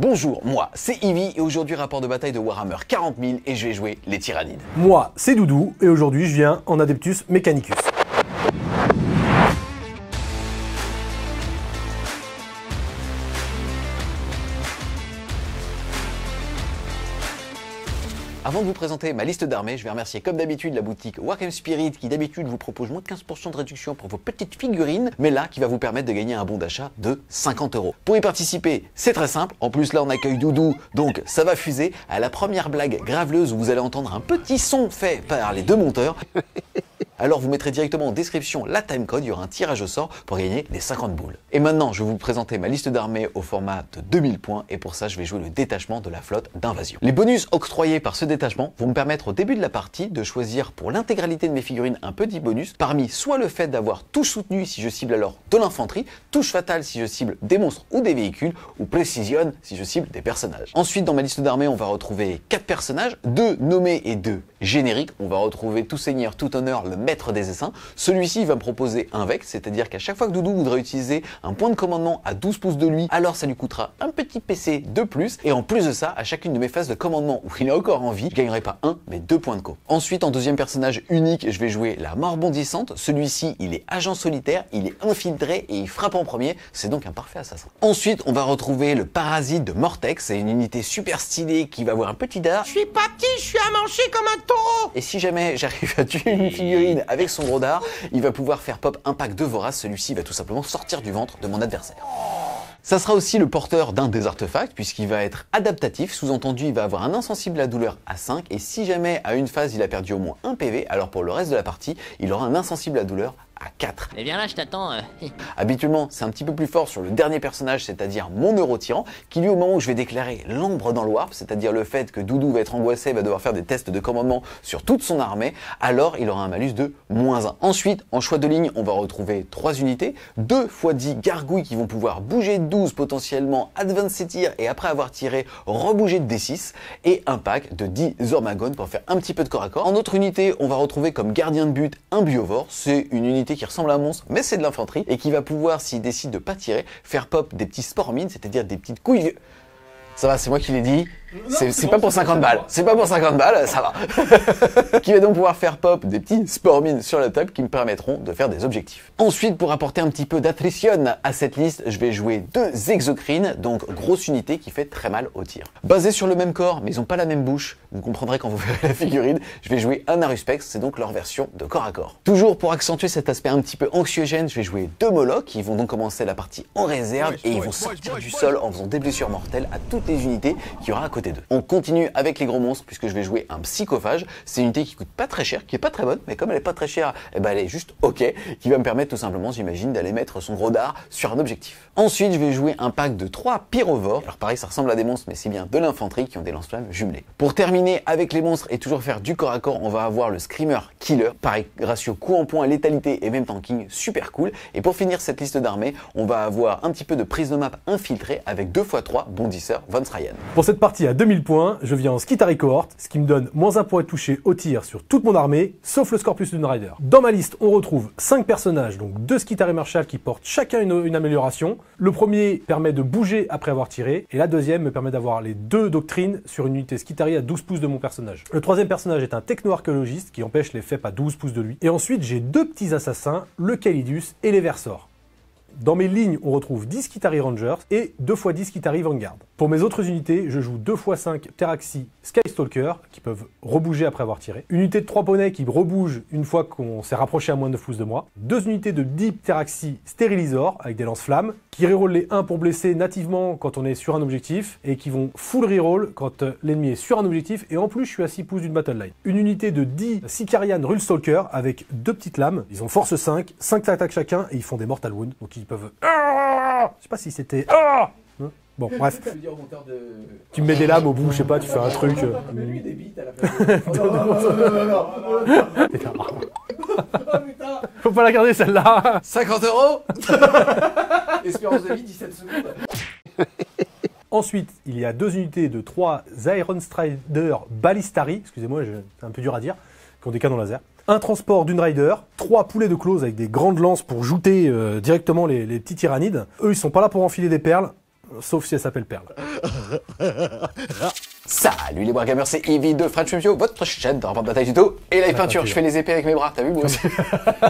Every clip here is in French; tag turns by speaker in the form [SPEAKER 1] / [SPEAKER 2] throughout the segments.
[SPEAKER 1] Bonjour, moi c'est Ivy et aujourd'hui rapport de bataille de Warhammer 40 000 et je vais jouer les Tyrannides.
[SPEAKER 2] Moi c'est Doudou et aujourd'hui je viens en Adeptus Mechanicus.
[SPEAKER 1] Avant de vous présenter ma liste d'armées, je vais remercier comme d'habitude la boutique Wargame Spirit qui d'habitude vous propose moins de 15% de réduction pour vos petites figurines, mais là qui va vous permettre de gagner un bon d'achat de 50 €. Pour y participer, c'est très simple, en plus là on accueille Doudou, donc ça va fuser. À la première blague graveleuse où vous allez entendre un petit son fait par les deux monteurs, alors vous mettrez directement en description la timecode, il y aura un tirage au sort pour gagner les 50 boules. Et maintenant je vais vous présenter ma liste d'armées au format de 2000 points et pour ça je vais jouer le détachement de la flotte d'invasion. Les bonus octroyés par ce détachement vont me permettre au début de la partie de choisir pour l'intégralité de mes figurines un petit bonus, parmi soit le fait d'avoir touche soutenue si je cible alors de l'infanterie, touche fatale si je cible des monstres ou des véhicules, ou précision si je cible des personnages. Ensuite dans ma liste d'armées on va retrouver 4 personnages, 2 nommés et 2 génériques. On va retrouver tout seigneur, tout honneur, le maître des essaims. Celui-ci va me proposer un vex, c'est-à-dire qu'à chaque fois que Doudou voudra utiliser un point de commandement à 12 pouces de lui, alors ça lui coûtera un petit PC de plus. Et en plus de ça, à chacune de mes phases de commandement où il est encore en vie, je gagnerai pas 1 mais 2 points de co. Ensuite, en deuxième personnage unique, je vais jouer la mort bondissante. Celui-ci, il est agent solitaire, il est infiltré et il frappe en premier. C'est donc un parfait assassin. Ensuite, on va retrouver le parasite de Mortex. C'est une unité super stylée qui va avoir un petit dard.
[SPEAKER 3] Je suis pas petit, je suis à manger comme un taureau.
[SPEAKER 1] Et si jamais j'arrive à tuer une figurine avec son gros dard, il va pouvoir faire pop un pack de vorace. Celui-ci va tout simplement sortir du ventre de mon adversaire. Ça sera aussi le porteur d'un des artefacts puisqu'il va être adaptatif, sous-entendu il va avoir un insensible à la douleur à 5 et si jamais à une phase il a perdu au moins 1 PV, alors pour le reste de la partie, il aura un insensible à la douleur à 4.
[SPEAKER 3] Eh bien là, je t'attends.
[SPEAKER 1] Habituellement, c'est un petit peu plus fort sur le dernier personnage, c'est-à-dire mon Neurotyran, qui lui, au moment où je vais déclarer l'ambre dans le warp, c'est-à-dire le fait que Doudou va être angoissé, va devoir faire des tests de commandement sur toute son armée, alors il aura un malus de -1. Ensuite, en choix de ligne, on va retrouver 3 unités, 2 x 10 gargouilles qui vont pouvoir bouger de 12 potentiellement, advancer tir et après avoir tiré, rebouger de D6, et un pack de 10 Zormagones pour faire un petit peu de corps à corps. En autre unité, on va retrouver comme gardien de but un Biovore, c'est une unité qui ressemble à un monstre, mais c'est de l'infanterie, et qui va pouvoir, s'il décide de pas tirer, faire pop des petits spores mines, c'est-à-dire des petites couilles. Ça va, c'est moi qui l'ai dit. C'est pas pour 50 balles. C'est pas pour 50 balles, ça va. Qui va donc pouvoir faire pop des petits spores mines sur la table qui me permettront de faire des objectifs. Ensuite, pour apporter un petit peu d'attrition à cette liste, je vais jouer 2 exocrines, donc grosse unité qui fait très mal au tir. Basés sur le même corps, mais ils ont pas la même bouche, vous comprendrez quand vous verrez la figurine, je vais jouer un Aruspex, c'est donc leur version de corps à corps. Toujours pour accentuer cet aspect un petit peu anxiogène, je vais jouer 2 Molochs qui vont donc commencer la partie en réserve et ils vont sortir du sol en faisant des blessures mortelles à toutes les unités qu'il y aura à côté d'eux. On continue avec les gros monstres puisque je vais jouer un Psychophage. C'est une unité qui coûte pas très cher, qui est pas très bonne, mais comme elle est pas très chère, eh ben elle est juste ok, qui va me permettre tout simplement, j'imagine, d'aller mettre son gros dard sur un objectif. Ensuite, je vais jouer un pack de 3 Pyrovores. Alors pareil, ça ressemble à des monstres, mais c'est bien de l'infanterie qui ont des lance-flammes jumelés. Pour terminer avec les monstres et toujours faire du corps à corps, on va avoir le Screamer Killer. Pareil, ratio coup en point, létalité et même tanking, super cool. Et pour finir cette liste d'armées, on va avoir un petit peu de prise de map infiltrée avec 2 x 3 bondisseurs Von Ryan.
[SPEAKER 2] Pour cette partie à 2000 points, je viens en Skitari Cohort, ce qui me donne -1 pour être touché au tir sur toute mon armée, sauf le Scorpius Dune Rider. Dans ma liste, on retrouve 5 personnages, donc 2 Skitari Marshal qui portent chacun une amélioration. Le premier permet de bouger après avoir tiré, et la deuxième me permet d'avoir les 2 doctrines sur une unité Skitari à 12 pouces de mon personnage. Le troisième personnage est un techno-archéologiste qui empêche les FEP à 12 pouces de lui. Et ensuite, j'ai 2 petits assassins, le Calidus et les Versors. Dans mes lignes, on retrouve 10 Skitari Rangers et 2 x 10 Skitari Vanguard. Pour mes autres unités, je joue 2 x 5 Pteraxi Skystalker, qui peuvent rebouger après avoir tiré. Une unité de 3 poneys qui rebouge une fois qu'on s'est rapproché à moins de 9 pouces de moi. 2 unités de 10 Pteraxi Sterilisor, avec des lance-flammes, qui reroll les 1 pour blesser nativement quand on est sur un objectif, et qui vont full reroll quand l'ennemi est sur un objectif, et en plus je suis à 6 pouces d'une battle line. Une unité de 10 Sicarian Rulestalker, avec 2 petites lames, ils ont force 5, 5 attaques chacun, et ils font des mortal wounds, donc ils peuvent... Je sais pas si c'était... Bon, bref. Tu me mets des lames au bout, je sais pas, tu fais un truc... Faut pas la garder celle-là.
[SPEAKER 1] 50 €.
[SPEAKER 4] Espérance de vie, 17 secondes.
[SPEAKER 2] Ensuite, il y a 2 unités de 3 Iron Strider Ballistari, excusez-moi, c'est un peu dur à dire, qui ont des canons laser. Un transport d'une Rider, 3 poulets de close avec des grandes lances pour jouter directement les petits tyrannides. Eux, ils sont pas là pour enfiler des perles. sauf si elle s'appelle Perle.
[SPEAKER 1] Salut les Wargamers, c'est Eevee de French Mufio, votre chaîne de rapport de bataille tuto et live peinture. Je fais les épées avec mes bras, t'as vu moi aussi.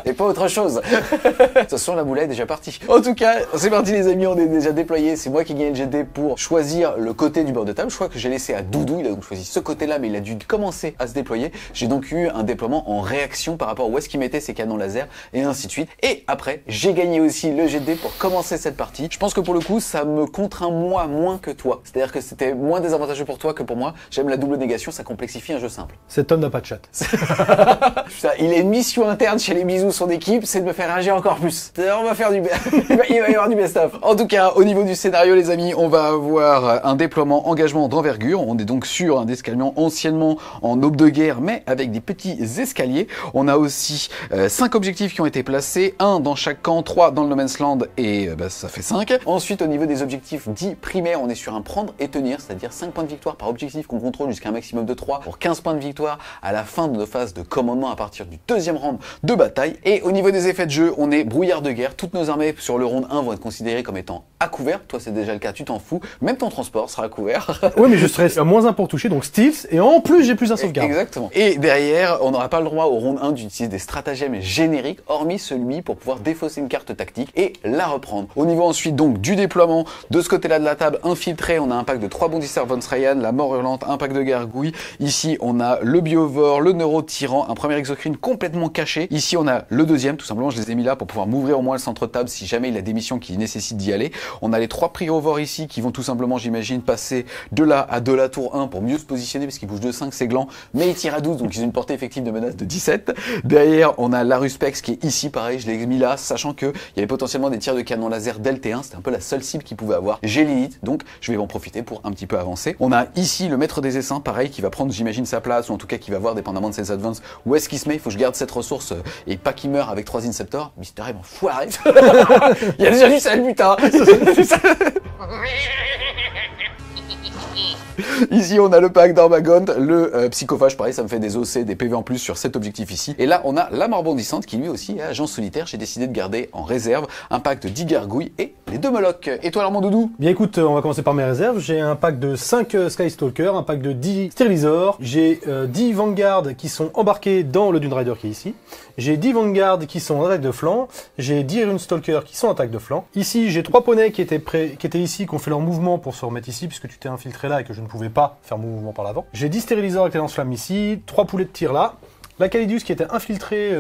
[SPEAKER 1] Et pas autre chose. De toute façon, la boulette est déjà partie. En tout cas, c'est parti les amis, on est déjà déployé. C'est moi qui gagne le GD pour choisir le côté du bord de table. Je crois que j'ai laissé à Doudou, il a donc choisi ce côté-là, mais il a dû commencer à se déployer. J'ai donc eu un déploiement en réaction par rapport à où est-ce qu'il mettait ses canons laser et ainsi de suite. Et après, j'ai gagné aussi le GD pour commencer cette partie. Je pense que pour le coup, ça me contraint moi moins que toi. C'est-à-dire que c'était moins désavantageux pour toi que pour moi. J'aime la double négation, ça complexifie un jeu simple.
[SPEAKER 2] Cet homme n'a pas de chat.
[SPEAKER 1] Il a une mission interne chez les bisous, son équipe, c'est de me faire réagir encore plus. On va faire du... il va y avoir du best-of. En tout cas, au niveau du scénario, les amis, on va avoir un déploiement engagement d'envergure. On est donc sur un escalier anciennement en aube de guerre, mais avec des petits escaliers. On a aussi 5 objectifs qui ont été placés, 1 dans chaque camp, 3 dans le No Man's Land, et ça fait 5. Ensuite, au niveau des objectifs dits primaires, on est sur un prendre et tenir, c'est-à-dire 5 points de victoire par objectif qu'on contrôle jusqu'à un maximum de 3 pour 15 points de victoire à la fin de nos phases de commandement à partir du deuxième round de bataille. Et au niveau des effets de jeu, on est brouillard de guerre. Toutes nos armées sur le round 1 vont être considérées comme étant à couvert. Toi, c'est déjà le cas, tu t'en fous. Même ton transport sera à couvert.
[SPEAKER 2] Oui, mais je serai à moins 1 pour toucher, donc stealth, et en plus, j'ai plus un sauvegarde.
[SPEAKER 1] Exactement. Et derrière, on n'aura pas le droit au round 1 d'utiliser des stratagèmes génériques, hormis celui pour pouvoir défausser une carte tactique et la reprendre. Au niveau ensuite, donc, du déploiement, de ce côté-là de la table, infiltré, on a un pack de 3 bondisseurs von Srayan, la mort hurlante, un pack de gargouilles. Ici, on a le biovore, le neurotyran, un premier exocrine complètement caché. Ici, on a le deuxième, tout simplement, je les ai mis là pour pouvoir m'ouvrir au moins le centre de table si jamais il a des missions qui nécessitent d'y aller. On a les 3 priovores ici qui vont tout simplement, j'imagine, passer de là à de la tour 1 pour mieux se positionner parce qu'ils bougent de 5, c'est gland, mais ils tirent à 12, donc ils ont une portée effective de menace de 17. Derrière, on a la Ruspex qui est ici, pareil, je l'ai mis là, sachant qu'il y avait potentiellement des tirs de canon laser d'LT1, c'était un peu la seule cible qu'ils pouvaient avoir. J'ai Lilith, donc je vais en profiter pour un petit peu avancer. On a ici le maître des essaims, pareil, qui va prendre, j'imagine, sa place, ou en tout cas qui va voir, dépendamment de ses advances, où est-ce qu'il se met. Il faut que je garde cette ressource et pas qu'il meure avec 3 Inceptors. Mister M, enfoiré. Il a déjà vu ça, le butin. Ici, on a le pack d'Armagant, le psychophage, pareil, ça me fait des OC, des PV en plus sur cet objectif ici. Et là, on a la mort bondissante qui lui aussi est agent solitaire. J'ai décidé de garder en réserve un pack de 10 gargouilles et les 2 molocs. Et toi alors, mon doudou?
[SPEAKER 2] Bien écoute, on va commencer par mes réserves. J'ai un pack de 5 Skystalker, un pack de 10 Sterilizor, j'ai 10 Vanguard qui sont embarqués dans le Dune Rider qui est ici. J'ai 10 Vanguard qui sont en attaque de flanc, j'ai 10 Runestalker qui sont en attaque de flanc. Ici, j'ai 3 poneys qui étaient ici, qui ont fait leur mouvement pour se remettre ici, puisque tu t'es infiltré là et que je ne pouvais pas faire mon mouvement par l'avant. J'ai 10 Stériliseurs avec les lance-flammes ici, 3 poulets de tir là. La Calidus qui était infiltrée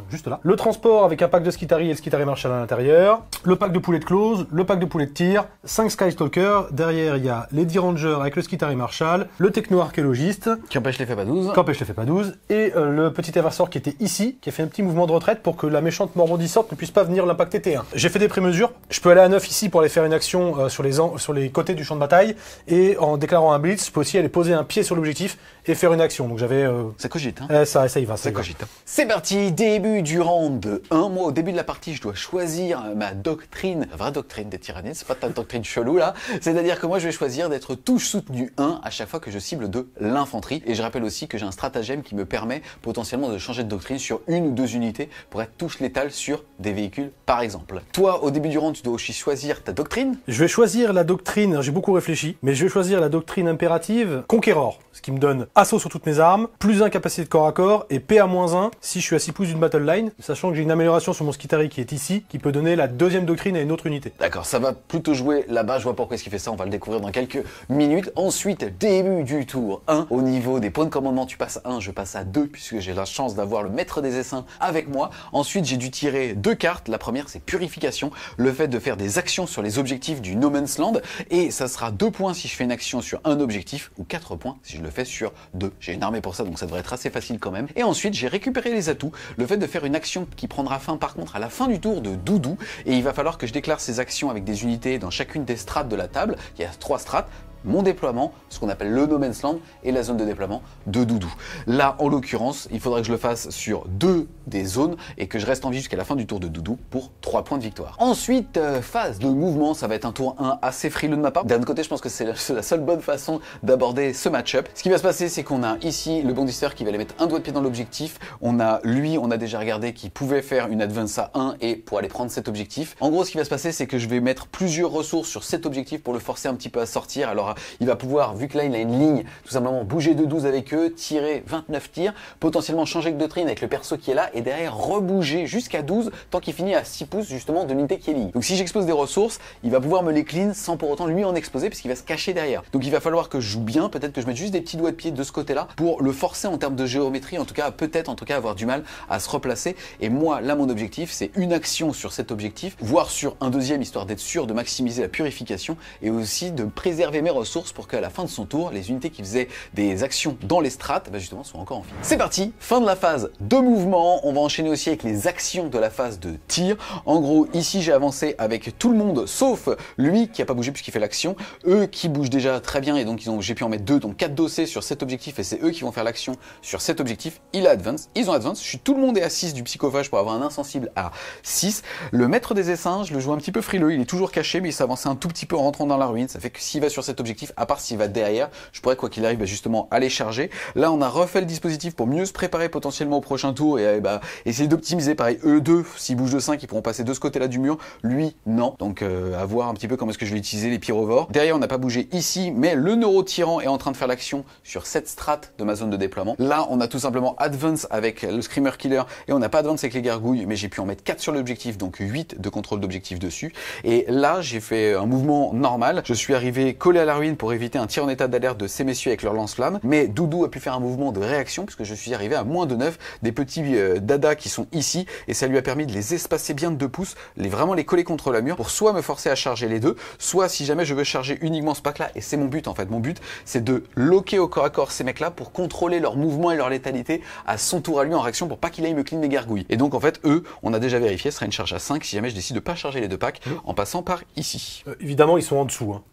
[SPEAKER 2] juste là. Le transport avec un pack de Skitari et le Skitari Marshall à l'intérieur. Le pack de poulets de close, le pack de poulets de tir, 5 Skystalker. Derrière, il y a les 10 Rangers avec le Skitari Marshall, le Techno-Archéologiste.
[SPEAKER 1] Qui empêche l'effet pas 12.
[SPEAKER 2] Qui empêche l'effet pas 12. Et le petit Eversor qui était ici, qui a fait un petit mouvement de retraite pour que la méchante morbondissante ne puisse pas venir l'impacter T1. J'ai fait des prémesures. Je peux aller à 9 ici pour aller faire une action sur les côtés du champ de bataille. Et en déclarant un blitz, je peux aussi aller poser un pied sur l'objectif et faire une action. Donc j'avais...
[SPEAKER 1] Ça cogite, hein.
[SPEAKER 2] Ça y va, ça
[SPEAKER 1] cogite. C'est parti, début du round 1. Moi, au début de la partie, je dois choisir ma doctrine, la vraie doctrine des tyrannides, c'est pas ta doctrine chelou là. C'est-à-dire que moi, je vais choisir d'être touche soutenu 1 à chaque fois que je cible de l'infanterie. Et je rappelle aussi que j'ai un stratagème qui me permet potentiellement de changer de doctrine sur 1 ou 2 unités pour être touche létale sur des véhicules, par exemple. Toi, au début du round, tu dois aussi choisir ta doctrine.
[SPEAKER 2] Je vais choisir la doctrine, j'ai beaucoup réfléchi, mais je vais choisir la doctrine impérative Conqueror, ce qui me donne assaut sur toutes mes armes, plus 1 capacité de corps à corps et PA-1 si je suis à 6 pouces d'une battle line, sachant que j'ai une amélioration sur mon Skitari qui est ici, qui peut donner la deuxième doctrine à une autre unité.
[SPEAKER 1] D'accord, ça va plutôt jouer là-bas, je vois pourquoi est-ce qu'il fait ça, on va le découvrir dans quelques minutes. Ensuite, début du tour 1, au niveau des points de commandement, tu passes à 1, je passe à 2, puisque j'ai la chance d'avoir le maître des essaims avec moi. Ensuite, j'ai dû tirer 2 cartes, la première c'est Purification, le fait de faire des actions sur les objectifs du No Man's Land, et ça sera 2 points si je fais une action sur un objectif, ou 4 points si je le fais sur 2. J'ai une armée pour ça, donc ça devrait être assez facile quand même. Et ensuite, j'ai récupéré les atouts, le fait de faire une action qui prendra fin par contre à la fin du tour de Doudou, et il va falloir que je déclare ces actions avec des unités dans chacune des strates de la table. Il y a 3 strates, mon déploiement, ce qu'on appelle le no man's land, et la zone de déploiement de Doudou. Là, en l'occurrence, il faudrait que je le fasse sur 2 des zones et que je reste en vie jusqu'à la fin du tour de Doudou pour 3 points de victoire. Ensuite, phase de mouvement, ça va être un tour 1 assez frileux de ma part. D'un côté, je pense que c'est la seule bonne façon d'aborder ce match-up. Ce qui va se passer, c'est qu'on a ici le bondisseur qui va aller mettre un doigt de pied dans l'objectif. On a lui, on a déjà regardé, qui pouvait faire une advance à 1 et pour aller prendre cet objectif. En gros, ce qui va se passer, c'est que je vais mettre plusieurs ressources sur cet objectif pour le forcer un petit peu à sortir. Alors, il va pouvoir, vu que là, il a une ligne, tout simplement bouger de 12 avec eux, tirer 29 tirs, potentiellement changer de doctrine avec le perso qui est là et derrière rebouger jusqu'à 12 tant qu'il finit à 6 pouces justement de l'unité qui est ligne. Donc si j'expose des ressources, il va pouvoir me les clean sans pour autant lui en exposer puisqu'il va se cacher derrière. Donc il va falloir que je joue bien, peut-être que je mette juste des petits doigts de pied de ce côté-là pour le forcer en termes de géométrie, en tout cas peut-être avoir du mal à se replacer. Et moi là mon objectif c'est une action sur cet objectif, voire sur un deuxième histoire d'être sûr de maximiser la purification et aussi de préserver mes ressources pour qu'à la fin de son tour, les unités qui faisaient des actions dans les strates, bah justement sont encore en vie. C'est parti, fin de la phase de mouvement, on va enchaîner aussi avec les actions de la phase de tir. En gros, ici j'ai avancé avec tout le monde sauf lui qui a pas bougé puisqu'il fait l'action, eux qui bougent déjà très bien et donc j'ai pu en mettre 2, donc 4 dossés sur cet objectif et c'est eux qui vont faire l'action sur cet objectif. Il a advance, ils ont advance, tout le monde est à 6 du psychophage pour avoir un insensible à 6. Le maître des essaims, je le joue un petit peu frileux, il est toujours caché mais il s'avance un tout petit peu en rentrant dans la ruine, ça fait que s'il va sur cet objectif, à part s'il va derrière, je pourrais quoi qu'il arrive justement aller charger. Là on a refait le dispositif pour mieux se préparer potentiellement au prochain tour et essayer d'optimiser. Pareil, eux deux, s'ils bougent de 5, ils pourront passer de ce côté-là du mur, lui non. Donc à voir un petit peu comment est-ce que je vais utiliser les pyrovores. Derrière on n'a pas bougé ici, mais le neurotyran est en train de faire l'action sur cette strate de ma zone de déploiement. Là on a tout simplement advance avec le screamer killer et on n'a pas advance avec les gargouilles, mais j'ai pu en mettre 4 sur l'objectif, donc 8 de contrôle d'objectif dessus. Et là j'ai fait un mouvement normal, je suis arrivé collé à la ruine pour éviter un tir en état d'alerte de ces messieurs avec leur lance-flamme, mais Doudou a pu faire un mouvement de réaction puisque je suis arrivé à moins de 9 des petits dadas qui sont ici et ça lui a permis de les espacer bien de 2 pouces, vraiment les coller contre la mur pour soit me forcer à charger les deux, soit si jamais je veux charger uniquement ce pack là, et c'est mon but en fait, mon but c'est de loquer au corps à corps ces mecs là pour contrôler leur mouvement et leur létalité à son tour à lui en réaction pour pas qu'il aille me clean mes gargouilles. Et donc en fait eux, on a déjà vérifié, ce sera une charge à 5 si jamais je décide de pas charger les 2 packs en passant par ici.
[SPEAKER 2] Évidemment ils sont en dessous, hein.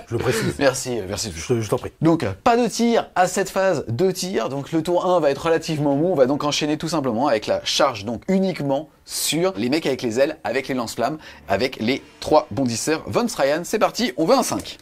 [SPEAKER 2] Je le précise.
[SPEAKER 1] Merci.
[SPEAKER 2] Je t'en prie.
[SPEAKER 1] Donc, pas de tir à cette phase de tir. Donc, le tour 1 va être relativement mou. On va donc enchaîner tout simplement avec la charge, donc uniquement sur les mecs avec les ailes, avec les lance-flammes, avec les 3 bondisseurs Von Ryan. C'est parti, on veut un 5.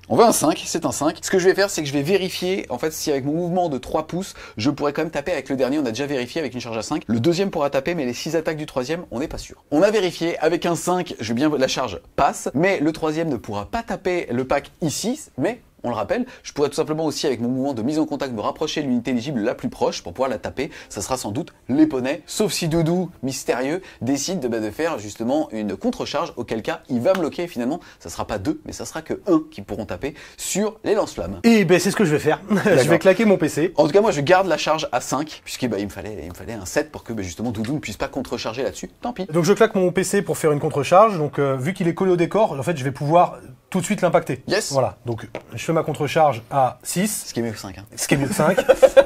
[SPEAKER 1] On veut un 5, c'est un 5. Ce que je vais faire, c'est que je vais vérifier, en fait, si avec mon mouvement de 3 pouces, je pourrais quand même taper avec le dernier. On a déjà vérifié avec une charge à 5. Le deuxième pourra taper, mais les 6 attaques du troisième, on n'est pas sûr. On a vérifié, avec un 5, je veux bien, la charge passe, mais le troisième ne pourra pas taper le pack ici, mais... On le rappelle, je pourrais tout simplement aussi avec mon mouvement de mise en contact me rapprocher de l'unité éligible la plus proche pour pouvoir la taper. Ça sera sans doute les poneys, sauf si Doudou, mystérieux, décide de faire justement une contre-charge, auquel cas il va me bloquer et finalement ça sera pas 2, mais ça sera que 1 qui pourront taper sur les lance-flammes.
[SPEAKER 2] Et ben c'est ce que je vais faire. Je vais claquer mon PC.
[SPEAKER 1] En tout cas moi je garde la charge à 5, puisqu'il me fallait un 7 pour que justement Doudou ne puisse pas contre-charger là-dessus, tant pis.
[SPEAKER 2] Donc je claque mon PC pour faire une contre-charge, donc vu qu'il est collé au décor, en fait je vais pouvoir tout de suite l'impacter.
[SPEAKER 1] Yes.
[SPEAKER 2] Voilà, donc je fais ma contre-charge à 6.
[SPEAKER 1] Ce qui est mieux que 5. Hein.
[SPEAKER 2] Ce qui est mieux que 5.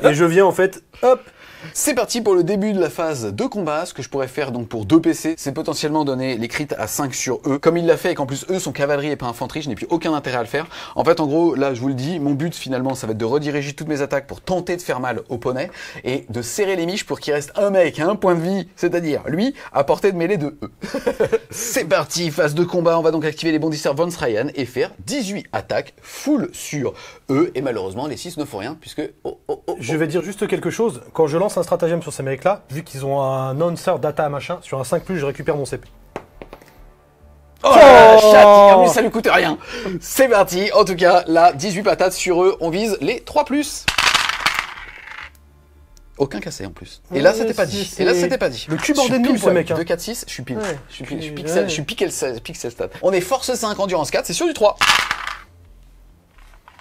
[SPEAKER 2] Et je viens en fait, hop.
[SPEAKER 1] C'est parti pour le début de la phase de combat. Ce que je pourrais faire donc pour 2 PC, c'est potentiellement donner les crits à 5 sur eux. Comme il l'a fait et qu'en plus eux sont cavalerie et pas infanterie, je n'ai plus aucun intérêt à le faire. En fait, en gros, là, je vous le dis, mon but finalement, ça va être de rediriger toutes mes attaques pour tenter de faire mal au poney et de serrer les miches pour qu'il reste un mec à un point de vie, c'est-à-dire lui, à portée de mêlée de eux. C'est parti, phase de combat. On va donc activer les bondisseurs Von Ryan et faire 18 attaques full sur eux. Et malheureusement, les 6 ne font rien puisque...
[SPEAKER 2] Je vais dire juste quelque chose. Quand je lance un stratagème sur ces mecs-là, vu qu'ils ont un answer data machin, sur un 5+, je récupère mon CP.
[SPEAKER 1] Oh la chatte, en plus ça lui coûte rien. C'est parti, en tout cas, là, 18 patates sur eux, on vise les 3+. Aucun cassé en plus. Et là, c'était pas dit. Et là, c'était pas dit.
[SPEAKER 2] Le cul bordé de nous, ce mec.
[SPEAKER 1] 2, 4, 6, je suis pile. Je suis pixel stat. On est force 5, endurance 4, c'est sur du 3.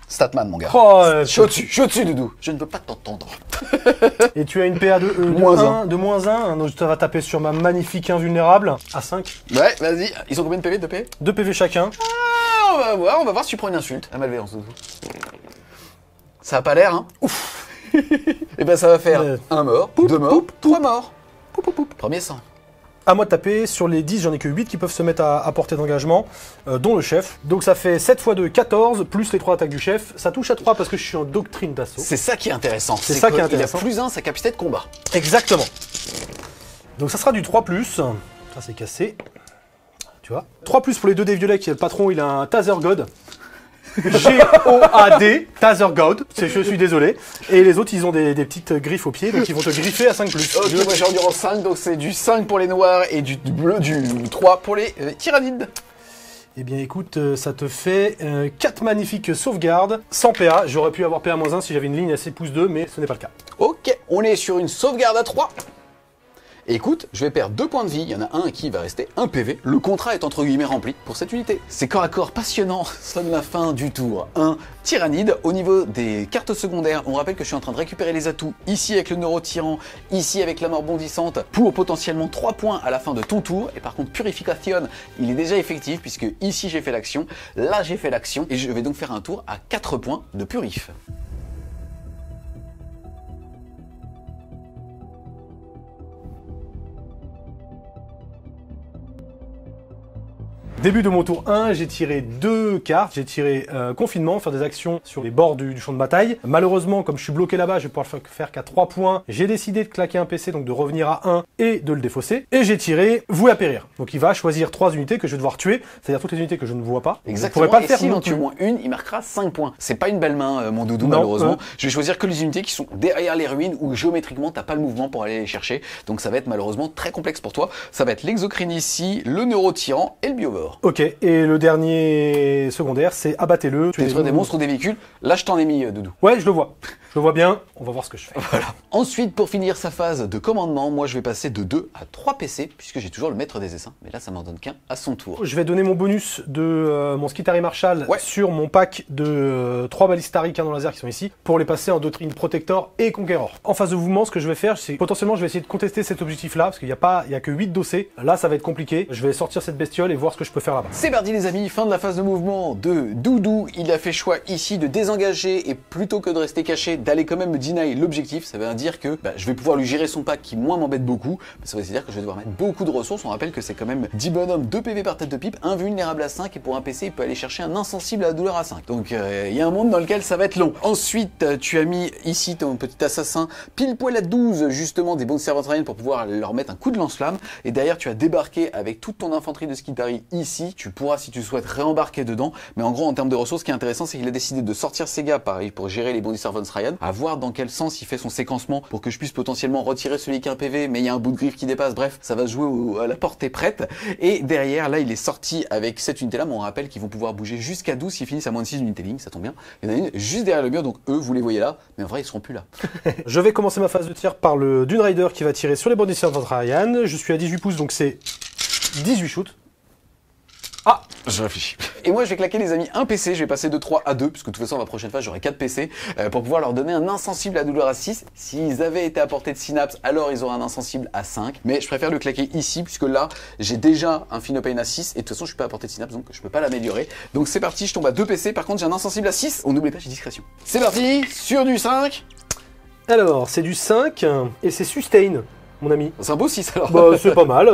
[SPEAKER 1] Statman, mon gars.
[SPEAKER 2] Oh,
[SPEAKER 1] je suis au-dessus, Doudou. Je ne veux pas t'entendre.
[SPEAKER 2] Et tu as une PA de -1, donc ça va taper sur ma magnifique invulnérable à 5.
[SPEAKER 1] Ouais, vas-y. Ils ont combien de PV, 2 PV
[SPEAKER 2] 2 PV chacun.
[SPEAKER 1] Ah, on va voir si tu prends une insulte. À malveillance, Doudou. Ça a pas l'air, hein. Ouf. Et ben ça va faire 1 mort, 2 morts, 3 morts. Premier sang.
[SPEAKER 2] À moi de taper, sur les 10, j'en ai que 8 qui peuvent se mettre à portée d'engagement, dont le chef. Donc ça fait 7 x 2, 14, plus les 3 attaques du chef. Ça touche à 3 parce que je suis en doctrine d'assaut.
[SPEAKER 1] C'est ça qui est intéressant.
[SPEAKER 2] C'est ça qui est intéressant.
[SPEAKER 1] Il a plus 1 sa capacité de combat.
[SPEAKER 2] Exactement. Donc ça sera du 3+. Ça c'est cassé. Tu vois. 3+ pour les 2 dés violets qui est le patron, il a un Taser God. G-O-A-D, Taser God, je suis désolé. Et les autres, ils ont des petites griffes aux pieds, donc ils vont te griffer à 5+.
[SPEAKER 1] Ok, moi j'ai endurance 5, donc c'est du 5 pour les noirs et du bleu, du 3 pour les tyrannides.
[SPEAKER 2] Eh bien écoute, ça te fait 4 magnifiques sauvegardes, sans PA. J'aurais pu avoir PA-1 si j'avais une ligne assez pouce 2, mais ce n'est pas le cas.
[SPEAKER 1] Ok, on est sur une sauvegarde à 3. Écoute, je vais perdre 2 points de vie, il y en a un à qui il va rester 1 PV. Le contrat est entre guillemets rempli pour cette unité. C'est corps à corps passionnant, sonne la fin du tour. Un tyrannide. Au niveau des cartes secondaires, on rappelle que je suis en train de récupérer les atouts ici avec le neurotyran, ici avec la mort bondissante, pour potentiellement 3 points à la fin de ton tour. Et par contre, purification, il est déjà effectif puisque ici j'ai fait l'action, là j'ai fait l'action, et je vais donc faire un tour à 4 points de purif.
[SPEAKER 2] Début de mon tour 1, j'ai tiré 2 cartes, j'ai tiré confinement, faire des actions sur les bords du champ de bataille. Malheureusement, comme je suis bloqué là-bas, je vais pouvoir faire qu'à 3 points. J'ai décidé de claquer un PC, donc de revenir à 1 et de le défausser. Et j'ai tiré voué à périr. Donc il va choisir 3 unités que je vais devoir tuer, c'est-à-dire toutes les unités que je ne vois pas.
[SPEAKER 1] Exactement,
[SPEAKER 2] je pourrais pas le faire
[SPEAKER 1] si
[SPEAKER 2] non
[SPEAKER 1] en tue
[SPEAKER 2] plus.
[SPEAKER 1] moins une, il marquera 5 points. C'est pas une belle main, mon doudou,
[SPEAKER 2] Non,
[SPEAKER 1] malheureusement. Je vais choisir que les unités qui sont derrière les ruines où géométriquement t'as pas le mouvement pour aller les chercher. Donc ça va être malheureusement très complexe pour toi. Ça va être l'exocrine ici, le neurotyran et le biovore.
[SPEAKER 2] Ok, et le dernier secondaire, c'est abattez-le.
[SPEAKER 1] Détruire des monstres ou des véhicules. Là, je t'en ai mis, doudou.
[SPEAKER 2] Ouais, je le vois. Je le vois bien. On va voir ce que je fais.
[SPEAKER 1] Voilà. Ensuite, pour finir sa phase de commandement, moi je vais passer de 2 à 3 PC, puisque j'ai toujours le maître des essaims. Mais là, ça m'en donne qu'un à son tour.
[SPEAKER 2] Je vais donner mon bonus de mon Skitari Marshall
[SPEAKER 1] Ouais.
[SPEAKER 2] sur mon pack de 3 ballistari canon laser qui sont ici, pour les passer en doctrine Protector et Conqueror. En phase de mouvement, ce que je vais faire, c'est potentiellement je vais essayer de contester cet objectif-là, parce qu'il n'y a que 8 dossés. Là, ça va être compliqué. Je vais sortir cette bestiole et voir ce que je peux faire là-bas.
[SPEAKER 1] C'est parti les amis, fin de la phase de mouvement de Doudou. Il a fait choix ici de désengager et plutôt que de rester caché, d'aller quand même me deny l'objectif. Ça veut dire que je vais pouvoir lui gérer son pack qui moins m'embête beaucoup. Ça veut dire que je vais devoir mettre beaucoup de ressources. On rappelle que c'est quand même 10 bonhommes, 2 PV par tête de pipe, invulnérable à 5 et pour un PC il peut aller chercher un insensible à la douleur à 5. Donc il y a un monde dans lequel ça va être long. Ensuite tu as mis ici ton petit assassin pile poil à 12 justement des bonnes servantes aériennes pour pouvoir leur mettre un coup de lance-flamme. Et derrière tu as débarqué avec toute ton infanterie de Skitari ici. Tu pourras si tu souhaites réembarquer dedans. Mais en gros en termes de ressources, ce qui est intéressant c'est qu'il a décidé de sortir ses gars pareil pour gérer les Bounty Servants Ryan, à voir dans quel sens il fait son séquencement pour que je puisse potentiellement retirer celui qui a un PV mais il y a un bout de griffe qui dépasse. Bref, ça va se jouer à la portée prête. Et derrière là il est sorti avec cette unité là, mais on rappelle qu'ils vont pouvoir bouger jusqu'à 12 s'ils finissent à moins de 6 unités ligne, ça tombe bien. Il y en a une juste derrière le mur, donc eux vous les voyez là, mais en vrai ils seront plus là.
[SPEAKER 2] Je vais commencer ma phase de tir par le Dune Rider qui va tirer sur les Bounty Servants Ryan. Je suis à 18 pouces donc c'est 18 shoots. Ah,
[SPEAKER 1] je réfléchis. Et moi je vais claquer les amis un PC, je vais passer de 3 à 2, puisque de toute façon la prochaine phase j'aurai 4 PC, pour pouvoir leur donner un insensible à douleur à 6. S'ils avaient été à portée de synapse, alors ils auraient un insensible à 5. Mais je préfère le claquer ici, puisque là j'ai déjà un Phenopain à 6, et de toute façon je suis pas à portée de synapse, donc je peux pas l'améliorer. Donc c'est parti, je tombe à 2 PC, par contre j'ai un insensible à 6. On n'oublie pas, j'ai discrétion. C'est parti, sur du 5.
[SPEAKER 2] Alors, c'est du 5, et c'est sustain, mon ami.
[SPEAKER 1] C'est un beau 6 alors.
[SPEAKER 2] Bah, c'est pas mal.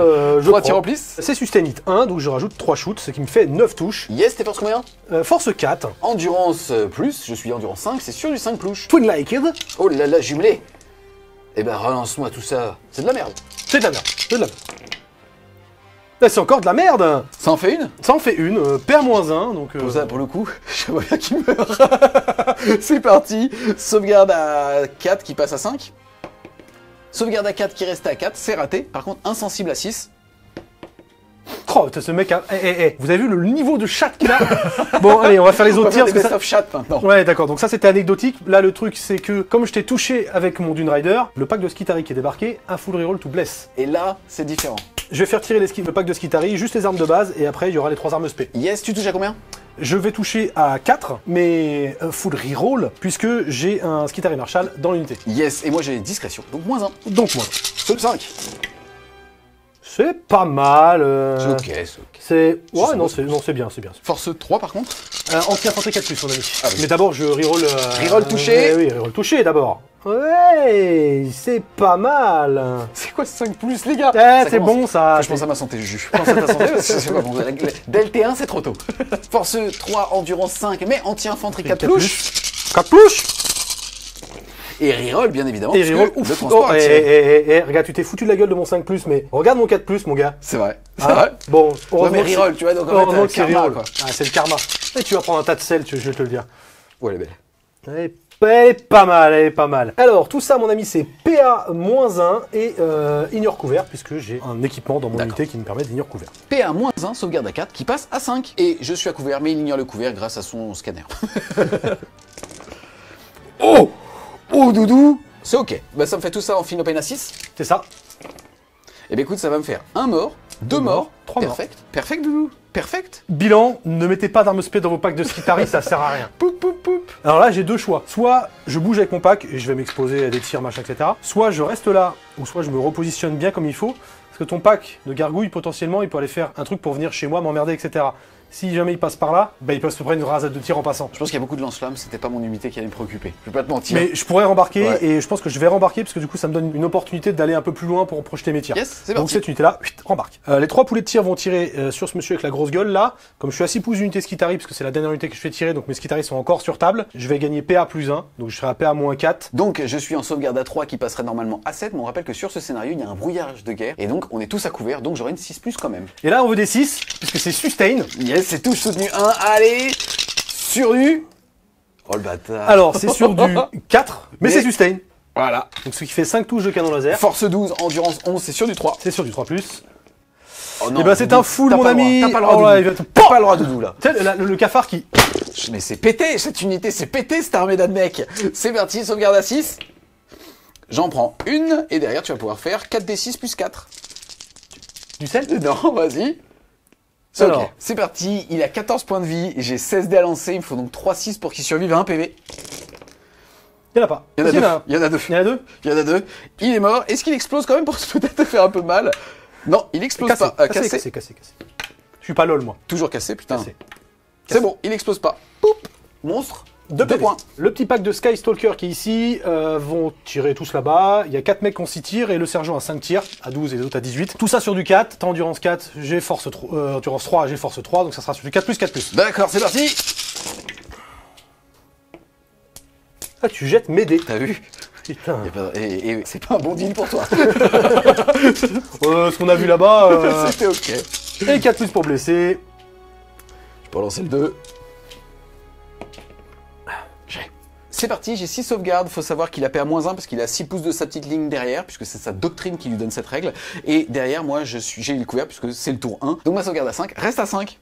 [SPEAKER 1] 3 tirs en plus.
[SPEAKER 2] C'est sustain hit 1, donc je rajoute 3 shoots, ce qui me fait 9 touches.
[SPEAKER 1] Yes, t'es force combien?
[SPEAKER 2] Force 4.
[SPEAKER 1] Endurance plus, je suis endurance 5, c'est sur du 5 plouche.
[SPEAKER 2] Twin Like.
[SPEAKER 1] Oh là là, jumelé. Eh ben relance-moi tout ça. C'est de la merde.
[SPEAKER 2] C'est de la merde. C'est de la merde. Là, c'est encore de la merde.
[SPEAKER 1] Ça en fait une?
[SPEAKER 2] Ça en fait une. PA-1, donc...
[SPEAKER 1] Pour ça, pour le coup, j'aimerais bien qu'il meure. C'est parti. Sauvegarde à 4 qui passe à 5. Sauvegarde à 4 qui reste à 4, c'est raté. Par contre, insensible à 6.
[SPEAKER 2] Oh, ce mec a... vous avez vu le niveau de chat qu'il a? Bon, allez, on va faire les autres tirs.
[SPEAKER 1] Des best of chat maintenant.
[SPEAKER 2] Ouais, d'accord, donc ça c'était anecdotique. Là, le truc, c'est que, comme je t'ai touché avec mon Dune Rider, le pack de Skitari qui est débarqué, un full reroll to bless.
[SPEAKER 1] Et là, c'est différent.
[SPEAKER 2] Je vais faire tirer le pack de Skitari, juste les armes de base, et après, il y aura les 3 armes spé.
[SPEAKER 1] Yes, tu touches à combien?
[SPEAKER 2] Je vais toucher à 4, mais full reroll, puisque j'ai un Skitari Marshall dans l'unité.
[SPEAKER 1] Yes, et moi j'ai discrétion, donc moins 1.
[SPEAKER 2] Donc moins.
[SPEAKER 1] Sur 5.
[SPEAKER 2] C'est pas mal.
[SPEAKER 1] C'est ok, c'est ok.
[SPEAKER 2] C'est... Ouais, non, c'est bien, c'est bien.
[SPEAKER 1] Force 3 par contre.
[SPEAKER 2] Anti-infanterie 4+, mon ami.
[SPEAKER 1] Ah oui.
[SPEAKER 2] Mais d'abord, je reroll...
[SPEAKER 1] Reroll touché.
[SPEAKER 2] Oui, reroll touché d'abord. Ouais, c'est pas mal.
[SPEAKER 1] C'est quoi ce 5+, les gars?
[SPEAKER 2] Eh, c'est bon ça.
[SPEAKER 1] Je pense à ma santé, Juju. Je pense à ta santé, parce que c'est pas bon. Dès le T1, c'est trop tôt. Force 3, endurance 5, mais anti-infanterie 4 louches.
[SPEAKER 2] 4 louches.
[SPEAKER 1] Et reroll, bien évidemment.
[SPEAKER 2] Et
[SPEAKER 1] parce que
[SPEAKER 2] reroll,
[SPEAKER 1] le
[SPEAKER 2] ouf.
[SPEAKER 1] transport
[SPEAKER 2] Oh,
[SPEAKER 1] a tiré.
[SPEAKER 2] regarde, tu t'es foutu de la gueule de mon 5+, mais regarde mon 4+, mon gars.
[SPEAKER 1] C'est vrai. C'est
[SPEAKER 2] Ah,
[SPEAKER 1] vrai.
[SPEAKER 2] bon,
[SPEAKER 1] Ouais,
[SPEAKER 2] heureusement
[SPEAKER 1] mais
[SPEAKER 2] que
[SPEAKER 1] reroll, tu vois, donc en
[SPEAKER 2] heureusement
[SPEAKER 1] fait,
[SPEAKER 2] que c'est
[SPEAKER 1] karma,
[SPEAKER 2] reroll.
[SPEAKER 1] quoi.
[SPEAKER 2] Ah, c'est le karma. Et tu vas prendre un tas de sel, je vais te le dire.
[SPEAKER 1] Ouais, elle est belle.
[SPEAKER 2] Elle est pas mal, elle est pas mal. Alors, tout ça, mon ami, c'est PA-1 et ignore couvert, puisque j'ai un équipement dans mon unité qui me permet d'ignore couvert.
[SPEAKER 1] PA-1, sauvegarde à 4, qui passe à 5. Et je suis à couvert, mais il ignore le couvert grâce à son scanner. Oh! Oh, doudou! C'est ok. Bah, ça me fait tout ça en Feel No Pain à 6.
[SPEAKER 2] C'est ça.
[SPEAKER 1] Et bien, écoute, ça va me faire 1 mort, 2 morts,
[SPEAKER 2] 3 morts.
[SPEAKER 1] Perfect. Perfect, doudou. Perfect.
[SPEAKER 2] Bilan, ne mettez pas d'armes spé dans vos packs de Skitari, ça sert à rien.
[SPEAKER 1] Poup, poup, poup.
[SPEAKER 2] Alors là, j'ai deux choix. Soit je bouge avec mon pack et je vais m'exposer à des tirs, machin, etc. Soit je reste là, ou soit je me repositionne bien comme il faut. Parce que ton pack de gargouille, potentiellement, il peut aller faire un truc pour venir chez moi, m'emmerder, etc. Si jamais il passe par là, bah il peut se prendre une rasade de tir en passant.
[SPEAKER 1] Je pense qu'il y a beaucoup de lance-flammes, c'était pas mon unité qui allait me préoccuper. Je vais pas te mentir.
[SPEAKER 2] Mais je pourrais rembarquer
[SPEAKER 1] Ouais.
[SPEAKER 2] et je pense que je vais rembarquer parce que du coup ça me donne une opportunité d'aller un peu plus loin pour projeter mes tirs.
[SPEAKER 1] Yes, c'est
[SPEAKER 2] Donc
[SPEAKER 1] parti.
[SPEAKER 2] cette unité-là, rembarque. Les 3 poulets de tir vont tirer sur ce monsieur avec la grosse gueule là. Comme je suis à 6 pouces d'unité Skitari, parce que c'est la dernière unité que je fais tirer, donc mes Skitari sont encore sur table, je vais gagner PA+1, donc je serai à PA-4.
[SPEAKER 1] Donc, je suis en sauvegarde à 3 qui passerait normalement à 7, mais on rappelle que sur ce scénario, il y a un brouillage de guerre, et donc on est tous à couvert, donc j'aurai une 6+ quand même.
[SPEAKER 2] Et là on veut des 6, puisque c'est sustain.
[SPEAKER 1] Yes, c'est touche soutenu 1, allez, sur du... Oh le bâtard.
[SPEAKER 2] Alors c'est sur du 4, mais
[SPEAKER 1] Mais-
[SPEAKER 2] c'est sustain.
[SPEAKER 1] Voilà.
[SPEAKER 2] Donc ce qui fait 5 touches de canon laser.
[SPEAKER 1] Force 12, endurance 11, c'est sur du 3.
[SPEAKER 2] C'est sur du 3+.
[SPEAKER 1] Oh
[SPEAKER 2] Et bah c'est un full mon ami.
[SPEAKER 1] T'as pas le droit,
[SPEAKER 2] Oh là,
[SPEAKER 1] Doudou.
[SPEAKER 2] il va te-
[SPEAKER 1] T'as pas le droit, Doudou, là.
[SPEAKER 2] Tu sais, le cafard qui...
[SPEAKER 1] Mais c'est pété, cette unité, c'est pété, cette armée d'admecs. C'est parti, sauvegarde à 6. J'en prends une, et derrière, tu vas pouvoir faire 4d6 plus 4.
[SPEAKER 2] Du sel.
[SPEAKER 1] Non, vas-y. C'est
[SPEAKER 2] Alors.
[SPEAKER 1] ok. C'est parti, il a 14 points de vie, j'ai 16 dés à lancer, il me faut donc 3-6 pour qu'il survive à 1 PV.
[SPEAKER 2] Il y en a pas.
[SPEAKER 1] Il y en a
[SPEAKER 2] Si,
[SPEAKER 1] deux. Il y en a deux.
[SPEAKER 2] Il y en a deux.
[SPEAKER 1] Il y en a deux. Il est mort. Est-ce qu'il explose quand même pour peut-être te faire un peu mal? Non, il explose
[SPEAKER 2] Cassé,
[SPEAKER 1] pas.
[SPEAKER 2] cassé. Je suis pas lol moi.
[SPEAKER 1] Toujours cassé, putain.
[SPEAKER 2] Cassé.
[SPEAKER 1] C'est bon, il explose pas. Poup. Monstre. 2
[SPEAKER 2] PV.
[SPEAKER 1] points.
[SPEAKER 2] Le petit pack de Sky Stalker qui est ici vont tirer tous là-bas. Il y a 4 mecs qui ont 6 tirs et le sergent a 5 tirs, à 12 et les autres à 18. Tout ça sur du 4. T'as endurance 4, j'ai force 3, endurance 3, j'ai force 3, donc ça sera sur du 4+, 4+.
[SPEAKER 1] D'accord, c'est parti.
[SPEAKER 2] Ah, tu jettes mes dés.
[SPEAKER 1] T'as vu?
[SPEAKER 2] Putain.
[SPEAKER 1] Y a pas- Et c'est pas un bon deal pour toi.
[SPEAKER 2] Ce qu'on a vu là-bas.
[SPEAKER 1] C'était ok.
[SPEAKER 2] Et 4+ pour blesser.
[SPEAKER 1] Je peux lancer le 2. C'est parti, j'ai 6 sauvegardes. Faut savoir qu'il a PA-1 parce qu'il a 6 pouces de sa petite ligne derrière, puisque c'est sa doctrine qui lui donne cette règle. Et derrière, moi, j'ai eu le couvert, puisque c'est le tour 1. Donc ma sauvegarde à 5 reste à 5.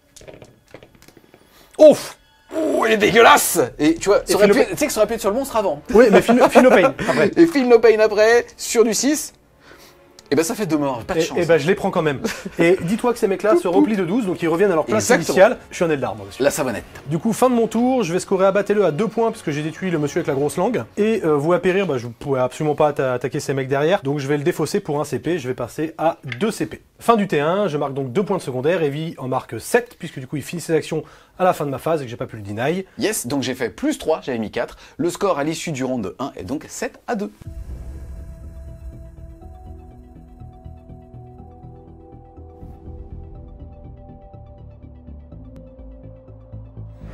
[SPEAKER 1] Ouf! Oh, elle est dégueulasse! Et tu vois, tu sais que ça aurait pu être sur le monstre avant.
[SPEAKER 2] Oui, mais feel no pain après.
[SPEAKER 1] Et Feel No Pain après, sur du 6. Et ben ça fait 2 morts, pas de chance.
[SPEAKER 2] Et ben je les prends quand même. Et dis-toi que ces mecs-là se replient de 12, donc ils reviennent à leur place
[SPEAKER 1] Exactement.
[SPEAKER 2] initiale. Je suis en Eldar, moi, monsieur.
[SPEAKER 1] La savonnette.
[SPEAKER 2] Du coup, fin de mon tour, je vais scorer abattez-le à 2 points puisque j'ai détruit le monsieur avec la grosse langue. Et vous apérir, bah, je ne pouvais absolument pas attaquer ces mecs derrière, donc je vais le défausser pour 1 CP, je vais passer à 2 CP. Fin du T1, je marque donc 2 points de secondaire, Evie en marque 7, puisque du coup il finit ses actions à la fin de ma phase et que j'ai pas pu le deny.
[SPEAKER 1] Yes, donc j'ai fait plus 3, j'avais mis 4. Le score à l'issue du round 1 est donc 7-2.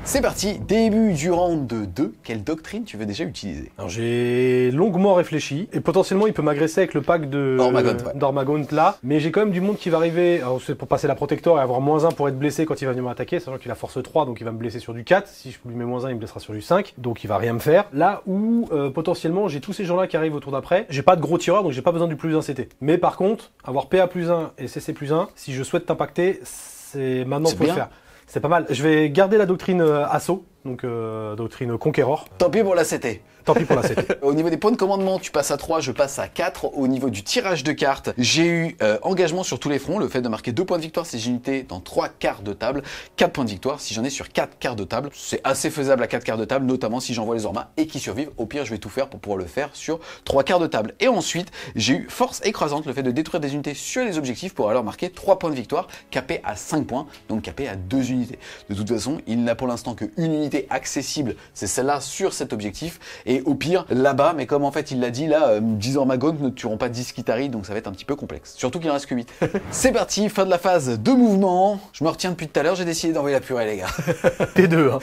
[SPEAKER 1] C'est parti, début du round 2. Quelle doctrine tu veux déjà utiliser?
[SPEAKER 2] Alors j'ai longuement réfléchi, et potentiellement il peut m'agresser avec le pack de d'Ormagaunt là, mais j'ai quand même du monde qui va arriver, alors c'est pour passer la protector et avoir -1 pour être blessé quand il va venir m'attaquer, sachant qu'il a force 3, donc il va me blesser sur du 4, si je lui mets -1 il me blessera sur du 5, donc il va rien me faire. Là où potentiellement j'ai tous ces gens là qui arrivent au tour d'après, j'ai pas de gros tireurs, donc j'ai pas besoin du +1 CT. Mais par contre, avoir PA+1 et CC+1, si je souhaite t'impacter, c'est maintenant faut le faire. C'est pas mal. Je vais garder la doctrine assaut, donc doctrine conquéror.
[SPEAKER 1] Tant pis pour la CT.
[SPEAKER 2] Tant pis pour la CT.
[SPEAKER 1] Au niveau des points de commandement, tu passes à 3, je passe à 4. Au niveau du tirage de cartes, j'ai eu engagement sur tous les fronts. Le fait de marquer 2 points de victoire si j'ai une unité dans 3 quarts de table. 4 points de victoire si j'en ai sur 4 quarts de table. C'est assez faisable à 4 quarts de table, notamment si j'envoie les Ormas et qui survivent. Au pire, je vais tout faire pour pouvoir le faire sur 3 quarts de table. Et ensuite, j'ai eu force écrasante, le fait de détruire des unités sur les objectifs pour alors marquer 3 points de victoire, capé à 5 points, donc capé à 2 unités. De toute façon, il n'a pour l'instant qu'une unité unité accessible, c'est celle-là sur cet objectif. Et au pire, là-bas, mais comme en fait il l'a dit, là, 10 Ormagons ne tueront pas 10 Skitarii, donc ça va être un petit peu complexe. Surtout qu'il en reste que 8. C'est parti, fin de la phase de mouvement. Je me retiens depuis tout à l'heure, j'ai décidé d'envoyer la purée, les gars.
[SPEAKER 2] T2, hein.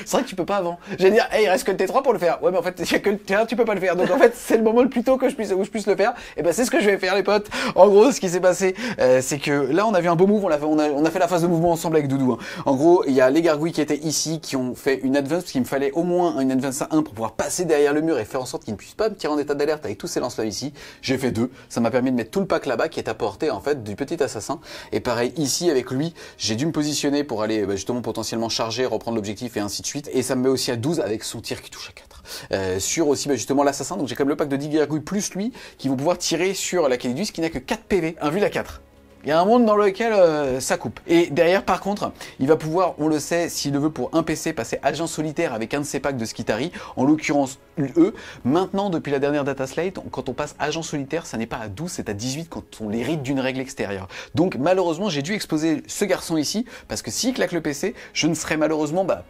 [SPEAKER 1] C'est vrai que tu peux pas avant. J'allais dire, hey, il reste que le T3 pour le faire. Ouais, mais en fait, il y a que le T1, tu peux pas le faire. Donc en fait, c'est le moment le plus tôt où je puisse le faire. Et ben c'est ce que je vais faire, les potes. En gros, ce qui s'est passé, c'est que là, on a vu un beau move, on a fait la phase de mouvement ensemble avec Doudou. Hein. En gros, il y a les gargouilles qui étaient ici, qui ont fait une advance, parce qu'il me fallait au moins une advance à 1 pour pouvoir passer derrière le mur et faire en sorte qu'ils ne puissent pas me tirer en état d'alerte avec tous ces lance-là ici. J'ai fait 2. Ça m'a permis de mettre tout le pack là-bas qui est à portée, en fait, du petit assassin. Et pareil, ici, avec lui, j'ai dû me positionner pour aller, justement, potentiellement charger, reprendre l'objectif et ainsi de suite. Et ça me met aussi à 12 avec son tir qui touche à 4. Sur aussi, justement, l'assassin. Donc j'ai comme le pack de 10 gargouilles plus lui, qui vont pouvoir tirer sur la Calidus qui n'a que 4 PV. Un vu à 4. Il y a un monde dans lequel ça coupe. Et derrière, par contre, il va pouvoir, on le sait, s'il le veut pour un PC, passer agent solitaire avec un de ses packs de Skitarii, en l'occurrence eux. Maintenant, depuis la dernière data slate, quand on passe agent solitaire, ça n'est pas à 12, c'est à 18 quand on l'hérite d'une règle extérieure. Donc malheureusement, j'ai dû exposer ce garçon ici, parce que s'il claque le PC, je ne serai malheureusement pas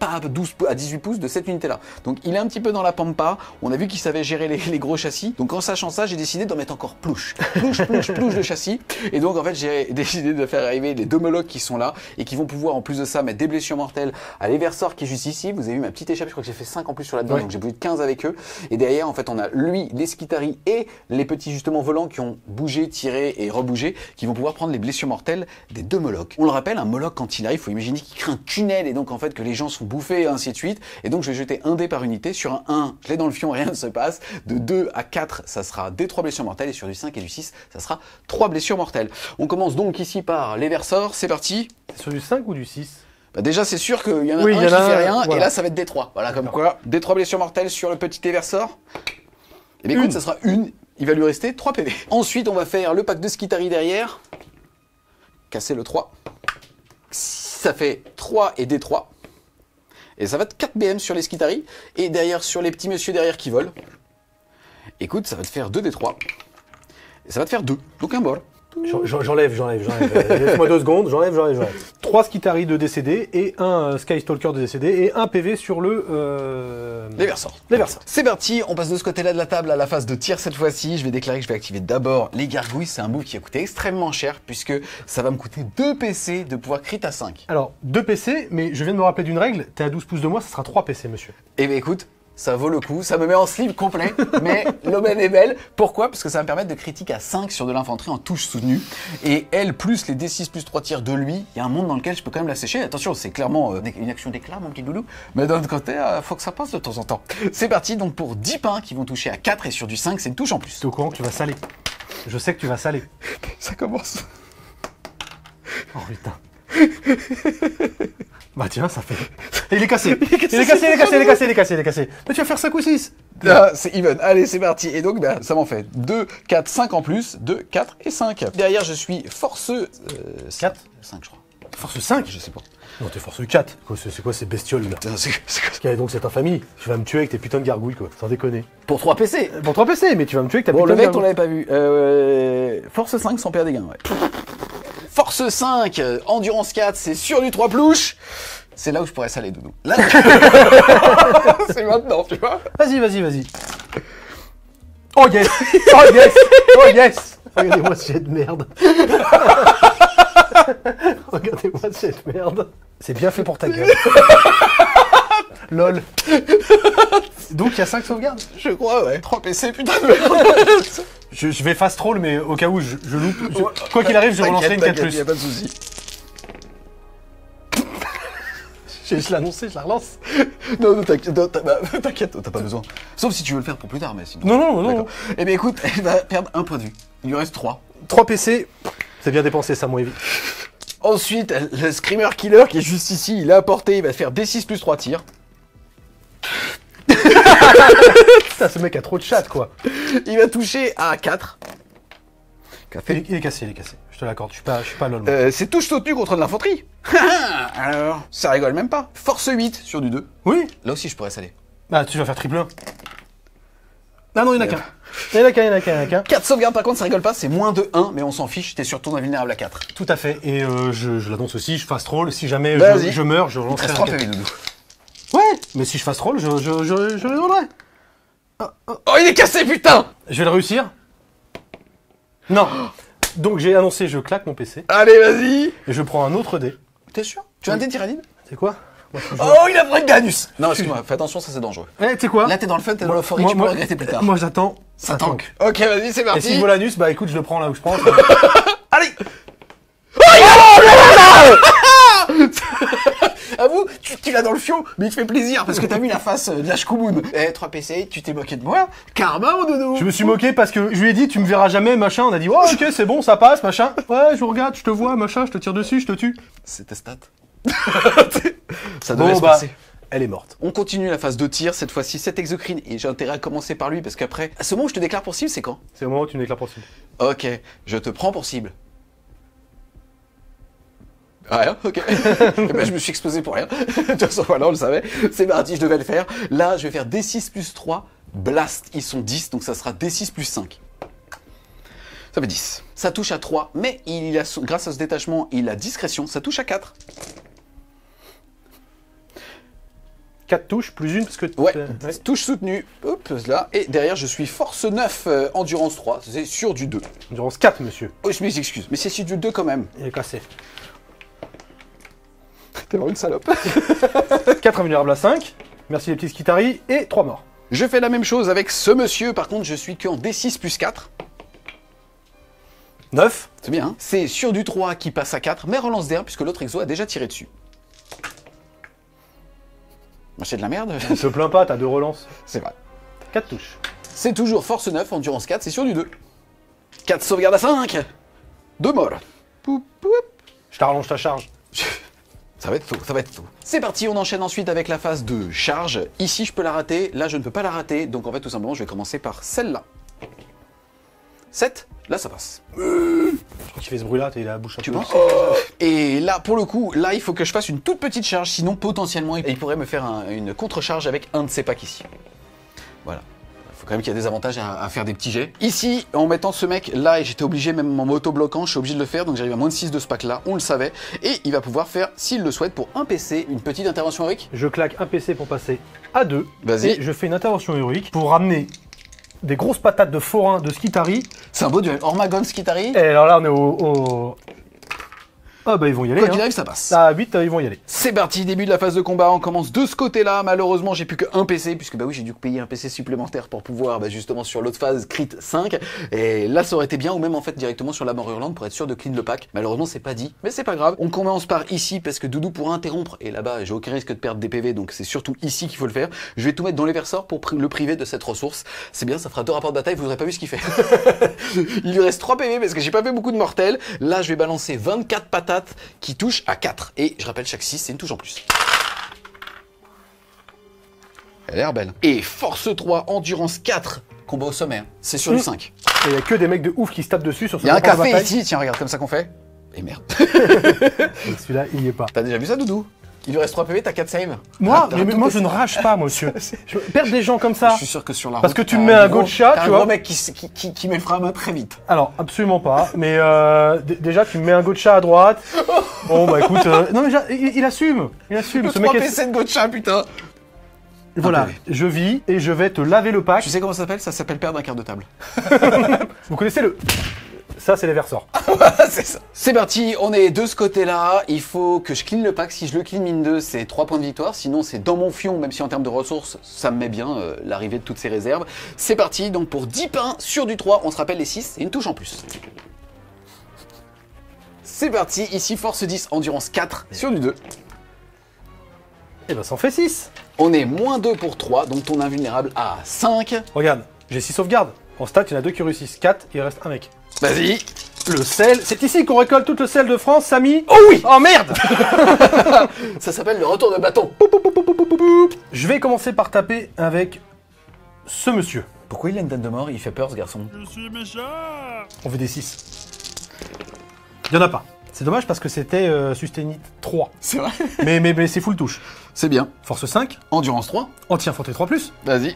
[SPEAKER 1] à 18 pouces de cette unité-là. Donc il est un petit peu dans la pampa, on a vu qu'il savait gérer les gros châssis. Donc en sachant ça, j'ai décidé d'en mettre encore plouche de châssis. Et donc en fait, j'ai décidé de faire arriver les 2 Molochs qui sont là et qui vont pouvoir en plus de ça mettre des blessures mortelles à l'Eversor qui est juste ici. Vous avez vu ma petite échappe, je crois que j'ai fait 5 en plus sur la dedans, donc j'ai plus de 15 avec eux. Et derrière en fait on a lui, les Skitarii et les petits justement volants qui ont bougé, tiré et rebougé, qui vont pouvoir prendre les blessures mortelles des 2 Molochs. On le rappelle, un Moloch quand il arrive, il faut imaginer qu'il crée un tunnel et donc en fait que les gens sont bouffés et ainsi de suite. Et donc je vais jeter un dé par unité. Sur un 1, je l'ai dans le fion, rien ne se passe. De 2 à 4, ça sera des 3 blessures mortelles et sur du 5 et du 6, ça sera 3 blessures mortelles. On commence donc ici par l'Eversor, c'est parti.
[SPEAKER 2] C'est sur du 5 ou du 6?
[SPEAKER 1] Bah déjà c'est sûr qu'il y en a un qui fait rien, et là ça va être des 3. Voilà, comme quoi, des 3 blessures mortelles sur le petit Eversor. Et bien écoute, ça sera une, il va lui rester 3 PV. Ensuite on va faire le pack de Skitarii derrière. Casser le 3. Ça fait 3 et D3. Et ça va être 4 BM sur les Skitarii. Et derrière sur les petits messieurs derrière qui volent. Écoute, ça va te faire 2 D3. Et ça va te faire 2. Donc un bol.
[SPEAKER 2] J'enlève. Laisse-moi 2 secondes, j'enlève. 3 Skitarii de décédé et un Skystalker de décédé et un PV sur le...
[SPEAKER 1] L'Eversor. C'est parti, on passe de ce côté-là de la table à la phase de tir cette fois-ci. Je vais déclarer que je vais activer d'abord les gargouilles. C'est un move qui a coûté extrêmement cher puisque ça va me coûter 2 PC de pouvoir crit à 5.
[SPEAKER 2] Alors, 2 PC, mais je viens de me rappeler d'une règle. T'es à 12 pouces de moi, ça sera 3 PC, monsieur.
[SPEAKER 1] Eh bien écoute, ça vaut le coup, ça me met en slip complet, mais l'aubaine est belle. Pourquoi? Parce que ça va me permettre de critique à 5 sur de l'infanterie en touche soutenue. Et elle, plus les D6 plus 3 tirs de lui, il y a un monde dans lequel je peux quand même la sécher. Attention, c'est clairement une action d'éclat, mon petit doudou. Mais d'un autre côté, faut que ça passe de temps en temps. C'est parti, donc pour 10 pains qui vont toucher à 4 et sur du 5, c'est une touche en plus.
[SPEAKER 2] T'es au courant que tu vas saler. Je sais que tu vas saler.
[SPEAKER 1] Ça commence.
[SPEAKER 2] Oh putain. Bah tiens, ça fait... Il est cassé. Il est cassé. Mais tu vas faire 5 ou 6.
[SPEAKER 1] Ah, c'est even. Allez, c'est parti. Et donc, bah, ça m'en fait 2, 4, 5 en plus. 2, 4 et 5. Derrière, je suis force...
[SPEAKER 2] 4
[SPEAKER 1] 5, je crois.
[SPEAKER 2] Force 5?
[SPEAKER 1] Je sais pas.
[SPEAKER 2] Non, t'es force 4. C'est quoi ces bestioles, là?
[SPEAKER 1] Putain, c'est quoi?
[SPEAKER 2] Donc c'est ta famille. Tu vas me tuer avec tes putains de gargouilles, quoi. Sans déconner.
[SPEAKER 1] Pour 3 PC.
[SPEAKER 2] Pour 3 PC, mais tu vas me tuer avec ta
[SPEAKER 1] Bon,
[SPEAKER 2] putain
[SPEAKER 1] le
[SPEAKER 2] de
[SPEAKER 1] mec, on
[SPEAKER 2] gargouille.
[SPEAKER 1] l'avait pas vu. Force 5 sans perdre des gains, ouais. Force 5, Endurance 4, c'est sur du 3 plouches. C'est là où je pourrais saler, Doudou. Là, c'est maintenant, tu vois.
[SPEAKER 2] Vas-y. Oh yes. Regardez-moi ce jet de merde. Regardez-moi ce jet de merde. C'est bien fait pour ta gueule. Lol. Donc il y a 5 sauvegardes?
[SPEAKER 1] Je crois, ouais. 3 PC, putain de merde.
[SPEAKER 2] Je vais fast roll, mais au cas où je loupe. Quoi qu'il arrive, je relancerai une 4+.
[SPEAKER 1] Y'a pas de soucis.
[SPEAKER 2] Je l'ai annoncé, je la relance.
[SPEAKER 1] Non, t'inquiète, t'as pas besoin. Sauf si tu veux le faire pour plus tard, mais sinon...
[SPEAKER 2] Non.
[SPEAKER 1] Eh bien écoute, elle va perdre un point de vue. Il lui reste 3.
[SPEAKER 2] 3 PC, c'est bien dépensé, ça, mon Evie.
[SPEAKER 1] Ensuite, le Screamer Killer qui est juste ici, il a apporté, il va faire D6 plus 3 tirs.
[SPEAKER 2] Putain, ce mec a trop de chat, quoi.
[SPEAKER 1] Il va toucher à 4.
[SPEAKER 2] Il est cassé. Je te l'accorde, je suis pas lol. Moi.
[SPEAKER 1] C'est touche soutenue contre de l'infanterie. Alors, ça rigole même pas. Force 8 sur du 2.
[SPEAKER 2] Oui.
[SPEAKER 1] Là aussi, je pourrais saler.
[SPEAKER 2] Bah, tu vas faire triple 1. Ah non, il y en a qu'un. Il y en a qu'un.
[SPEAKER 1] 4 sauvegardes, par contre, ça rigole pas, c'est moins de 1, mais on s'en fiche, t'es sur tour invulnérable à 4.
[SPEAKER 2] Tout à fait. Et je l'annonce aussi, je fast roll. Si jamais je meurs, je relancerai.
[SPEAKER 1] Il reste 3 PV, Doudou.
[SPEAKER 2] Mais si je fasse roll, je résoudrai.
[SPEAKER 1] Oh, il est cassé, putain!
[SPEAKER 2] Je vais le réussir. Non. Donc j'ai annoncé, je claque mon PC.
[SPEAKER 1] Allez, vas-y!
[SPEAKER 2] Et je prends un autre dé.
[SPEAKER 1] T'es sûr? Tu as un dé tyrannide?
[SPEAKER 2] C'est quoi? Moi, je suis
[SPEAKER 1] Oh, il a pris le Ganus! Non, excuse-moi, fais attention, ça c'est dangereux.
[SPEAKER 2] Eh, tu sais quoi?
[SPEAKER 1] Là, t'es dans le fun, t'es dans l'euphorie, tu peux regretter plus tard.
[SPEAKER 2] Moi, j'attends.
[SPEAKER 1] Ça tank. Ok, vas-y, c'est
[SPEAKER 2] Et
[SPEAKER 1] parti.
[SPEAKER 2] si je vois l'anus, bah écoute, je le prends là où je prends.
[SPEAKER 1] Allez! Avoue, tu l'as dans le fion, mais il te fait plaisir parce que t'as vu la face de la Shkoumoun. Eh, 3 PC, tu t'es moqué de moi? Karma, mon doudou!
[SPEAKER 2] Je me suis moqué parce que je lui ai dit, tu me verras jamais, machin. On a dit, ouais, ok, c'est bon, ça passe, machin. Ouais, je vous regarde, je te vois, machin, je te tire dessus, je te tue.
[SPEAKER 1] C'était stat. Ça devait
[SPEAKER 2] Bon,
[SPEAKER 1] se
[SPEAKER 2] bah,
[SPEAKER 1] passer.
[SPEAKER 2] elle est morte.
[SPEAKER 1] On continue la phase de tir, cette fois-ci 7 exocrines, et j'ai intérêt à commencer par lui parce qu'après, à ce moment où je te déclare pour cible, c'est quand?
[SPEAKER 2] C'est au moment où tu me déclares pour cible.
[SPEAKER 1] Ok, je te prends pour cible. Rien, ok. Eh ben, je me suis exposé pour rien. De toute façon, voilà, on le savait. C'est parti, je devais le faire. Là, je vais faire D6 plus 3. Blast, ils sont 10, donc ça sera D6 plus 5. Ça fait 10. Ça touche à 3, mais il a, grâce à ce détachement, il a discrétion, ça touche à 4.
[SPEAKER 2] 4 touches, plus une, parce que...
[SPEAKER 1] Ouais, touche soutenue. Hop, là. Et derrière, je suis force 9, endurance 3. C'est sur du 2.
[SPEAKER 2] Endurance 4, monsieur.
[SPEAKER 1] Oh, je m'excuse, mais c'est sur du 2 quand même.
[SPEAKER 2] Il est cassé.
[SPEAKER 1] T'es vraiment une salope.
[SPEAKER 2] 4 invulnérables à 5. Merci les petits Skitari. Et 3 morts.
[SPEAKER 1] Je fais la même chose avec ce monsieur. Par contre, je suis qu'en D6 plus 4.
[SPEAKER 2] 9.
[SPEAKER 1] C'est bien, hein. C'est sur du 3 qui passe à 4, mais relance d'air puisque l'autre exo a déjà tiré dessus. C'est de la merde.
[SPEAKER 2] On se plaint pas, t'as 2 relances.
[SPEAKER 1] C'est vrai.
[SPEAKER 2] 4 touches.
[SPEAKER 1] C'est toujours force 9, endurance 4, c'est sur du 2. 4 sauvegardes à 5. 2 morts. Poup, poup.
[SPEAKER 2] Je t'arrange ta charge.
[SPEAKER 1] Ça va être tôt, ça va être tôt. C'est parti, on enchaîne ensuite avec la phase de charge. Ici, je peux la rater, là, je ne peux pas la rater. Donc, en fait, tout simplement, je vais commencer par celle-là. 7, là, ça passe.
[SPEAKER 2] Je crois qu'il fait ce bruit-là, il a la bouche un
[SPEAKER 1] Tu
[SPEAKER 2] peu...
[SPEAKER 1] penses? Et là, pour le coup, là, il faut que je fasse une toute petite charge, sinon, potentiellement, il pourrait me faire une contre-charge avec un de ces packs ici. Voilà. Il faut quand même qu'il y ait des avantages à faire des petits jets. Ici, en mettant ce mec là, et j'étais obligé, même en m'auto-bloquant, je suis obligé de le faire, donc j'arrive à moins de 6 de ce pack-là, on le savait. Et il va pouvoir faire, s'il le souhaite, pour un PC, une petite intervention héroïque.
[SPEAKER 2] Je claque un PC pour passer à 2.
[SPEAKER 1] Vas-y.
[SPEAKER 2] Et je fais une intervention héroïque pour ramener des grosses patates de forain de Skitari.
[SPEAKER 1] C'est un beau duel. Ormagon, Skitari.
[SPEAKER 2] Et alors là, on est au... Ah bah ils vont y aller.
[SPEAKER 1] Quoi qu'il
[SPEAKER 2] hein.
[SPEAKER 1] arrive, ça passe.
[SPEAKER 2] À 8, ils vont y aller.
[SPEAKER 1] C'est parti, début de la phase de combat, on commence de ce côté-là. Malheureusement, j'ai plus qu'un PC, puisque bah oui, j'ai dû payer un PC supplémentaire pour pouvoir justement sur l'autre phase crit 5. Et là, ça aurait été bien, ou même en fait directement sur la mort hurlante pour être sûr de clean le pack. Malheureusement, c'est pas dit, mais c'est pas grave. On commence par ici, parce que Doudou pourra interrompre, et là-bas, j'ai aucun risque de perdre des PV, donc c'est surtout ici qu'il faut le faire. Je vais tout mettre dans les verseurs pour le priver de cette ressource. C'est bien, ça fera 2 rapports de bataille, vous n'aurez pas vu ce qu'il fait. Il lui reste 3 PV, parce que j'ai pas fait beaucoup de mortels. Là, je vais balancer 24 patates qui touchent à 4. Et je rappelle, chaque 6, c'est une touche en plus. Elle a l'air belle. Et force 3, endurance 4, combat au sommet. C'est sur du 5.
[SPEAKER 2] Et il y a que des mecs de ouf qui se tapent dessus sur ce
[SPEAKER 1] Il y a un
[SPEAKER 2] rapport de
[SPEAKER 1] café
[SPEAKER 2] bataille.
[SPEAKER 1] ici, tiens, regarde, comme ça qu'on fait. Et merde.
[SPEAKER 2] Et celui-là, il y est pas.
[SPEAKER 1] T'as déjà vu ça, Doudou? Il lui reste 3 PV, t'as 4 saves.
[SPEAKER 2] Moi,
[SPEAKER 1] Ah,
[SPEAKER 2] mais moi je ne rage pas, monsieur. Je perds des gens comme ça.
[SPEAKER 1] Je suis sûr que sur la route,
[SPEAKER 2] Parce que tu
[SPEAKER 1] t'as
[SPEAKER 2] me mets
[SPEAKER 1] un
[SPEAKER 2] un
[SPEAKER 1] gros-
[SPEAKER 2] gotcha,
[SPEAKER 1] t'as
[SPEAKER 2] tu
[SPEAKER 1] un
[SPEAKER 2] vois.
[SPEAKER 1] gros mec qui met le frein à main très vite.
[SPEAKER 2] Alors, absolument pas. Mais déjà, tu me mets un gotcha à droite. Bon, bah écoute. Non, mais il assume. Il assume.
[SPEAKER 1] Le
[SPEAKER 2] Ce mec
[SPEAKER 1] 3
[SPEAKER 2] est...
[SPEAKER 1] PC de Gotcha, putain.
[SPEAKER 2] Voilà,
[SPEAKER 1] PV.
[SPEAKER 2] je vis et je vais te laver le pack.
[SPEAKER 1] Tu sais comment ça s'appelle? Ça s'appelle perdre un quart de table.
[SPEAKER 2] Vous connaissez le... Ça, c'est les verseurs.
[SPEAKER 1] C'est ça. C'est parti, on est de ce côté-là. Il faut que je clean le pack. Si je le clean mine 2, c'est 3 points de victoire. Sinon, c'est dans mon fion, même si en termes de ressources, ça me met bien l'arrivée de toutes ces réserves. C'est parti, donc pour 10 pains sur du 3, on se rappelle les 6 et une touche en plus. C'est parti, ici force 10, endurance 4 sur du 2.
[SPEAKER 2] Et ben, ça en fait 6.
[SPEAKER 1] On est moins 2 pour 3, donc ton invulnérable à 5.
[SPEAKER 2] Regarde, j'ai 6 sauvegardes. En stat, il y en a 2 qui réussissent. 4, il reste un mec.
[SPEAKER 1] Vas-y.
[SPEAKER 2] Le sel, c'est ici qu'on récolte tout le sel de France, Samy.
[SPEAKER 1] Oh oui.
[SPEAKER 2] Oh merde.
[SPEAKER 1] Ça s'appelle le retour de bâton.
[SPEAKER 2] Je vais commencer par taper avec ce monsieur.
[SPEAKER 1] Pourquoi il a une date de mort? Il fait peur, ce garçon.
[SPEAKER 2] On fait des 6. Il y en a pas. C'est dommage parce que c'était Sustainite 3.
[SPEAKER 1] C'est vrai.
[SPEAKER 2] Mais c'est full touche.
[SPEAKER 1] C'est bien.
[SPEAKER 2] Force 5,
[SPEAKER 1] Endurance 3.
[SPEAKER 2] anti-infanterie 3+.
[SPEAKER 1] Vas-y.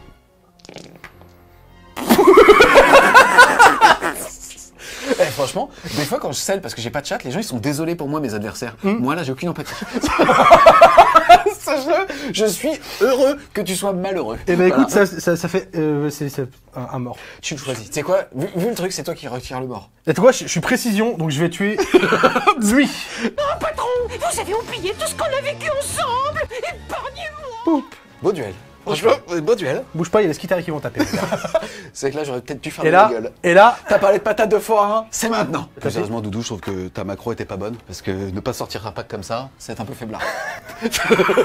[SPEAKER 1] Franchement, des fois quand je scelle parce que j'ai pas de chat, les gens ils sont désolés pour moi, mes adversaires. Moi là, j'ai aucune empathie. Sache-le, je suis heureux que tu sois malheureux.
[SPEAKER 2] Eh ben écoute,
[SPEAKER 1] Voilà.
[SPEAKER 2] ça fait c'est un mort.
[SPEAKER 1] Tu le choisis. Tu sais quoi, vu le truc, c'est toi qui retires le mort.
[SPEAKER 2] Et tu vois, je suis précision, donc je vais tuer lui.
[SPEAKER 3] Oh, patron, vous avez oublié tout ce qu'on a vécu ensemble. Épargnez-moi.
[SPEAKER 1] Beau duel. Franchement, beau duel.
[SPEAKER 2] Bouge pas, il y a les Skitaris qui vont taper.
[SPEAKER 1] C'est que là, j'aurais peut-être dû faire
[SPEAKER 2] Et
[SPEAKER 1] la
[SPEAKER 2] là,
[SPEAKER 1] gueule.
[SPEAKER 2] et là,
[SPEAKER 1] T'as parlé de patates de forain, c'est maintenant.
[SPEAKER 2] Plus
[SPEAKER 1] Sérieusement, Doudou, je trouve que ta macro était pas bonne. Parce que ne pas sortir un pack comme ça, c'est un peu faiblard.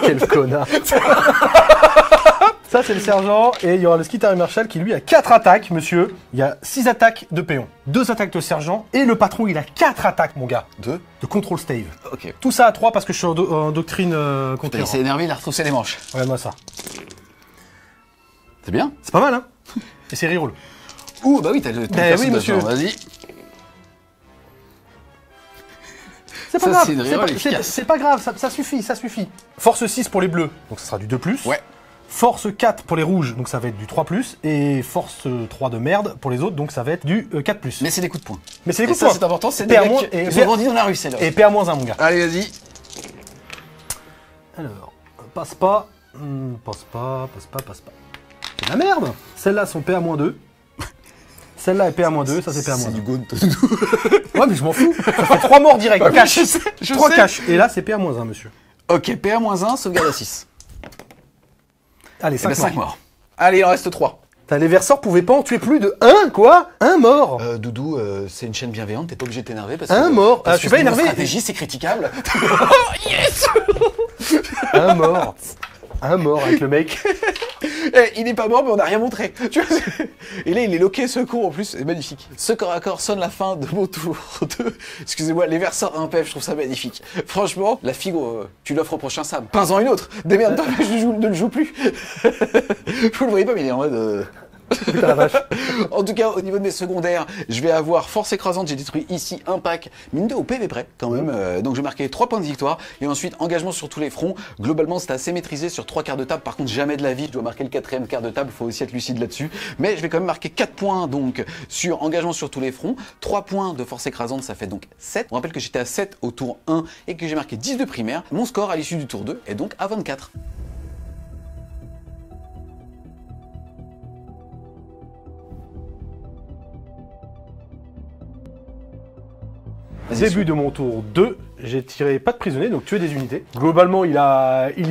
[SPEAKER 2] quel connard. Ça, c'est le sergent, et il y aura le Skitari Marshal qui, lui, a 4 attaques, monsieur. Il y a 6 attaques de péon, 2 attaques de sergent, et le patron, il a 4 attaques, mon gars,
[SPEAKER 1] Deux.
[SPEAKER 2] de control stave.
[SPEAKER 1] Ok.
[SPEAKER 2] Tout ça à 3 parce que je suis en doctrine
[SPEAKER 1] Putain,
[SPEAKER 2] contrôle.
[SPEAKER 1] il s'est énervé, il a retroussé les manches.
[SPEAKER 2] Regarde-moi ça.
[SPEAKER 1] C'est bien.
[SPEAKER 2] C'est pas mal, hein. Et c'est reroll.
[SPEAKER 1] Ouh, bah oui, t'as le
[SPEAKER 2] Eh oui, monsieur.
[SPEAKER 1] Vas-y.
[SPEAKER 2] C'est pas
[SPEAKER 1] Ça,
[SPEAKER 2] grave,
[SPEAKER 1] c'est une
[SPEAKER 2] c'est
[SPEAKER 1] reroll
[SPEAKER 2] pas,
[SPEAKER 1] efficace.
[SPEAKER 2] c'est pas grave, ça suffit, ça suffit. Force 6 pour les bleus, donc ça sera du 2+.
[SPEAKER 1] Ouais.
[SPEAKER 2] Force 4 pour les rouges, donc ça va être du 3+. Et force 3 de merde pour les autres, donc ça va être du 4+.
[SPEAKER 1] Mais c'est des coups de poing.
[SPEAKER 2] Mais c'est les
[SPEAKER 1] Et
[SPEAKER 2] coups de
[SPEAKER 1] ça,
[SPEAKER 2] poing.
[SPEAKER 1] c'est important, c'est des
[SPEAKER 2] PA-
[SPEAKER 1] mecs
[SPEAKER 2] et-
[SPEAKER 1] qui sont grandis dans la rue, c'est là.
[SPEAKER 2] Et PA-1, mon gars.
[SPEAKER 1] Allez, vas-y.
[SPEAKER 2] Alors, passe pas. Passe pas. C'est de la merde. Celles-là sont PA-2. Celle-là est PA-2, ça c'est PA-2.
[SPEAKER 1] C'est du gaunt.
[SPEAKER 2] Ouais, mais je m'en fous. Ça fait 3 morts direct.
[SPEAKER 1] Ouais,
[SPEAKER 2] Cash.
[SPEAKER 1] je sais, je
[SPEAKER 2] 3
[SPEAKER 1] sais.
[SPEAKER 2] cash. Et là, c'est PA-1, monsieur.
[SPEAKER 1] Ok, PA-1, sauvegarde à 6.
[SPEAKER 2] Allez, 5
[SPEAKER 1] 5
[SPEAKER 2] morts.
[SPEAKER 1] morts. Allez, il en reste 3.
[SPEAKER 2] Les verseurs pouvaient pas en tuer plus de 1, quoi. 1 mort.
[SPEAKER 1] Doudou, c'est une chaîne bienveillante, t'es pas obligé de t'énerver parce
[SPEAKER 2] Un mort.
[SPEAKER 1] parce
[SPEAKER 2] Je suis
[SPEAKER 1] que
[SPEAKER 2] pas
[SPEAKER 1] c'est une
[SPEAKER 2] énervé.
[SPEAKER 1] stratégie, c'est critiquable.
[SPEAKER 2] 1 mort. 1 mort avec le mec.
[SPEAKER 1] Eh, il est pas mort, mais on n'a rien montré. Tu vois, et là, il est loqué, ce con, en plus, c'est magnifique. Ce corps à corps sonne la fin de mon tour. Excusez-moi, les verseurs impef, je trouve ça magnifique. Franchement, la figo, tu l'offres au prochain Sam. Peins-en une autre. Démerde-toi, je ne le joue plus. Vous le voyez pas, mais il est en mode...
[SPEAKER 2] Putain la vache.
[SPEAKER 1] En tout cas, au niveau de mes secondaires, je vais avoir force écrasante. J'ai détruit ici un pack, mine de au PV près quand même. Donc j'ai marqué 3 points de victoire. Et ensuite, engagement sur tous les fronts. Globalement, c'est assez maîtrisé sur 3 quarts de table. Par contre, jamais de la vie. Je dois marquer le 4e quart de table. Il faut aussi être lucide là-dessus. Mais je vais quand même marquer 4 points donc sur engagement sur tous les fronts. 3 points de force écrasante, ça fait donc 7. On rappelle que j'étais à 7 au tour 1 et que j'ai marqué 10 de primaire. Mon score à l'issue du tour 2 est donc à 24.
[SPEAKER 2] Début de mon tour 2, j'ai tiré pas de prisonniers, donc tué des unités. Globalement, il y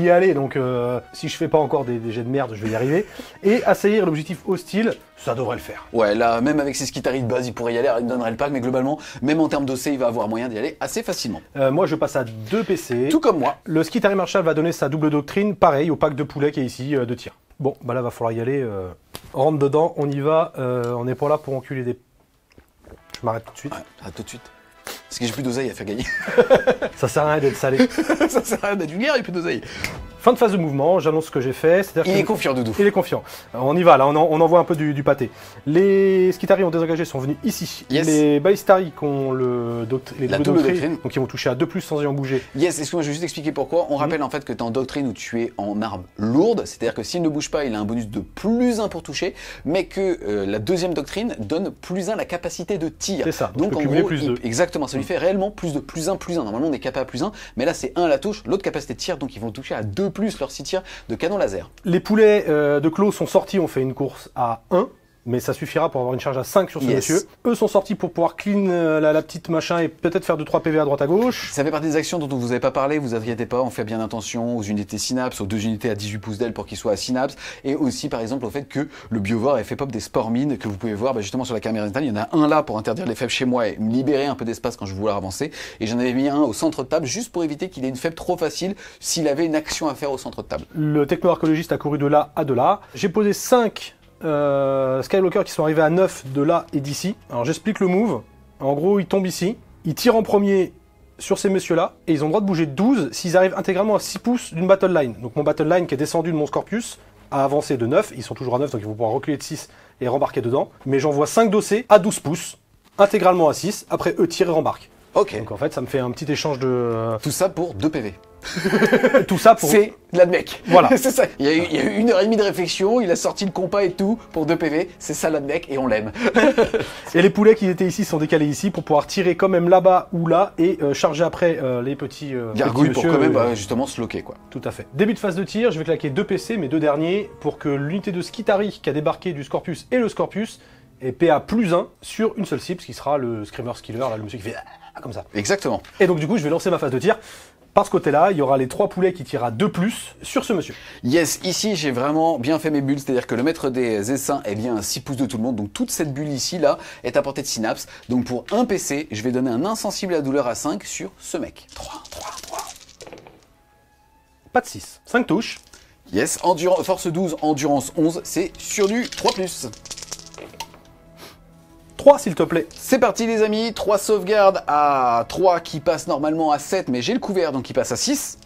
[SPEAKER 2] est allé, donc si je fais pas encore des jets de merde, je vais y arriver. Et assaillir l'objectif hostile, ça devrait le faire.
[SPEAKER 1] Ouais, là, même avec ses skitaris de base, il pourrait y aller, il me donnerait le pack, mais globalement, même en termes d'OC, il va avoir moyen d'y aller assez facilement.
[SPEAKER 2] Moi, je passe à 2 PC.
[SPEAKER 1] Tout comme moi.
[SPEAKER 2] Le Skitari Marshal va donner sa double doctrine, pareil, au pack de poulet qui est ici, de tir. Bon, bah là, va falloir y aller. On rentre dedans, on y va. On n'est pas là pour enculer des... Je m'arrête tout de suite.
[SPEAKER 1] Ouais, à tout de suite. Parce que j'ai plus d'oseille à faire gagner.
[SPEAKER 2] Ça sert à rien d'être salé.
[SPEAKER 1] Ça sert à rien d'être vulgaire, il n'y a plus d'oseille.
[SPEAKER 2] Fin de phase de mouvement, j'annonce ce que j'ai fait. C'est-à-dire
[SPEAKER 1] Il
[SPEAKER 2] que-
[SPEAKER 1] est confiant, Doudou.
[SPEAKER 2] Il est confiant. On y va, là, on envoie un peu du pâté. Les Skitari ont désengagé, sont venus ici.
[SPEAKER 1] Yes.
[SPEAKER 2] Les Ballistari qui ont les
[SPEAKER 1] La
[SPEAKER 2] double
[SPEAKER 1] double
[SPEAKER 2] doctrine,
[SPEAKER 1] doctrine.
[SPEAKER 2] donc ils vont toucher à 2+ sans ayant bougé.
[SPEAKER 1] Yes, excuse-moi, je vais juste expliquer pourquoi. On rappelle en fait que tu es en doctrine où tu es en arme lourde, c'est-à-dire que s'il ne bouge pas, il a un bonus de +1 pour toucher, mais que la deuxième doctrine donne +1 la capacité de tir.
[SPEAKER 2] C'est ça, donc je peux
[SPEAKER 1] en
[SPEAKER 2] cumuler
[SPEAKER 1] gros,
[SPEAKER 2] +2.
[SPEAKER 1] exactement, ça lui fait réellement plus de +1. Normalement, on est capable à +1, mais là c'est 1 à la touche, l'autre capacité de tir, donc ils vont toucher à 2+ leur 6 tirs de canon laser.
[SPEAKER 2] Les poulets de Clos sont sortis, on fait une course à 1. Mais ça suffira pour avoir une charge à 5 sur ce
[SPEAKER 1] Yes.
[SPEAKER 2] monsieur. Eux sont sortis pour pouvoir clean la petite machin et peut-être faire 2-3 PV à droite à gauche.
[SPEAKER 1] Ça fait partie des actions dont vous n'avez pas parlé, vous inquiétez pas, on fait bien attention aux unités synapses, aux 2 unités à 18 pouces d'aile pour qu'ils soient à synapse, et aussi par exemple au fait que le biovore ait fait pop des spores mines que vous pouvez voir justement sur la caméra rétale. Il y en a un là pour interdire les faibles chez moi et me libérer un peu d'espace quand je vais vouloir avancer, et j'en avais mis un au centre de table juste pour éviter qu'il ait une faible trop facile s'il avait une action à faire au centre de table.
[SPEAKER 2] Le techno-archéologiste a couru de là à de là. J'ai posé 5 Skywalker qui sont arrivés à 9 de là et d'ici. Alors j'explique le move. En gros, ils tombent ici. Ils tirent en premier sur ces messieurs-là. Et ils ont le droit de bouger 12 s'ils arrivent intégralement à 6 pouces d'une battle line. Donc mon battle line qui est descendu de mon Scorpius a avancé de 9. Ils sont toujours à 9, donc ils vont pouvoir reculer de 6 et rembarquer dedans. Mais j'envoie 5 dossés à 12 pouces, intégralement à 6. Après, eux tirent et rembarquent.
[SPEAKER 1] Ok,
[SPEAKER 2] Donc en fait, ça me fait un petit échange de...
[SPEAKER 1] tout ça pour 2 PV.
[SPEAKER 2] Tout ça pour...
[SPEAKER 1] C'est l'admec.
[SPEAKER 2] Voilà.
[SPEAKER 1] C'est ça. Il y a eu 1h30 de réflexion, il a sorti le compas et tout pour 2 PV. C'est ça l'admec et on l'aime.
[SPEAKER 2] Et les poulets qui étaient ici sont décalés ici pour pouvoir tirer quand même là-bas ou là et charger après les petits...
[SPEAKER 1] Gargouille
[SPEAKER 2] petits
[SPEAKER 1] pour quand même
[SPEAKER 2] monsieur,
[SPEAKER 1] justement se loquer quoi.
[SPEAKER 2] Tout à fait. Début de phase de tir, je vais claquer 2 PC, mes 2 derniers, pour que l'unité de Skitari qui a débarqué du Scorpius et le Scorpius ait PA plus 1 sur une seule cible, ce qui sera le Screamer Skiller, là, le monsieur qui fait comme ça.
[SPEAKER 1] Exactement.
[SPEAKER 2] Et donc du coup, je vais lancer ma phase de tir. Par ce côté-là, il y aura les 3 poulets qui tirera 2 plus sur ce monsieur.
[SPEAKER 1] Yes, ici j'ai vraiment bien fait mes bulles, c'est-à-dire que le maître des essaims est bien à 6 pouces de tout le monde, donc toute cette bulle ici là est à portée de synapse. Donc pour un PC, je vais donner un insensible à la douleur à 5 sur ce mec. 3.
[SPEAKER 2] Pas de 6. 5 touches.
[SPEAKER 1] Yes, force 12, endurance 11, c'est sur du 3+.
[SPEAKER 2] 3 s'il te plaît.
[SPEAKER 1] C'est parti les amis, 3 sauvegardes à 3 qui passent normalement à 7, mais j'ai le couvert donc il passe à 6.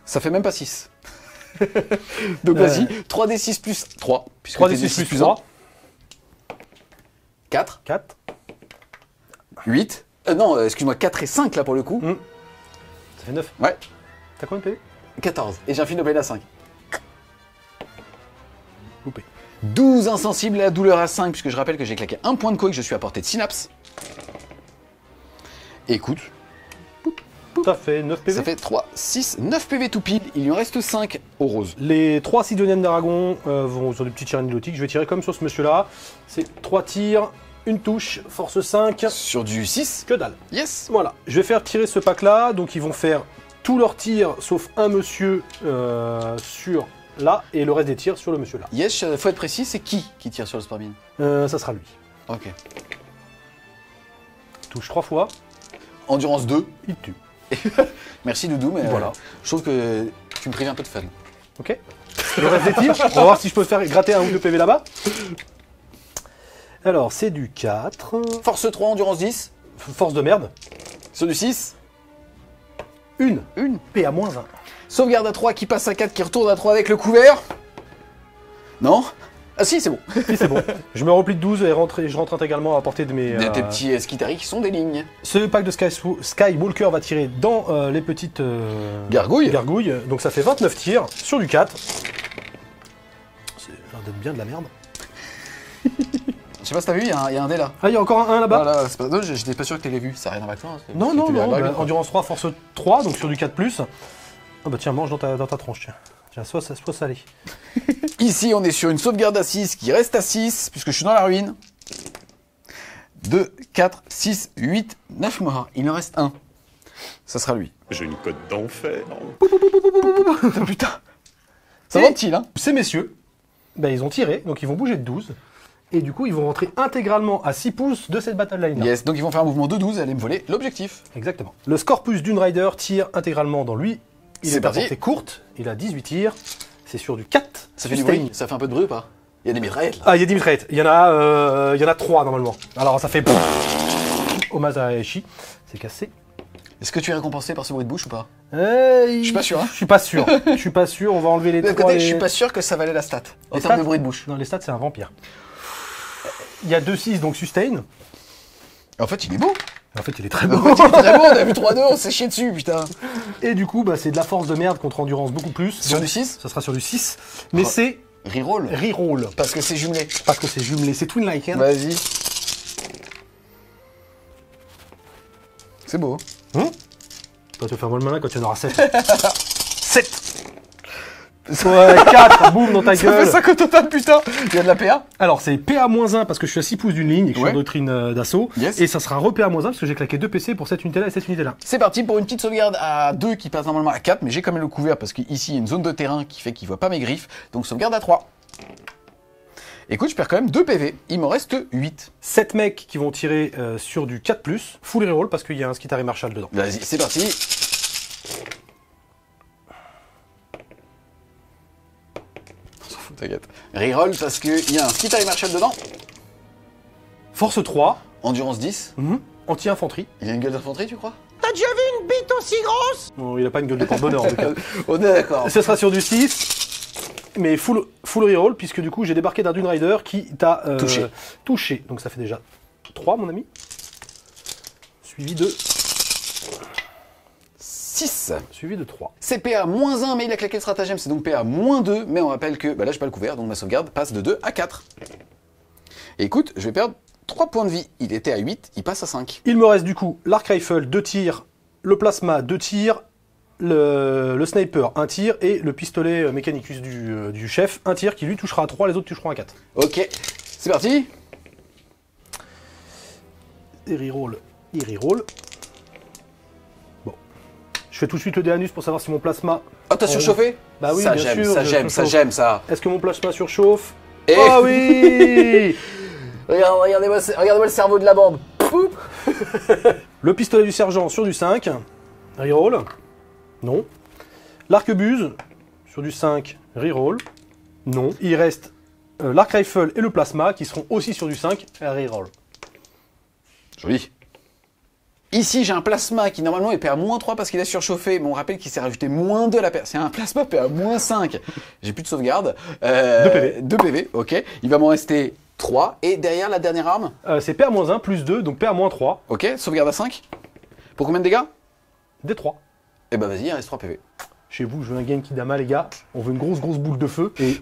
[SPEAKER 1] Ça fait même pas 6. Donc vas-y, 3d6 plus 3.
[SPEAKER 2] 3d6 plus 3.
[SPEAKER 1] 4.
[SPEAKER 2] 4.
[SPEAKER 1] 8. Non, excuse-moi, 4 et 5 là pour le coup.
[SPEAKER 2] Ça fait 9.
[SPEAKER 1] Ouais.
[SPEAKER 2] T'as combien de PV?
[SPEAKER 1] 14. Et j'ai un fil de à 5.
[SPEAKER 2] Loupé.
[SPEAKER 1] 12 insensibles à la douleur à 5, puisque je rappelle que j'ai claqué un point de co et que je suis à portée de synapse. Écoute,
[SPEAKER 2] Ça fait 9 PV.
[SPEAKER 1] ça fait 3, 6, 9 PV tout pile. Il lui en reste 5 au rose.
[SPEAKER 2] Les 3 Sidoniennes d'Aragon vont sur des petits tirs anecdotiques. Je vais tirer comme sur ce monsieur-là. C'est 3 tirs, une touche, force 5.
[SPEAKER 1] Sur du 6.
[SPEAKER 2] Que dalle.
[SPEAKER 1] Yes.
[SPEAKER 2] Voilà. Je vais faire tirer ce pack-là. Donc ils vont faire tous leurs tirs, sauf un monsieur sur là, et le reste des tirs sur le monsieur là.
[SPEAKER 1] Yes, faut être précis, c'est qui tire sur le Sparmine?
[SPEAKER 2] Ça sera lui.
[SPEAKER 1] Ok.
[SPEAKER 2] Touche 3 fois,
[SPEAKER 1] Endurance 2.
[SPEAKER 2] il tue.
[SPEAKER 1] Merci Doudou, mais
[SPEAKER 2] Voilà.
[SPEAKER 1] je trouve que tu me préviens un peu de fun.
[SPEAKER 2] Ok. Le reste des tirs, on va voir si je peux faire gratter un ou 2 PV là-bas. Alors, c'est du 4.
[SPEAKER 1] Force 3, endurance 10.
[SPEAKER 2] Force de merde.
[SPEAKER 1] Sur du 6.
[SPEAKER 2] 1.
[SPEAKER 1] 1.
[SPEAKER 2] PA-1.
[SPEAKER 1] Sauvegarde à 3 qui passe à 4, qui retourne à 3 avec le couvert. Non? Ah si, c'est bon.
[SPEAKER 2] Si, c'est bon. Je me replie de 12 et je rentre intégralement à portée de mes...
[SPEAKER 1] Des petits Skitari qui sont des lignes.
[SPEAKER 2] Ce pack de Skywalker va tirer dans les petites
[SPEAKER 1] Gargouilles.
[SPEAKER 2] gargouilles. Donc ça fait 29 tirs sur du 4. C'est l'air d'être bien de la merde.
[SPEAKER 1] Je sais pas si t'as vu, il y a un dé là.
[SPEAKER 2] Ah, il y a encore un là-bas.
[SPEAKER 1] Voilà, c'est pas... Non, j'étais pas sûr que tu l'aies vu. Ça n'a rien à voir avec toi. Hein.
[SPEAKER 2] Non,
[SPEAKER 1] Tu
[SPEAKER 2] non,
[SPEAKER 1] l'as
[SPEAKER 2] non.
[SPEAKER 1] pas vu,
[SPEAKER 2] Bah,
[SPEAKER 1] quoi.
[SPEAKER 2] endurance 3, force 3, donc sur du 4+. Ah bah tiens, mange dans ta tronche, tiens. Tiens, soit salé.
[SPEAKER 1] Ici, on est sur une sauvegarde à 6 qui reste à 6, puisque je suis dans la ruine. 2, 4, 6, 8, 9 morts. Il en reste un. Ça sera lui.
[SPEAKER 5] J'ai une cote d'enfer.
[SPEAKER 1] Putain. Ça ventile, hein.
[SPEAKER 2] Ces messieurs, bah, ils ont tiré, donc ils vont bouger de 12. Et du coup, ils vont rentrer intégralement à 6 pouces de cette battle line.
[SPEAKER 1] Yes, donc ils vont faire un mouvement de 12 et aller me voler l'objectif.
[SPEAKER 2] Exactement. Le Scorpius Dune Rider tire intégralement dans lui. Il
[SPEAKER 1] C'est
[SPEAKER 2] est à
[SPEAKER 1] parti.
[SPEAKER 2] portée courte, il a 18 tirs. C'est sur du 4.
[SPEAKER 1] Ça fait du
[SPEAKER 2] sustain.
[SPEAKER 1] bruit. Ça fait un peu de bruit ou pas? Il y a des mitraillettes là.
[SPEAKER 2] Ah, il y a 10 mitraillettes. Il y en a 3 normalement. Alors ça fait... Hommage à Eshi. C'est cassé.
[SPEAKER 1] Est-ce que tu es récompensé par ce bruit de bouche ou pas?
[SPEAKER 2] Je
[SPEAKER 1] suis pas sûr, hein.
[SPEAKER 2] Je suis pas sûr. Je suis pas sûr. On va enlever les
[SPEAKER 1] De l'autre
[SPEAKER 2] 3.
[SPEAKER 1] côté, je suis pas sûr que ça valait la stat. En
[SPEAKER 2] Les
[SPEAKER 1] termes
[SPEAKER 2] stats
[SPEAKER 1] de bruit de bouche.
[SPEAKER 2] Non, les stats, c'est un vampire. Il y a 2-6, donc sustain.
[SPEAKER 1] En fait, il est beau.
[SPEAKER 2] En fait, il est très
[SPEAKER 1] En
[SPEAKER 2] beau.
[SPEAKER 1] fait, il est très beau. On a vu 3-2, on s'est chié dessus, putain.
[SPEAKER 2] Et du coup, bah, c'est de la force de merde contre endurance beaucoup plus.
[SPEAKER 1] Sur
[SPEAKER 2] Donc,
[SPEAKER 1] du 6?
[SPEAKER 2] ça sera sur du 6. Mais
[SPEAKER 1] Oh.
[SPEAKER 2] c'est
[SPEAKER 1] Reroll.
[SPEAKER 2] reroll.
[SPEAKER 1] Parce que c'est jumelé.
[SPEAKER 2] Parce que c'est jumelé. C'est twin-like. Hein.
[SPEAKER 1] Vas-y. C'est beau.
[SPEAKER 2] Tu vas te faire mal malin quand tu en auras 7. 7. Ouais, 4, boum dans ta
[SPEAKER 1] Ça
[SPEAKER 2] gueule.
[SPEAKER 1] fait 5 au total, putain. Il y a de la PA.
[SPEAKER 2] Alors, c'est PA-1 parce que je suis à 6 pouces d'une ligne et que je suis
[SPEAKER 1] Ouais.
[SPEAKER 2] en doctrine d'assaut.
[SPEAKER 1] Yes.
[SPEAKER 2] Et ça sera re-PA-1 parce que j'ai claqué 2 PC pour cette unité-là et cette unité-là.
[SPEAKER 1] C'est parti pour une petite sauvegarde à 2 qui passe normalement à 4, mais j'ai quand même le couvert parce qu'ici il y a une zone de terrain qui fait qu'il voit pas mes griffes. Donc sauvegarde à 3. Écoute, je perds quand même 2 PV. Il m'en reste 8.
[SPEAKER 2] 7 mecs qui vont tirer sur du 4+, full reroll parce qu'il y a un Skitari Marshall dedans.
[SPEAKER 1] Vas-y, c'est parti. On s'en fout, t'inquiète. Reroll parce qu'il y a un Skitari Marshall dedans.
[SPEAKER 2] Force 3,
[SPEAKER 1] Endurance 10.
[SPEAKER 2] anti-infanterie.
[SPEAKER 1] Il y a une gueule d'infanterie, tu crois?
[SPEAKER 3] T'as déjà vu une bite aussi grosse?
[SPEAKER 2] Non, il a pas une gueule de porte-bonheur en tout cas.
[SPEAKER 1] On est d'accord.
[SPEAKER 2] Ce sera sur du 6, mais full reroll, puisque du coup j'ai débarqué d'un Dune Rider qui t'a touché. Donc ça fait déjà 3, mon ami. Suivi de
[SPEAKER 1] 7. 6.
[SPEAKER 2] Suivi de 3.
[SPEAKER 1] C'est PA-1, mais il a claqué le stratagème, c'est donc PA-2. Mais on rappelle que, bah là, j'ai pas le couvert, donc ma sauvegarde passe de 2 à 4. Et écoute, je vais perdre 3 points de vie. Il était à 8, il passe à 5.
[SPEAKER 2] Il me reste du coup l'arc rifle, 2 tirs, le plasma, 2 tirs, le sniper, 1 tir, et le pistolet Mechanicus du chef, 1 tir qui lui touchera à 3, les autres toucheront à 4.
[SPEAKER 1] Ok, c'est parti.
[SPEAKER 2] Et reroll, il reroll. Bon. Je fais tout de suite le Déanus pour savoir si mon plasma...
[SPEAKER 1] Oh, t'as surchauffé?
[SPEAKER 2] Bah oui,
[SPEAKER 1] ça
[SPEAKER 2] bien
[SPEAKER 1] j'aime,
[SPEAKER 2] sûr,
[SPEAKER 1] ça
[SPEAKER 2] je
[SPEAKER 1] j'aime, ça
[SPEAKER 2] surchauffe.
[SPEAKER 1] j'aime, ça.
[SPEAKER 2] Est-ce que mon plasma surchauffe?
[SPEAKER 1] Et-
[SPEAKER 2] Oh oui.
[SPEAKER 1] Regardez-moi le cerveau de la bande. Poup.
[SPEAKER 2] Le pistolet du sergent sur du 5. Reroll. Non. L'arquebuse sur du 5. Reroll. Non. Il reste l'arc rifle et le plasma qui seront aussi sur du 5. Reroll.
[SPEAKER 1] Joli. Ici, j'ai un plasma qui normalement est PA-3 parce qu'il a surchauffé, mais on rappelle qu'il s'est rajouté -2 à la paire. C'est un plasma PA-5. J'ai plus de sauvegarde.
[SPEAKER 2] 2 PV.
[SPEAKER 1] 2 PV, ok. Il va m'en rester 3. Et derrière la dernière arme,
[SPEAKER 2] C'est PA-1 plus 2, donc PA-3.
[SPEAKER 1] ok, sauvegarde à 5. Pour combien de dégâts?
[SPEAKER 2] Des 3.
[SPEAKER 1] Eh ben vas-y, il reste 3 PV.
[SPEAKER 2] Chez vous, je veux un Genki Dama, les gars. On veut une grosse boule de feu. Et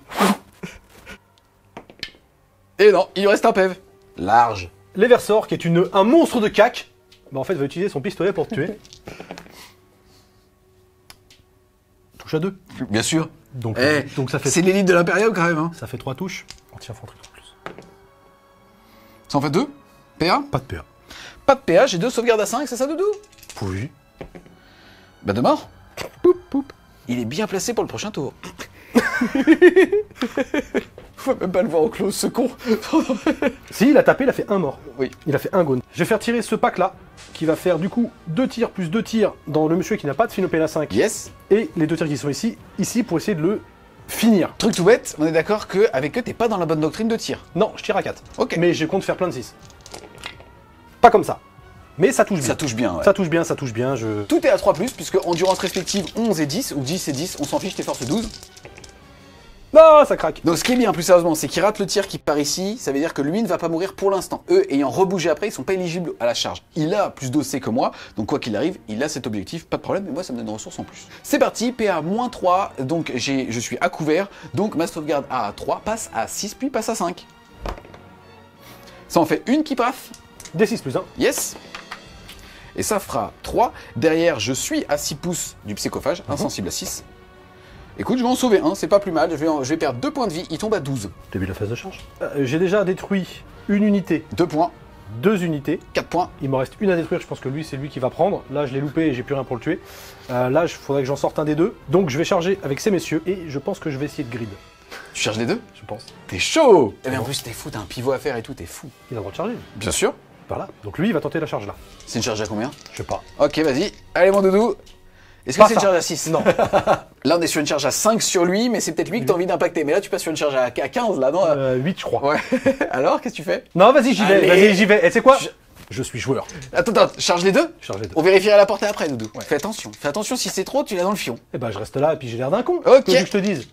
[SPEAKER 1] Et non, il lui reste un PV. Large.
[SPEAKER 2] l'Eversor, qui est un monstre de cac, bah en fait, va utiliser son pistolet pour te tuer. Touche à 2.
[SPEAKER 1] Bien sûr.
[SPEAKER 2] Donc,
[SPEAKER 1] Eh,
[SPEAKER 2] donc ça fait
[SPEAKER 1] c'est l'élite de l'Imperium quand même. Hein.
[SPEAKER 2] ça fait 3 touches. Anti-infanterie en plus.
[SPEAKER 1] Ça en fait 2 PA?
[SPEAKER 2] Pas de PA.
[SPEAKER 1] Pas de PA, j'ai 2 sauvegardes à 5, c'est ça, Doudou?
[SPEAKER 2] Oui.
[SPEAKER 1] Bah de mort. Poup, poup. Il est bien placé pour le prochain tour. Faut même pas le voir au close, ce con.
[SPEAKER 2] Si, il a tapé, il a fait 1 mort.
[SPEAKER 1] Oui.
[SPEAKER 2] Il a fait 1 gone. Je vais faire tirer ce pack-là, qui va faire du coup 2 tirs plus 2 tirs dans le monsieur qui n'a pas de Phénopéna 5.
[SPEAKER 1] Yes.
[SPEAKER 2] Et les 2 tirs qui sont ici pour essayer de le finir.
[SPEAKER 1] Truc tout bête, on est d'accord qu'avec eux, t'es pas dans la bonne doctrine de tir.
[SPEAKER 2] Non, je tire à 4.
[SPEAKER 1] Ok.
[SPEAKER 2] Mais je compte faire plein de 6. Pas comme ça. Mais ça touche bien.
[SPEAKER 1] Ça touche bien, ouais.
[SPEAKER 2] Ça touche bien, ça touche bien. Je...
[SPEAKER 1] Tout est à 3+, puisque endurance respective 11 et 10, ou 10 et 10, on s'en fiche, t'es force 12.
[SPEAKER 2] Non, ça craque.
[SPEAKER 1] Donc ce qui est bien, plus sérieusement, c'est qu'il rate le tir qui part ici, ça veut dire que lui ne va pas mourir pour l'instant. Eux, ayant rebougé après, ils sont pas éligibles à la charge. Il a plus d'OC que moi, donc quoi qu'il arrive, il a cet objectif, pas de problème, mais moi ça me donne des ressources en plus. C'est parti, PA-3, donc je suis à couvert, donc ma sauvegarde à 3 passe à 6, puis passe à 5. Ça en fait une qui passe,
[SPEAKER 2] D6 plus 1.
[SPEAKER 1] yes. Et ça fera 3. Derrière, je suis à 6 pouces du psychophage, insensible à 6. Écoute, je vais en sauver un, c'est pas plus mal, je vais perdre 2 points de vie, il tombe à 12.
[SPEAKER 2] T'as vu la phase de charge? J'ai déjà détruit une unité,
[SPEAKER 1] 2 points,
[SPEAKER 2] 2 unités.
[SPEAKER 1] 4 points.
[SPEAKER 2] Il m'en reste une à détruire, je pense que lui, c'est lui qui va prendre. Là, je l'ai loupé et j'ai plus rien pour le tuer. Là, il faudrait que j'en sorte un des deux. Donc, je vais charger avec ces messieurs et je pense que je vais essayer de grid.
[SPEAKER 1] Tu charges les deux?
[SPEAKER 2] Je pense.
[SPEAKER 1] T'es chaud. Eh bien en plus t'es fou, t'as un pivot à faire et tout, t'es fou.
[SPEAKER 2] Il a le droit de charger.
[SPEAKER 1] Bien sûr.
[SPEAKER 2] Par là. Donc, lui, il va tenter la charge là.
[SPEAKER 1] C'est une charge à combien?
[SPEAKER 2] Je sais pas.
[SPEAKER 1] Ok, vas-y. Allez mon doudou. Est-ce que
[SPEAKER 2] Pas
[SPEAKER 1] c'est une
[SPEAKER 2] ça.
[SPEAKER 1] charge à 6?
[SPEAKER 2] Non.
[SPEAKER 1] Là on est sur une charge à 5 sur lui, mais c'est peut-être lui que t'as envie d'impacter. Mais là tu passes sur une charge à 15 là, non?
[SPEAKER 2] 8, je crois.
[SPEAKER 1] Ouais. Alors, qu'est-ce que tu fais?
[SPEAKER 2] Non, vas-y, j'y vais.
[SPEAKER 1] Allez.
[SPEAKER 2] Vas-y, j'y vais. Et c'est quoi? Je suis joueur.
[SPEAKER 1] Attends, charge les deux?
[SPEAKER 2] Charge les deux.
[SPEAKER 1] On vérifiera la portée après, doudou. Fais attention. Fais attention, si c'est trop, tu l'as dans le fion.
[SPEAKER 2] Eh ben, je reste là et puis j'ai l'air d'un con.
[SPEAKER 1] Ok.
[SPEAKER 2] Que je te dise.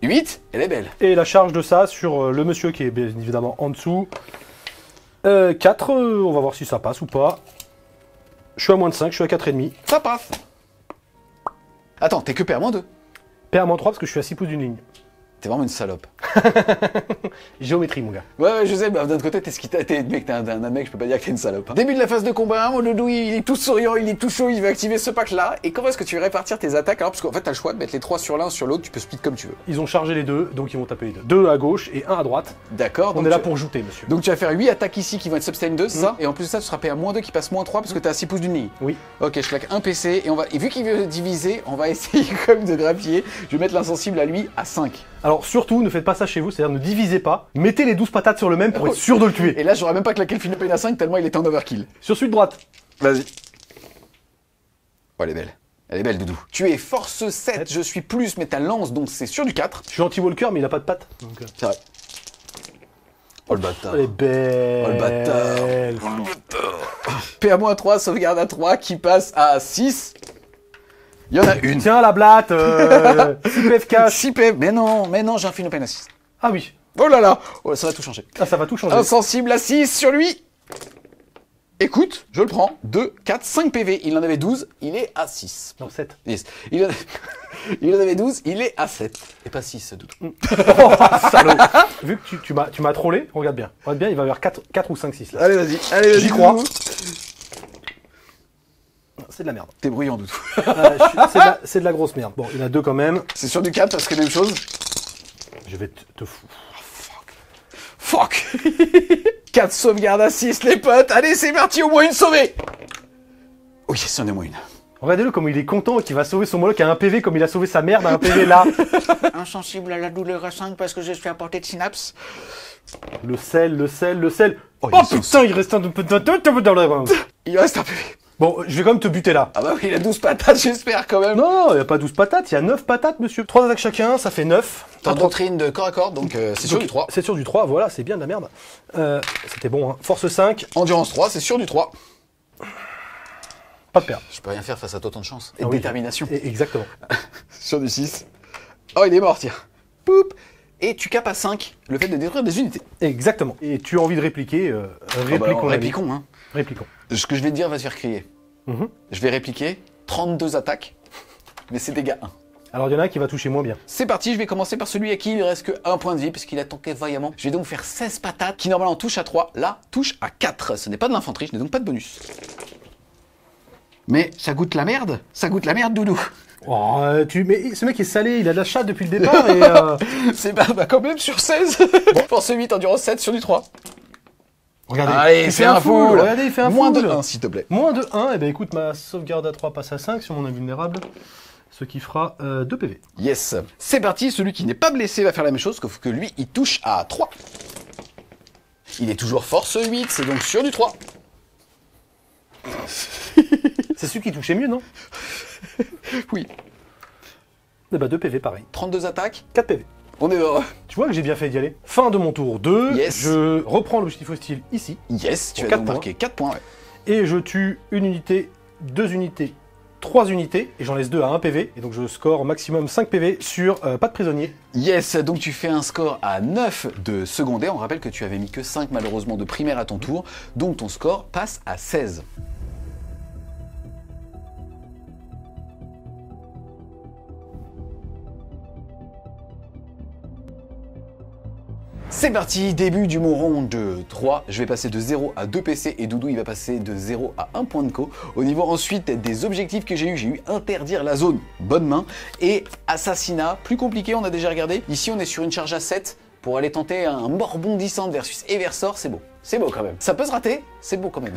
[SPEAKER 1] 8, elle est belle.
[SPEAKER 2] Et la charge de ça sur le monsieur qui est bien évidemment en dessous. 4, on va voir si ça passe ou pas. Je suis à moins de 5, je suis à 4,5.
[SPEAKER 1] Ça passe. Attends, t'es que PA-2.
[SPEAKER 2] PA-3 parce que je suis à 6 pouces d'une ligne.
[SPEAKER 1] T'es vraiment une salope.
[SPEAKER 2] Géométrie, mon gars.
[SPEAKER 1] Ouais, je sais, bah, d'un autre côté, t'es un mec, je peux pas dire que t'es une salope. Hein. Début de la phase de combat, mon doudou, il est tout souriant, il est tout chaud, il veut activer ce pack-là. Et comment est-ce que tu veux répartir tes attaques alors? Parce qu'en fait, t'as le choix de mettre les 3 sur l'un, sur l'autre, tu peux split comme tu veux.
[SPEAKER 2] Ils ont chargé les deux, donc ils vont taper les deux. 2 à gauche et 1 à droite.
[SPEAKER 1] D'accord.
[SPEAKER 2] On est là pour jouter, monsieur.
[SPEAKER 1] Donc tu vas faire 8 attaques ici qui vont être sustain 2, c'est ça? Et en plus de ça, tu seras PA-2 qui passe -3 parce que t'es à 6 pouces d'une ligne.
[SPEAKER 2] Oui.
[SPEAKER 1] Ok, je claque un PC et vu qu'il veut diviser, on va essayer comme de grappiller. Je vais mettre l'insensible à lui à 5.
[SPEAKER 2] Alors surtout, ne faites pas ça chez vous, c'est-à-dire ne divisez pas. Mettez les 12 patates sur le même pour être sûr de le tuer.
[SPEAKER 1] Et là, j'aurais même pas claqué le Philippine à 5 tellement il était en overkill.
[SPEAKER 2] Sur celui de droite.
[SPEAKER 1] Vas-y. Oh, elle est belle. Elle est belle, Doudou. Tu es force 7, je suis plus, mais ta lance, donc c'est sur du 4.
[SPEAKER 2] Je suis anti-walker, mais il a pas de pattes. Donc,
[SPEAKER 1] C'est vrai. Oh le bâtard.
[SPEAKER 2] elle est belle.
[SPEAKER 1] Oh le bâtard. Oh le bâtard. PA-3, sauvegarde à 3 qui passe à 6. Il y en a une.
[SPEAKER 2] Tiens la blatte. 6 PF cash.
[SPEAKER 1] 6 PF. Mais non, j'ai un Philippine à 6.
[SPEAKER 2] Ah oui.
[SPEAKER 1] Oh là là. Oh, ça va tout changer.
[SPEAKER 2] Ah, ça va tout changer.
[SPEAKER 1] Insensible à 6 sur lui. Écoute, je le prends. 2, 4, 5 PV. Il en avait 12, il est à 6.
[SPEAKER 2] Non, 7.
[SPEAKER 1] Yes. Il en avait 12, il est à 7. Et pas 6, Doudou.
[SPEAKER 2] Oh, salaud. Vu que tu m'as trollé, regarde bien. Regarde bien, il va y avoir 4 ou 5, 6 là.
[SPEAKER 1] Allez, vas-y. Allez, vas-y.
[SPEAKER 2] J'y crois.
[SPEAKER 1] Doudou.
[SPEAKER 2] C'est de la merde.
[SPEAKER 1] T'es bruyant, Doudou.
[SPEAKER 2] C'est de la grosse merde. Bon, il y en a 2 quand même.
[SPEAKER 1] C'est sur du 4 parce que même chose.
[SPEAKER 2] Je vais te fou.
[SPEAKER 1] Fuck 4 sauvegardes à 6, les potes. Allez, c'est parti, au moins une sauvée. Oui, c'en est au moins une.
[SPEAKER 2] Regardez-le comme il est content qu'il va sauver son moloch à 1 PV comme il a sauvé sa merde à 1 PV là.
[SPEAKER 1] Insensible à la douleur à 5 parce que je suis à portée de synapse.
[SPEAKER 2] Le sel.
[SPEAKER 1] Oh,
[SPEAKER 2] Oh putain, il reste un peu
[SPEAKER 1] Il reste un PV.
[SPEAKER 2] Bon, je vais quand même te buter là.
[SPEAKER 1] Ah bah oui, il a 12 patates, j'espère quand même.
[SPEAKER 2] Non, il n'y a pas 12 patates, il y a 9 patates, monsieur. 3 attaques chacun, ça fait 9.
[SPEAKER 1] T'as une doctrine de corps à corps, donc c'est sur du 3.
[SPEAKER 2] C'est sur du 3, voilà, c'est bien de la merde. C'était bon, hein. Force 5.
[SPEAKER 1] Endurance 3, c'est sur du 3.
[SPEAKER 2] Pas de perte.
[SPEAKER 1] Je peux rien faire face à autant de chance. Et
[SPEAKER 2] Ah
[SPEAKER 1] de
[SPEAKER 2] oui.
[SPEAKER 1] détermination.
[SPEAKER 2] Exactement.
[SPEAKER 1] Sur du 6. Oh, il est mort, tiens. Poup. Et tu capes à 5 le fait de détruire des unités.
[SPEAKER 2] Exactement. Et tu as envie de répliquer, répliquons.
[SPEAKER 1] Répliquons, hein.
[SPEAKER 2] Répliquons.
[SPEAKER 1] Ce que je vais te dire va se faire crier. Je vais répliquer 32 attaques, mais c'est dégâts 1.
[SPEAKER 2] Alors il y en a un qui va toucher moins bien.
[SPEAKER 1] C'est parti, je vais commencer par celui à qui il ne reste que 1 point de vie, puisqu'il a tanké vaillamment. Je vais donc faire 16 patates, qui normalement touchent à 3, là, touche à 4. Ce n'est pas de l'infanterie, je n'ai donc pas de bonus. Mais ça goûte la merde. Ça goûte la merde, Doudou.
[SPEAKER 2] Oh, mais ce mec est salé, il a de la chatte depuis le départ et...
[SPEAKER 1] C'est bah quand même sur 16. Force 8, endurance 7 sur du 3.
[SPEAKER 2] Regardez,
[SPEAKER 1] Allez,
[SPEAKER 2] il
[SPEAKER 1] c'est
[SPEAKER 2] fait
[SPEAKER 1] un full.
[SPEAKER 2] Regardez, il fait un
[SPEAKER 1] Moins
[SPEAKER 2] full.
[SPEAKER 1] de 1, s'il te plaît.
[SPEAKER 2] Moins de 1, et ben écoute, ma sauvegarde à 3 passe à 5 sur mon invulnérable, ce qui fera 2 PV.
[SPEAKER 1] Yes. C'est parti, celui qui n'est pas blessé va faire la même chose, sauf que lui, il touche à 3. Il est toujours force 8, c'est donc sur du 3.
[SPEAKER 2] C'est celui qui touchait mieux, non?
[SPEAKER 1] Oui.
[SPEAKER 2] Et bah 2 PV pareil.
[SPEAKER 1] 32 attaques.
[SPEAKER 2] 4 PV.
[SPEAKER 1] On est heureux.
[SPEAKER 2] Tu vois que j'ai bien fait d'y aller. Fin de mon tour 2,
[SPEAKER 1] Yes.
[SPEAKER 2] je reprends l'objectif hostile ici,
[SPEAKER 1] Yes, tu
[SPEAKER 2] Pour
[SPEAKER 1] as
[SPEAKER 2] 4
[SPEAKER 1] donc marqué 4 points. Ouais.
[SPEAKER 2] et je tue une unité, 2 unités, 3 unités, et j'en laisse 2 à 1 PV, et donc je score maximum 5 PV sur pas de prisonnier.
[SPEAKER 1] Yes, donc tu fais un score à 9 de secondaire. On rappelle que tu avais mis que 5 malheureusement de primaire à ton tour, donc ton score passe à 16. C'est parti, début du mon de 3. Je vais passer de 0 à 2 PC et Doudou il va passer de 0 à 1 point de co. Au niveau ensuite des objectifs que j'ai eu interdire la zone, bonne main, et assassinat, plus compliqué, on a déjà regardé. Ici on est sur une charge à 7 pour aller tenter un mort bondissante versus Eversor, c'est beau. C'est beau quand même. Ça peut se rater, c'est beau quand même.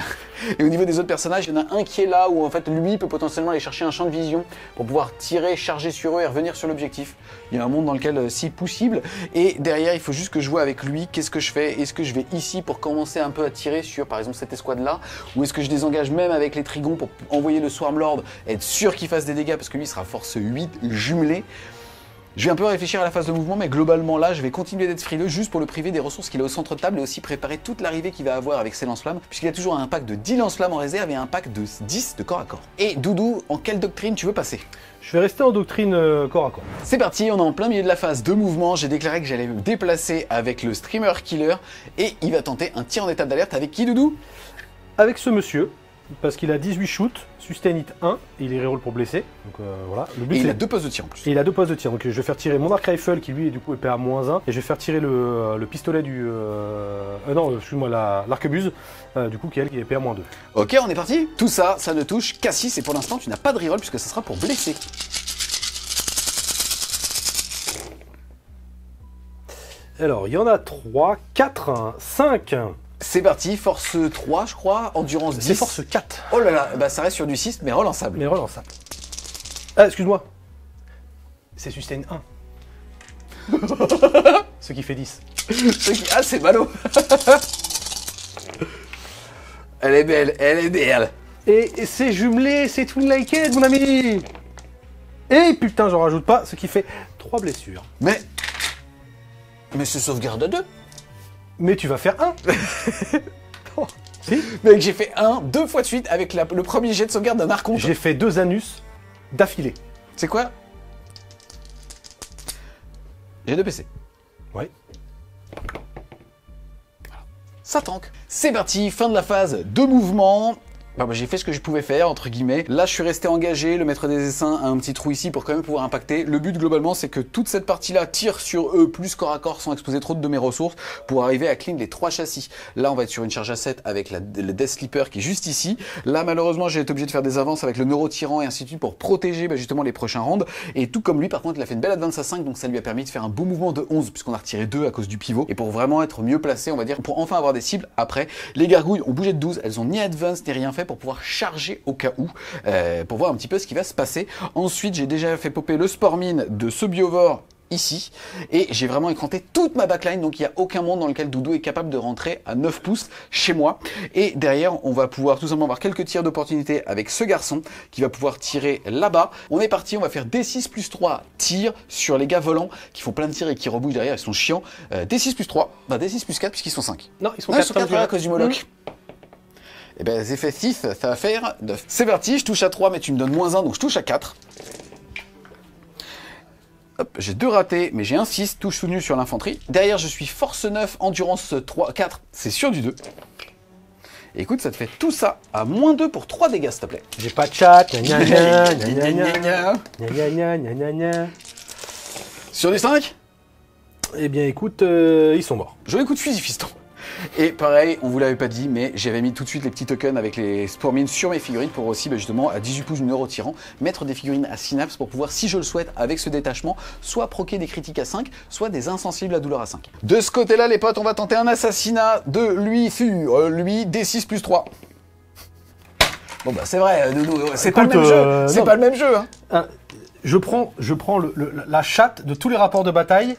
[SPEAKER 1] Et au niveau des autres personnages, il y en a un qui est là où en fait lui peut potentiellement aller chercher un champ de vision pour pouvoir tirer, charger sur eux et revenir sur l'objectif. Il y a un monde dans lequel si possible. Et derrière, il faut juste que je vois avec lui qu'est-ce que je fais. Est-ce que je vais ici pour commencer un peu à tirer sur par exemple cette escouade là, ou est-ce que je désengage même avec les trigons pour envoyer le Swarmlord, être sûr qu'il fasse des dégâts parce que lui il sera force 8 jumelé. Je vais un peu réfléchir à la phase de mouvement, mais globalement là, je vais continuer d'être frileux juste pour le priver des ressources qu'il a au centre de table et aussi préparer toute l'arrivée qu'il va avoir avec ses lance-flammes, puisqu'il a toujours un pack de 10 lance-flammes en réserve et un pack de 10 de corps à corps. Et Doudou, en quelle doctrine tu veux passer?
[SPEAKER 2] Je vais rester en doctrine corps à corps.
[SPEAKER 1] C'est parti, on est en plein milieu de la phase de mouvement. J'ai déclaré que j'allais me déplacer avec le Streamer Killer et il va tenter un tir en étape d'alerte avec qui, Doudou?
[SPEAKER 2] Avec ce monsieur, parce qu'il a 18 shoots, sustain hit 1, et il est reroll pour blesser. Donc voilà. Le but,
[SPEAKER 1] Et il
[SPEAKER 2] c'est-
[SPEAKER 1] a 2 postes de tir en plus.
[SPEAKER 2] Et il a 2 postes de tir, donc je vais faire tirer mon arc rifle qui lui est du coup épée à -1 et je vais faire tirer le pistolet du... non, excuse-moi, l'arquebuse, du coup qui est elle qui est épée à -2.
[SPEAKER 1] Ok, on est parti. Tout ça, ça ne touche qu'à 6 et pour l'instant tu n'as pas de reroll puisque ça sera pour blesser.
[SPEAKER 2] Alors, il y en a 3, 4, 5.
[SPEAKER 1] C'est parti, force 3 je crois, endurance 10.
[SPEAKER 2] C'est force 4,
[SPEAKER 1] Oh là là, bah ça reste sur du 6 mais relançable.
[SPEAKER 2] mais relançable. Ah, excuse-moi. C'est sustain 1. Ce qui fait 10.
[SPEAKER 1] Ah c'est ballot. Elle est belle, elle est belle.
[SPEAKER 2] Et c'est jumelé, c'est tout like it, mon ami. Et putain, j'en rajoute pas, ce qui fait 3 blessures.
[SPEAKER 1] Mais c'est sauvegarde à 2.
[SPEAKER 2] Mais tu vas faire 1. Si.
[SPEAKER 1] Mec, j'ai fait 2 fois de suite avec le premier jet de sauvegarde d'un archonte.
[SPEAKER 2] J'ai fait 2 anus d'affilée.
[SPEAKER 1] C'est quoi? J'ai 2 PC.
[SPEAKER 2] Ouais.
[SPEAKER 1] ça tank. C'est parti, fin de la phase de mouvement. J'ai fait ce que je pouvais faire, entre guillemets. Là, je suis resté engagé. Le maître des essaims a un petit trou ici pour quand même pouvoir impacter. Le but, globalement, c'est que toute cette partie-là tire sur eux, plus corps à corps, sans exposer trop de mes ressources, pour arriver à clean les 3 châssis. Là, on va être sur une charge à 7 avec le Death Sleeper qui est juste ici. Là, malheureusement, j'ai été obligé de faire des avances avec le Neurotyran et ainsi de suite pour protéger justement les prochains rounds. Et tout comme lui, par contre, il a fait une belle advance à 5, donc ça lui a permis de faire un beau mouvement de 11, puisqu'on a retiré 2 à cause du pivot. Et pour vraiment être mieux placé, on va dire, pour enfin avoir des cibles après. Les gargouilles ont bougé de 12, elles ont ni advance ni rien fait pour pouvoir charger au cas où, pour voir un petit peu ce qui va se passer. Ensuite, j'ai déjà fait popper le Spormine de ce Biovore ici, et j'ai vraiment écranté toute ma backline, donc il n'y a aucun monde dans lequel Doudou est capable de rentrer à 9 pouces chez moi. Et derrière, on va pouvoir tout simplement avoir quelques tirs d'opportunité avec ce garçon qui va pouvoir tirer là-bas. On est parti, on va faire D6 plus 3 tirs sur les gars volants qui font plein de tirs et qui rebouchent derrière, ils sont chiants. D6 plus 3, D6 plus 4 puisqu'ils sont 5.
[SPEAKER 2] Non, ils sont 4
[SPEAKER 1] à cause du Moloch. Et ben, j'ai fait 6, ça va faire 9. C'est parti, je touche à 3, mais tu me donnes -1, donc je touche à 4. Hop, j'ai 2 ratés, mais j'ai un 6, touche soutenu sur l'infanterie. Derrière, je suis force 9, endurance 3, 4, c'est sur du 2. Et écoute, ça te fait tout ça à -2 pour 3 dégâts, s'il te plaît.
[SPEAKER 2] J'ai pas de chat, gna gna gna gna gna gna gna gna gna.
[SPEAKER 1] Sur du 5 ?
[SPEAKER 2] Eh bien écoute, ils sont morts.
[SPEAKER 1] Joli coup de fusil, fiston. Et pareil, on vous l'avait pas dit, mais j'avais mis tout de suite les petits tokens avec les Spormines sur mes figurines pour aussi justement à 18 pouces du Neurotyran mettre des figurines à synapse pour pouvoir, si je le souhaite, avec ce détachement, soit proquer des critiques à 5, soit des insensibles à douleur à 5. De ce côté-là, les potes, on va tenter un assassinat de lui sur lui, D6 plus 3. Bon bah c'est vrai, Doudou, c'est pas le même jeu, c'est pas le même jeu. Hein.
[SPEAKER 2] Je prends la chatte de tous les rapports de bataille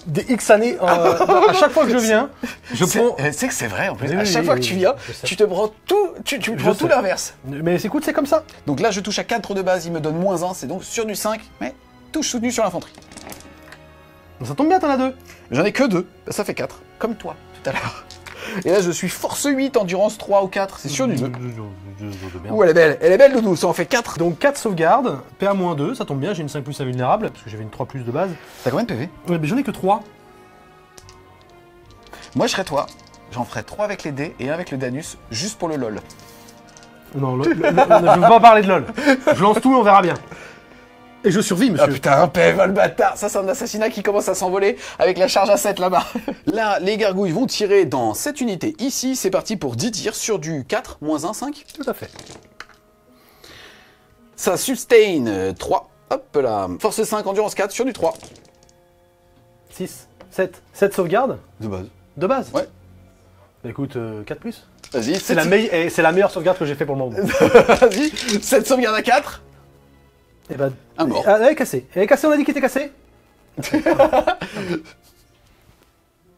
[SPEAKER 2] des X années, à chaque fois que je viens, je prends...
[SPEAKER 1] C'est que c'est vrai, en plus, à chaque fois que tu viens, tu te prends tout, tu prends tout l'inverse.
[SPEAKER 2] Mais écoute, c'est comme ça.
[SPEAKER 1] Donc là, je touche à 4 de base, il me donne -1, c'est donc sur du 5, mais touche soutenu sur l'infanterie.
[SPEAKER 2] Ça tombe bien, t'en as 2.
[SPEAKER 1] J'en ai que 2, ça fait 4, comme toi, tout à l'heure. Et là, je suis force 8, endurance 3 ou 4, c'est sur du 2. Ouh, elle est belle, Doudou, ça en fait 4.
[SPEAKER 2] Donc 4 sauvegardes, PA-2, ça tombe bien, j'ai une 5 plus invulnérable, parce que j'avais une 3 plus de base.
[SPEAKER 1] T'as combien de PV?
[SPEAKER 2] Ouais, mais j'en ai que 3.
[SPEAKER 1] Moi, je serais toi, j'en ferais 3 avec les dés et 1 avec le Danus, juste pour le LOL.
[SPEAKER 2] Non, je veux pas parler de LOL. Je lance tout et on verra bien. Et je survis, monsieur.
[SPEAKER 1] Ah putain, un PV, le bâtard. Ça, c'est un assassinat qui commence à s'envoler avec la charge à 7 là-bas. Là, les gargouilles vont tirer dans cette unité ici. C'est parti pour 10 tirs sur du 4, -1, 5.
[SPEAKER 2] Tout à fait.
[SPEAKER 1] Ça sustain 3. Hop là. Force 5, endurance 4 sur du 3.
[SPEAKER 2] 6, 7. 7 sauvegardes
[SPEAKER 1] De base.
[SPEAKER 2] De base.
[SPEAKER 1] Ouais.
[SPEAKER 2] Bah écoute, 4 plus.
[SPEAKER 1] Vas-y.
[SPEAKER 2] C'est la meilleure sauvegarde que j'ai fait pour le moment.
[SPEAKER 1] Vas-y. 7 sauvegardes à 4.
[SPEAKER 2] Et bah,
[SPEAKER 1] un mort.
[SPEAKER 2] Elle est cassée. Elle est cassée, on a dit qu'il était cassé.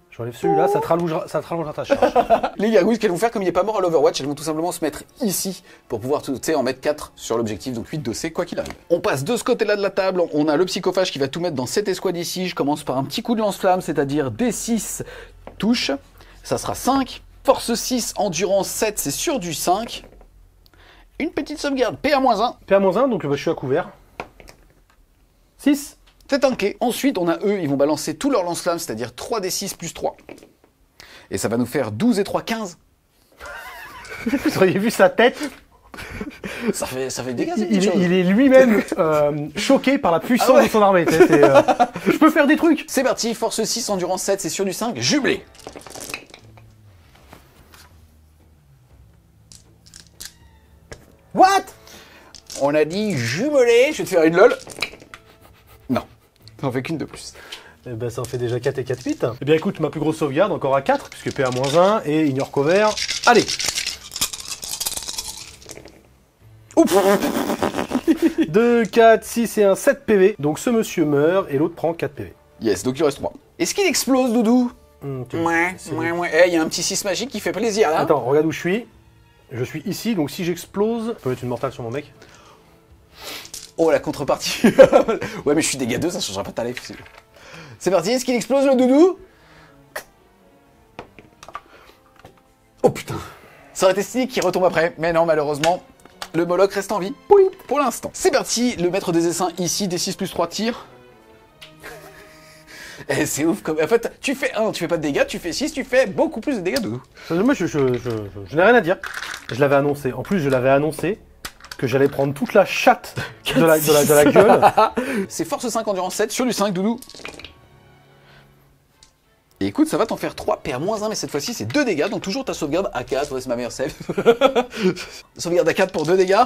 [SPEAKER 2] J'enlève celui-là, ça te rallongera ta charge.
[SPEAKER 1] Les gargouilles, ce qu'elles vont faire, comme il n'est pas mort à l'Overwatch, elles vont tout simplement se mettre ici pour pouvoir en mettre 4 sur l'objectif, donc 8 de C, quoi qu'il arrive. On passe de ce côté-là de la table, on a le psychophage qui va tout mettre dans cette escouade ici. Je commence par un petit coup de lance-flamme, c'est-à-dire D6 touche, ça sera 5. Force 6, endurance 7, c'est sur du 5. Une petite sauvegarde, PA-1.
[SPEAKER 2] PA-1, donc je suis à couvert. 6.
[SPEAKER 1] C'est tanké. Ensuite, on a eux, ils vont balancer tout leur lance-flamme, c'est-à-dire 3d6 plus 3. Et ça va nous faire 12 et 3, 15.
[SPEAKER 2] Vous auriez vu sa tête.
[SPEAKER 1] Ça fait des dégâts,
[SPEAKER 2] il est lui-même choqué par la puissance de son armée. Je peux faire des trucs.
[SPEAKER 1] C'est parti, force 6, endurance 7, c'est sur du 5, jumelé.
[SPEAKER 2] What?
[SPEAKER 1] On a dit jumelé, je vais te faire une lol. Non, ça en fait qu'une de plus.
[SPEAKER 2] Eh ben ça en fait déjà 4 et 4, 8. Eh bien écoute, ma plus grosse sauvegarde, encore à 4, puisque PA-1 et ignore cover. Allez. Oups. 2, 4, 6 et 1, 7 PV. Donc ce monsieur meurt et l'autre prend 4 PV.
[SPEAKER 1] Yes, donc il reste 3. Est-ce qu'il explose, Doudou? Ouais. Il y a un petit 6 magique qui fait plaisir, là.
[SPEAKER 2] Attends, regarde où je suis. Je suis ici, donc si j'explose, ça peut être une mortale sur mon mec.
[SPEAKER 1] Oh, la contrepartie. Ouais, mais je suis dégâts 2, ça changera pas ta life. C'est parti, est-ce qu'il explose, le Doudou? Oh putain. Ça aurait été stylé qu'il retombe après, mais non, malheureusement, le Moloch reste en vie. Oui, pour l'instant. C'est parti, le maître des essaims ici, D6 plus 3 tirs. Eh, c'est ouf comme. En fait, tu fais 1, tu fais pas de dégâts, tu fais 6, tu fais beaucoup plus de dégâts, Doudou.
[SPEAKER 2] Moi, je n'ai rien à dire. Je l'avais annoncé. En plus, je l'avais annoncé que j'allais prendre toute la chatte de la gueule.
[SPEAKER 1] C'est force 5, endurance 7 sur du 5, Doudou. Et écoute, ça va t'en faire 3, PA-1, mais cette fois-ci, c'est 2 dégâts, donc toujours ta sauvegarde à 4. Ouais, c'est ma meilleure save. Sauvegarde à 4 pour 2 dégâts.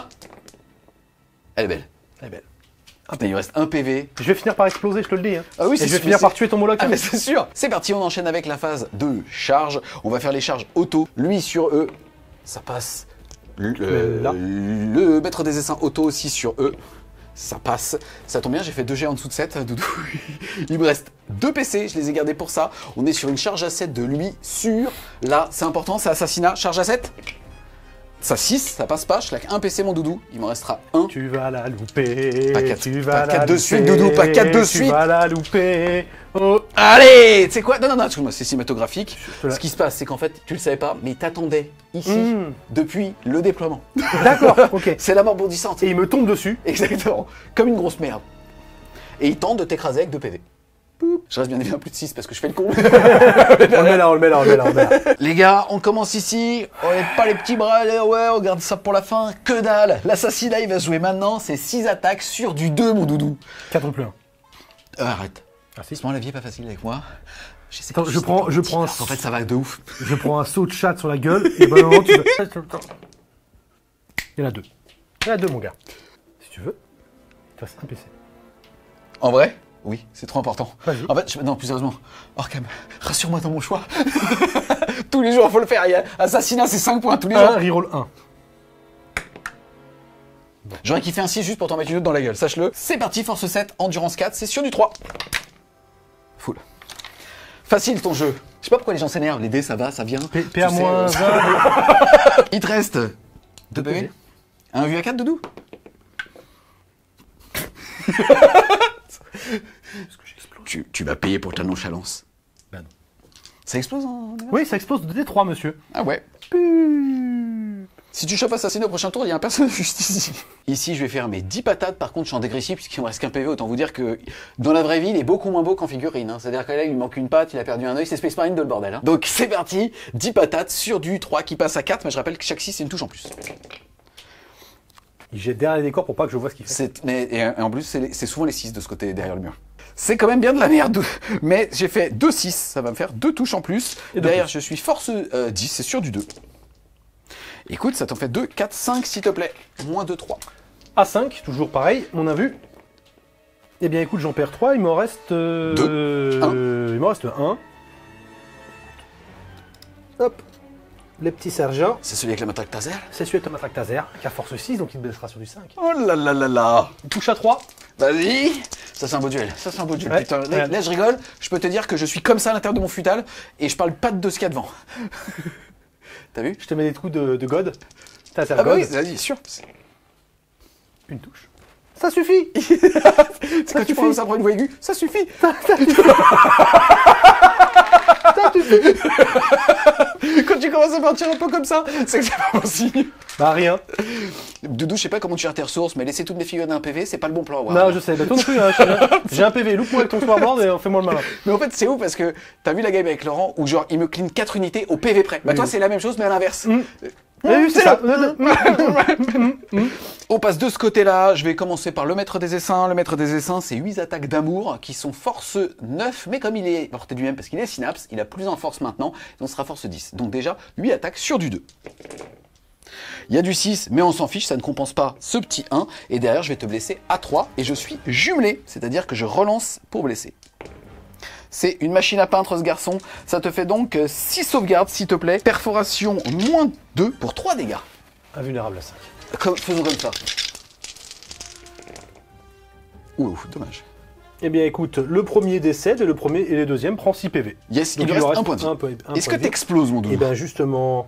[SPEAKER 1] Elle est belle. Elle est belle. Putain, il reste 1 PV.
[SPEAKER 2] Je vais finir par exploser, je te le dis. Hein.
[SPEAKER 1] Ah oui,
[SPEAKER 2] Et je vais finir par tuer ton Moloch.
[SPEAKER 1] Ah mais c'est sûr. C'est parti, on enchaîne avec la phase de charge. On va faire les charges auto. Lui sur eux, ça passe. Le maître des essaims auto aussi sur eux. Ça passe. Ça tombe bien, j'ai fait 2 G en dessous de 7, Doudou. Il me reste 2 PC, je les ai gardés pour ça. On est sur une charge à 7 de lui sur... Là, c'est important, c'est assassinat. Charge à 7. Ça 6, ça passe pas, je claque 1 PC mon Doudou, il m'en restera 1.
[SPEAKER 2] Tu vas la louper.
[SPEAKER 1] Pas 4,
[SPEAKER 2] tu vas
[SPEAKER 1] pas
[SPEAKER 2] la
[SPEAKER 1] 4 de
[SPEAKER 2] louper,
[SPEAKER 1] suite, Doudou, pas 4 de suite.
[SPEAKER 2] Tu vas la louper. Oh.
[SPEAKER 1] Allez, tu sais quoi? Non, excuse-moi, c'est cinématographique.
[SPEAKER 2] te la-
[SPEAKER 1] Ce qui se passe, c'est qu'en fait, tu le savais pas, mais il t'attendait ici depuis le déploiement.
[SPEAKER 2] D'accord, ok.
[SPEAKER 1] C'est la mort bondissante.
[SPEAKER 2] Et il me tombe dessus.
[SPEAKER 1] Exactement, comme une grosse merde. Et il tente de t'écraser avec 2 PV. Poup. Je reste bien évidemment plus de 6 parce que je fais le con.
[SPEAKER 2] On le met là, on le met là, on le met là, on le met là.
[SPEAKER 1] Les gars, on commence ici. On n'est pas les petits bras, allez, ouais, on garde ça pour la fin. Que dalle. L'assassinat, il va se jouer maintenant. C'est 6 attaques sur du 2, mon Doudou.
[SPEAKER 2] 4 plus 1.
[SPEAKER 1] Arrête.
[SPEAKER 2] Ah si.
[SPEAKER 1] En ce moment, la vie est pas facile avec moi.
[SPEAKER 2] Attends, je prends un...
[SPEAKER 1] En fait, ça va de ouf.
[SPEAKER 2] Je prends un saut de chat sur la gueule et ben non, tu veux... Il y en a 2. Il y en a 2, mon gars. Si tu veux, il te reste un PC.
[SPEAKER 1] En vrai? Oui, c'est trop important.
[SPEAKER 2] Vas-y.
[SPEAKER 1] En fait, non, plus sérieusement. Orcam, rassure-moi dans mon choix. Tous les jours, faut le faire. Il y a assassinat, c'est 5 points tous les jours.
[SPEAKER 2] 1, reroll 1.
[SPEAKER 1] J'aurais kiffé un 6 juste pour t'en mettre une autre dans la gueule, sache-le. C'est parti, force 7, endurance 4, c'est sur du 3. Full. Facile ton jeu. Je sais pas pourquoi les gens s'énervent, les dés ça va, ça vient.
[SPEAKER 2] PA moins 20.
[SPEAKER 1] Il te reste 2 PV.
[SPEAKER 2] PV.
[SPEAKER 1] Un vu à 4, Doudou.
[SPEAKER 2] Est-ce que j'explose?
[SPEAKER 1] Tu vas payer pour ta nonchalance.
[SPEAKER 2] Bah non.
[SPEAKER 1] Ça explose hein?
[SPEAKER 2] Oui, ça explose de D3, monsieur.
[SPEAKER 1] Ah ouais. Si tu chopes assassinat au prochain tour, il y a un personnage juste ici. Ici, je vais faire mes 10 patates. Par contre, je suis en dégressif puisqu'il me reste qu'un PV. Autant vous dire que dans la vraie vie, il est beaucoup moins beau qu'en figurine. Hein. C'est-à-dire que là, il lui manque une patte, il a perdu un œil. C'est Space Marine de le bordel. Hein. Donc, c'est parti. 10 patates sur du 3 qui passe à 4. Mais je rappelle que chaque 6, c'est une touche en plus.
[SPEAKER 2] Il jette derrière les décors pour pas que je vois ce qu'il fait.
[SPEAKER 1] Et en plus, c'est souvent les 6 de ce côté derrière le mur. C'est quand même bien de la merde. Mais j'ai fait 2 6. Ça va me faire 2 touches en plus.
[SPEAKER 2] Et
[SPEAKER 1] derrière, je suis force 10. C'est sur du 2. Écoute, ça t'en fait 2, 4, 5, s'il te plaît. Moins 2, 3.
[SPEAKER 2] A5, toujours pareil, on a vu. Eh bien écoute, j'en perds 3, il m'en reste... Il m'en reste 1. Hop. Les petits sergents.
[SPEAKER 1] C'est celui avec la matraque taser?
[SPEAKER 2] C'est celui de Thomas Taser, qui a force 6, donc il baissera sur du 5.
[SPEAKER 1] Oh là là là là.
[SPEAKER 2] Il touche à 3.
[SPEAKER 1] Vas-y. Ça c'est un beau duel. Ça c'est un beau duel.
[SPEAKER 2] Ouais,
[SPEAKER 1] Putain,
[SPEAKER 2] regarde.
[SPEAKER 1] là je rigole. Je peux te dire que je suis comme ça à l'intérieur de mon futal et je parle pas de ce qu'il y a devant. T'as vu?
[SPEAKER 2] Je te mets des trous de God. T'as
[SPEAKER 1] Ah bah oui, vas-y, sûr.
[SPEAKER 2] Une touche. Ça suffit.
[SPEAKER 1] C'est quand tu prends ça pour une voix aiguë, ça suffit. Quand tu commences à partir un peu comme ça, c'est que c'est pas bon signe.
[SPEAKER 2] Bah rien.
[SPEAKER 1] Doudou, je sais pas comment tu gères tes ressources, mais laisser toutes mes figures d'un PV, c'est pas le bon plan. Ouais.
[SPEAKER 2] Non, je sais. Bah toi non plus, hein, j'ai un PV. Loupe-moi avec ton Swarboard et fais-moi le malin.
[SPEAKER 1] Mais en fait, c'est ouf parce que t'as vu la game avec Laurent où genre il me clean 4 unités au PV près. Bah toi, c'est la même chose mais à l'inverse.
[SPEAKER 2] Oui, c'est ça.
[SPEAKER 1] On passe de ce côté-là, je vais commencer par le maître des essaims. Le maître des essaims, c'est 8 attaques d'amour qui sont force 9, mais comme il est porté du même parce qu'il est synapse, il a plus en force maintenant, donc ce sera force 10. Donc déjà, 8 attaques sur du 2. Il y a du 6, mais on s'en fiche, ça ne compense pas ce petit 1. Et derrière, je vais te blesser à 3 et je suis jumelé, c'est-à-dire que je relance pour blesser. C'est une machine à peintre ce garçon. Ça te fait donc 6 sauvegardes s'il te plaît. Perforation moins 2 pour 3 dégâts.
[SPEAKER 2] Invulnérable à 5.
[SPEAKER 1] Faisons comme ça. Ouh, dommage.
[SPEAKER 2] Eh bien écoute, le premier décède et le premier et le deuxième prend 6 PV.
[SPEAKER 1] Yes,
[SPEAKER 2] Donc,
[SPEAKER 1] il lui reste un point de vie.
[SPEAKER 2] un
[SPEAKER 1] Est-ce que
[SPEAKER 2] point de vie.
[SPEAKER 1] t'exploses mon
[SPEAKER 2] Eh
[SPEAKER 1] doudou?
[SPEAKER 2] bien justement,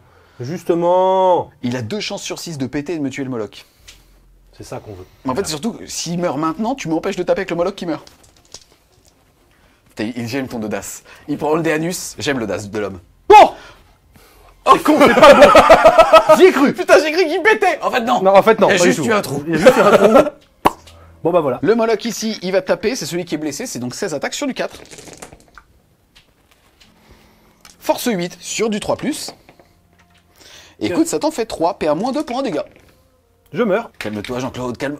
[SPEAKER 1] Il a 2 chances sur 6 de péter et de me tuer le Moloch.
[SPEAKER 2] c'est ça qu'on veut.
[SPEAKER 1] Mais en fait, surtout, s'il meurt maintenant, tu m'empêches de taper avec le Moloch qui meurt. Putain, j'aime ton audace. Il prend le Déanus, j'aime l'audace de l'homme.
[SPEAKER 2] Bon. C'est con, c'est pas bon. J'y ai cru.
[SPEAKER 1] Putain, j'ai cru qu'il pétait. En fait, non.
[SPEAKER 2] Non, en fait non.
[SPEAKER 1] Il y a
[SPEAKER 2] pas du
[SPEAKER 1] juste
[SPEAKER 2] tout.
[SPEAKER 1] eu un trou.
[SPEAKER 2] Il y a juste eu un trou. Bon bah voilà.
[SPEAKER 1] Le Moloch ici, il va taper, c'est celui qui est blessé, c'est donc 16 attaques sur du 4. Force 8 sur du 3+. Écoute, ça t'en fait 3, PA moins 2 pour un dégât.
[SPEAKER 2] Je meurs.
[SPEAKER 1] Calme-toi, Jean-Claude, calme.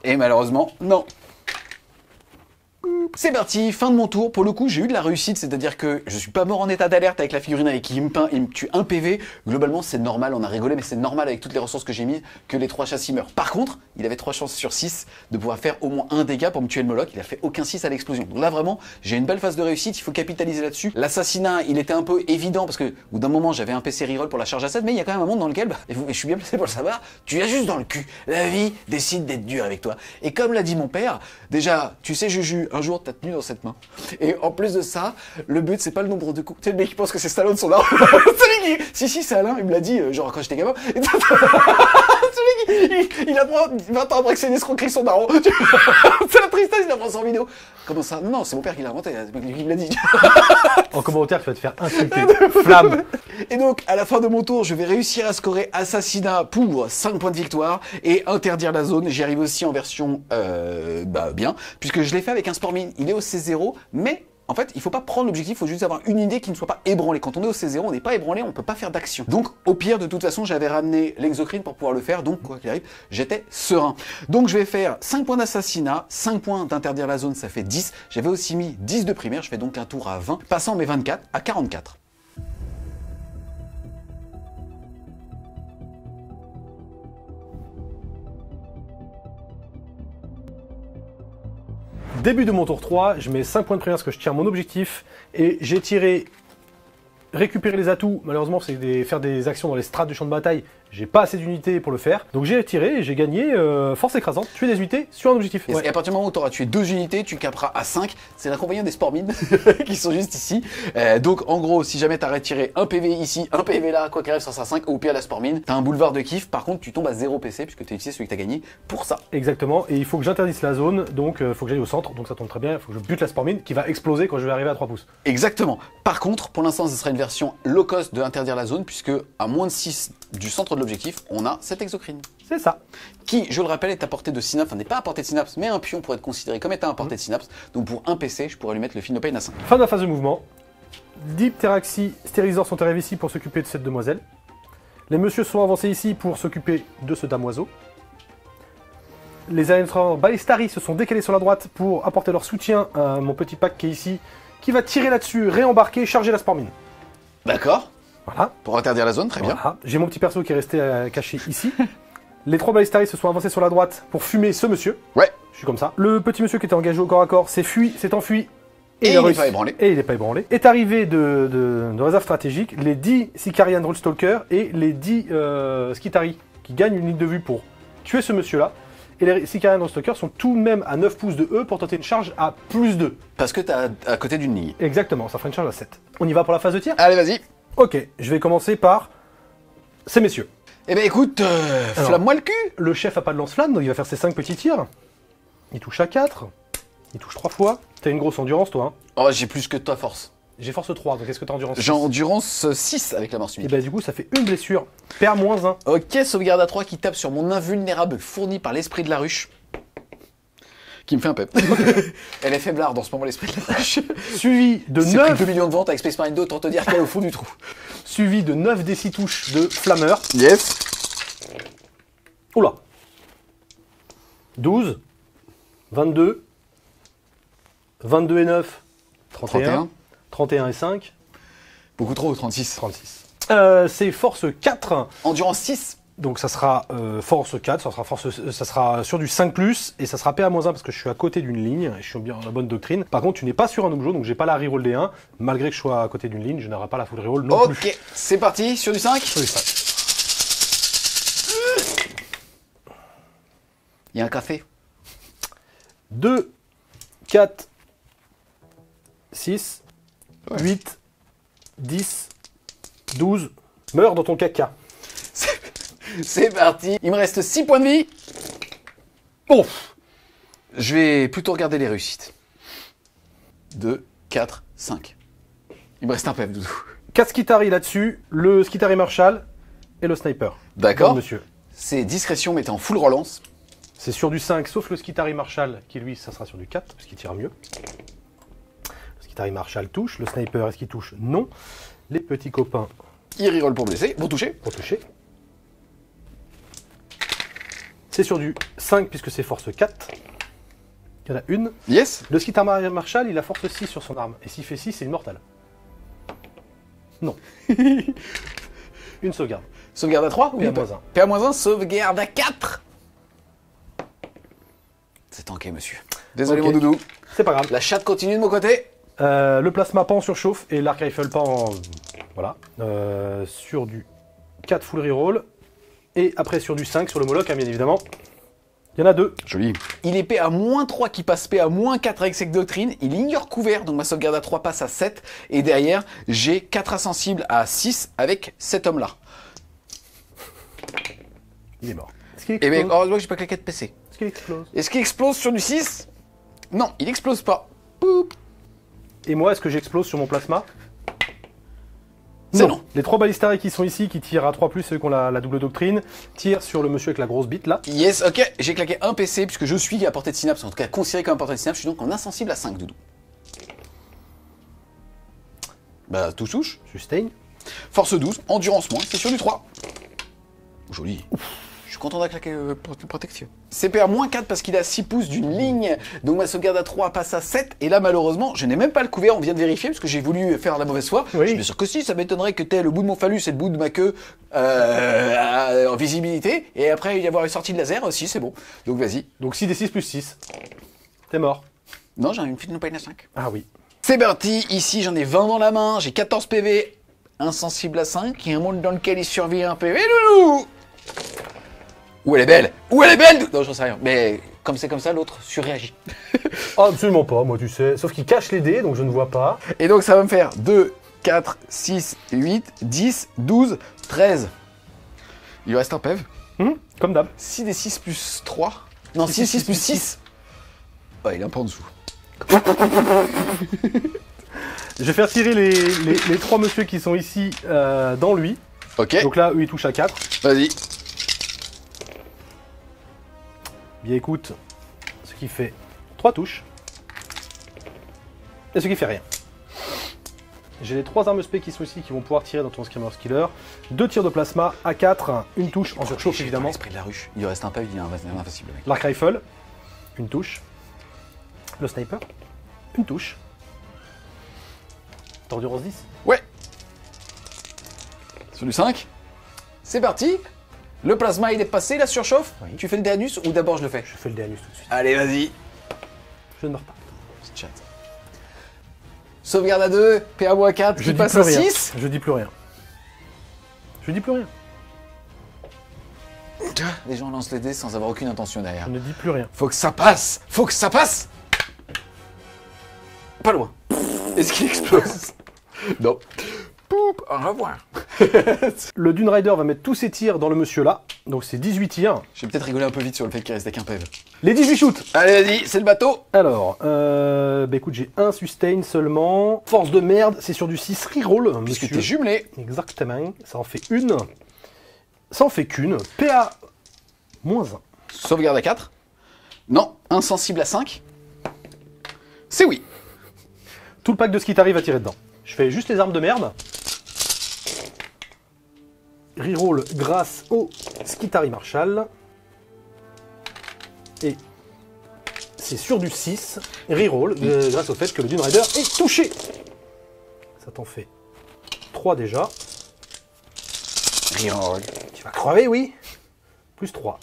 [SPEAKER 1] Et malheureusement, non. C'est parti, fin de mon tour. Pour le coup, j'ai eu de la réussite, c'est-à-dire que je suis pas mort en état d'alerte avec la figurine avec qui il me peint, il me tue 1 PV. Globalement, c'est normal, on a rigolé, mais c'est normal avec toutes les ressources que j'ai mises que les 3 châssis meurent. Par contre, il avait 3 chances sur 6 de pouvoir faire au moins 1 dégât pour me tuer le Moloch. Il a fait aucun 6 à l'explosion. Donc là, vraiment, j'ai une belle phase de réussite, il faut capitaliser là-dessus. L'assassinat, il était un peu évident parce que, au bout d'un moment, j'avais un PC reroll pour la charge à 7, mais il y a quand même un monde dans lequel, et je suis bien placé pour le savoir, tu as juste dans le cul. La vie décide d'être dure avec toi. Et comme l'a dit mon père, déjà, tu sais, Juju, un jour, t'as tenu dans cette main. Et en plus de ça, le but, c'est pas le nombre de coups. Tu sais, le mec qui pense que c'est Stallone son arme. C'est lui qui... Si, c'est Alain, il me l'a dit, genre quand j'étais gamin. Et celui qui, il apprend 20 ans après que c'est une escroquerie son daron. C'est la tristesse, il apprend ça en vidéo. Comment ça? Non, c'est mon père qui l'a inventé, c'est lui qui me l'a dit.
[SPEAKER 2] En commentaire, tu vas te faire insulter. Flamme.
[SPEAKER 1] Et donc, à la fin de mon tour, je vais réussir à scorer assassinat pour 5 points de victoire et interdire la zone. J'y arrive aussi en version bien, puisque je l'ai fait avec un sport mine. Il est au C0, mais en fait, il faut pas prendre l'objectif, il faut juste avoir une idée qui ne soit pas ébranlée. Quand on est au C0, on n'est pas ébranlé, on peut pas faire d'action. Donc, au pire, de toute façon, j'avais ramené l'exocrine pour pouvoir le faire, donc quoi qu'il arrive, j'étais serein. Donc, je vais faire 5 points d'assassinat, 5 points d'interdire la zone, ça fait 10. J'avais aussi mis 10 de primaire, je fais donc un tour à 20, passant mes 24 à 44.
[SPEAKER 2] Début de mon tour 3, je mets 5 points de primaire parce que je tiens mon objectif. Et j'ai tiré récupérer les atouts. Malheureusement, c'est faire des actions dans les strates du champ de bataille. J'ai pas assez d'unités pour le faire. Donc j'ai tiré et j'ai gagné force écrasante, tuer des unités sur un objectif.
[SPEAKER 1] Et à partir du moment où tu auras tué 2 unités, tu caperas à 5. C'est l'inconvénient des sports mines qui sont juste ici. Donc en gros, si jamais tu as retiré un PV ici, un PV là, quoi qu'il arrive, ça sera 5. Ou pire à la sport mine, tu as un boulevard de kiff. Par contre, tu tombes à 0 PC puisque tu as utilisé celui que tu as gagné pour ça.
[SPEAKER 2] Exactement. Et il faut que j'interdise la zone. Donc il faut que j'aille au centre. Donc ça tombe très bien. Il faut que je bute la sport mine qui va exploser quand je vais arriver à 3 pouces.
[SPEAKER 1] Exactement. Par contre, pour l'instant, ce sera une version low cost de interdire la zone puisque à moins de 6 du centre de l'objectif, on a cette exocrine.
[SPEAKER 2] C'est ça.
[SPEAKER 1] Qui, je le rappelle, est à portée de synapse, enfin n'est pas à portée de synapse, mais un pion pourrait être considéré comme étant à portée de synapse. Donc pour un PC, je pourrais lui mettre le Finopane à 5.
[SPEAKER 2] Fin de la phase de mouvement. Dipteraxi stériliseurs sont arrivés ici pour s'occuper de cette demoiselle. Les messieurs sont avancés ici pour s'occuper de ce damoiseau. Les Aérotrans Ballistari se sont décalés sur la droite pour apporter leur soutien à mon petit pack qui est ici, qui va tirer là-dessus, réembarquer, charger la sport mine.
[SPEAKER 1] D'accord.
[SPEAKER 2] Voilà.
[SPEAKER 1] Pour interdire la zone, très bien.
[SPEAKER 2] Voilà. J'ai mon petit perso qui est resté caché ici. Les 3 Ballistari se sont avancés sur la droite pour fumer ce monsieur.
[SPEAKER 1] Ouais.
[SPEAKER 2] Je suis comme ça. Le petit monsieur qui était engagé au corps à corps s'est enfui.
[SPEAKER 1] Et il n'est pas ébranlé.
[SPEAKER 2] Et il n'est pas ébranlé. Est arrivé de réserve stratégique les 10 Sicarian Rollstalker et les 10 Skitari qui gagnent une ligne de vue pour tuer ce monsieur-là. Et les Sicarian Rollstalker sont tout de même à 9 pouces de eux pour tenter une charge à plus 2.
[SPEAKER 1] Parce que tu es à côté d'une ligne.
[SPEAKER 2] Exactement, ça fera une charge à 7. On y va pour la phase de tir?
[SPEAKER 1] Allez, vas-y.
[SPEAKER 2] Ok, je vais commencer par ces messieurs.
[SPEAKER 1] Eh ben écoute, flamme-moi le cul.
[SPEAKER 2] Le chef a pas de lance-flamme, donc il va faire ses 5 petits tirs. Il touche à 4. Il touche 3 fois. T'as une grosse endurance, toi, hein?
[SPEAKER 1] Oh, j'ai plus que toi, force.
[SPEAKER 2] J'ai force 3, donc est-ce que t'as endurance 6?
[SPEAKER 1] J'ai endurance 6 avec la mort
[SPEAKER 2] Et
[SPEAKER 1] subite.
[SPEAKER 2] bah du coup, ça fait une blessure. Perds moins 1.
[SPEAKER 1] Ok, sauvegarde à 3 qui tape sur mon invulnérable fourni par l'esprit de la ruche. Qui me fait un pep. Elle est faiblarde dans ce moment, l'esprit de la ruche.
[SPEAKER 2] Suivi de
[SPEAKER 1] C'est pris 2
[SPEAKER 2] 9.
[SPEAKER 1] millions de ventes avec Space Marine 2, autant te dire qu'elle est au fond du trou.
[SPEAKER 2] Suivi de 9 des 6 touches de flammeur.
[SPEAKER 1] Yes.
[SPEAKER 2] Oula. 12. 22. 22 et 9. 31. 31 et 5.
[SPEAKER 1] Beaucoup trop, 36.
[SPEAKER 2] 36. C'est force 4.
[SPEAKER 1] Endurance 6.
[SPEAKER 2] Donc ça sera force 4, ça sera sur du 5+, et ça sera PA-1 parce que je suis à côté d'une ligne, et je suis bien dans la bonne doctrine. Par contre, tu n'es pas sur un objet, donc j'ai pas la reroll des 1. Malgré que je sois à côté d'une ligne, je n'aurai pas la full reroll non plus.
[SPEAKER 1] Ok, c'est parti, sur du 5.
[SPEAKER 2] Sur du 5.
[SPEAKER 1] Il y a un café.
[SPEAKER 2] 2, 4, 6,
[SPEAKER 1] Ouais.
[SPEAKER 2] 8, 10, 12. Meurs dans ton caca.
[SPEAKER 1] C'est parti. Il me reste 6 points de vie. Bon. Je vais plutôt regarder les réussites. 2, 4, 5. Il me reste un PF, Doudou.
[SPEAKER 2] 4 Skitari là-dessus, le Skitari Marshall et le Sniper.
[SPEAKER 1] D'accord.
[SPEAKER 2] Bon, monsieur.
[SPEAKER 1] C'est discrétion, mais t'es en full relance.
[SPEAKER 2] C'est sur du 5, sauf le Skitari Marshall, qui lui, ça sera sur du 4, parce qu'il tire mieux. Le Skitari Marshall touche. Le sniper, est-ce qu'il touche? Non. Les petits copains
[SPEAKER 1] Il reroll pour blesser, pour toucher.
[SPEAKER 2] pour toucher. C'est sur du 5 puisque c'est force 4. Il y en a une.
[SPEAKER 1] Yes.
[SPEAKER 2] Le Skitari Marshall, il a force 6 sur son arme. Et s'il fait 6, c'est une mortale. Non. Une sauvegarde.
[SPEAKER 1] Sauvegarde à 3 ou
[SPEAKER 2] PA-1.
[SPEAKER 1] PA-1, sauvegarde à 4. C'est tanké, monsieur. Désolé,
[SPEAKER 2] Ok.
[SPEAKER 1] mon doudou.
[SPEAKER 2] C'est pas grave.
[SPEAKER 1] La chatte continue de mon côté.
[SPEAKER 2] Le plasma pas en surchauffe et l'arc rifle pas en... Voilà. Sur du 4 full reroll. Et après sur du 5 sur le Moloch, hein, bien évidemment. Il y en a 2.
[SPEAKER 1] Joli. Il est PA-3 qui passe PA-4 avec cette doctrine. Il ignore couvert, donc ma sauvegarde à 3 passe à 7. Et derrière, j'ai 4 insensibles à 6 avec cet homme-là.
[SPEAKER 2] Il est mort. Est-ce qu'il
[SPEAKER 1] Et bien,
[SPEAKER 2] explose?
[SPEAKER 1] heureusement que j'ai pas claqué de PC.
[SPEAKER 2] Est-ce qu'il explose?
[SPEAKER 1] Est-ce qu'il explose sur du 6? Non, il explose pas. Poup.
[SPEAKER 2] Et moi, est-ce que j'explose sur mon plasma?
[SPEAKER 1] C'est non.
[SPEAKER 2] Les 3 balistards qui sont ici, qui tirent à 3+, ceux qui ont la double doctrine, tirent sur le monsieur avec la grosse bite, là.
[SPEAKER 1] Yes, ok, j'ai claqué un PC puisque je suis à portée de synapse, en tout cas considéré comme à portée de synapse, je suis donc en insensible à 5, doudou. Bah, tout touche.
[SPEAKER 2] Sustain.
[SPEAKER 1] Force 12, endurance moins, c'est sur du 3. Joli. Je suis content d'avoir claqué protection. CPR moins 4 parce qu'il a 6 pouces d'une ligne, donc ma sauvegarde à 3 passe à 7, et là malheureusement, je n'ai même pas le couvert, on vient de vérifier, parce que j'ai voulu faire la mauvaise foi.
[SPEAKER 2] Oui.
[SPEAKER 1] Je suis bien sûr que si, ça m'étonnerait que t'aies le bout de mon phallus et le bout de ma queue en visibilité, et après y avoir une sortie de laser aussi, c'est bon. Donc vas-y.
[SPEAKER 2] Donc 6d6 plus 6. T'es mort.
[SPEAKER 1] Non, j'ai une fille de pain à 5.
[SPEAKER 2] Ah oui.
[SPEAKER 1] C'est parti, ici j'en ai 20 dans la main, j'ai 14 PV, insensible à 5, il y a un monde dans lequel il survit un PV, loulou. Où elle est belle? Où elle est belle? Non, j'en sais rien, mais comme c'est comme ça, l'autre surréagit.
[SPEAKER 2] Ah, absolument pas, moi tu sais. Sauf qu'il cache les dés, donc je ne vois pas.
[SPEAKER 1] Et donc ça va me faire 2, 4, 6, 8, 10, 12, 13. Il lui reste un PEV.
[SPEAKER 2] Comme d'hab.
[SPEAKER 1] 6 des 6 plus 3. Non, 6 6 plus 6. Ouais, il est un peu en dessous.
[SPEAKER 2] Je vais faire tirer les 3 monsieur qui sont ici dans lui.
[SPEAKER 1] Ok,
[SPEAKER 2] Donc là, eux, ils touchent à 4.
[SPEAKER 1] vas-y.
[SPEAKER 2] Bien écoute, ce qui fait 3 touches. Et ce qui fait rien. J'ai les 3 armes spé qui sont ici qui vont pouvoir tirer dans ton Screamer Killer. 2 tirs de plasma à 4, une touche en surchauffe évidemment.
[SPEAKER 1] L'esprit de la ruche. Il lui reste un PEV, il est invincible, mec.
[SPEAKER 2] L'arc rifle, une touche. Le sniper, une touche. T'endurance 10.
[SPEAKER 1] Ouais. Sur du 5. C'est parti. Le plasma il est passé, la surchauffe.
[SPEAKER 2] Oui.
[SPEAKER 1] Tu fais le Danus ou d'abord je le fais?
[SPEAKER 2] Je fais le Danus tout de suite.
[SPEAKER 1] Allez, vas-y.
[SPEAKER 2] Je ne meurs pas.
[SPEAKER 1] Chat. Sauvegarde à 2, PA-4
[SPEAKER 2] Je
[SPEAKER 1] qui
[SPEAKER 2] dis
[SPEAKER 1] passe
[SPEAKER 2] plus
[SPEAKER 1] à
[SPEAKER 2] rien.
[SPEAKER 1] 6.
[SPEAKER 2] Je dis plus rien. Je dis plus rien.
[SPEAKER 1] Les gens lancent les dés sans avoir aucune intention derrière.
[SPEAKER 2] Je ne dis plus rien.
[SPEAKER 1] Faut que ça passe. Faut que ça passe. Pas loin. Est-ce qu'il explose? Non. Poup, au revoir.
[SPEAKER 2] Le Dune Rider va mettre tous ses tirs dans le monsieur là. Donc c'est 18 tirs.
[SPEAKER 1] J'ai peut-être rigolé un peu vite sur le fait qu'il restait qu'un PEV.
[SPEAKER 2] Les 18 shoots.
[SPEAKER 1] Allez, vas-y, c'est le bateau.
[SPEAKER 2] Alors, bah écoute, j'ai un sustain seulement. Force de merde, c'est sur du 6 reroll.
[SPEAKER 1] Puisque
[SPEAKER 2] monsieur.
[SPEAKER 1] t'es jumelé.
[SPEAKER 2] Exactement. Ça en fait une. Ça en fait qu'une. PA -1.
[SPEAKER 1] Sauvegarde à 4. Non. Insensible à 5. C'est oui.
[SPEAKER 2] Tout le pack de Skitari va tirer dedans. Je fais juste les armes de merde. Reroll grâce au Skitari Marshall. Et c'est sur du 6. Reroll grâce au fait que le Dune Rider est touché. Ça t'en fait 3 déjà.
[SPEAKER 1] Reroll.
[SPEAKER 2] Tu vas crever, oui. Plus 3.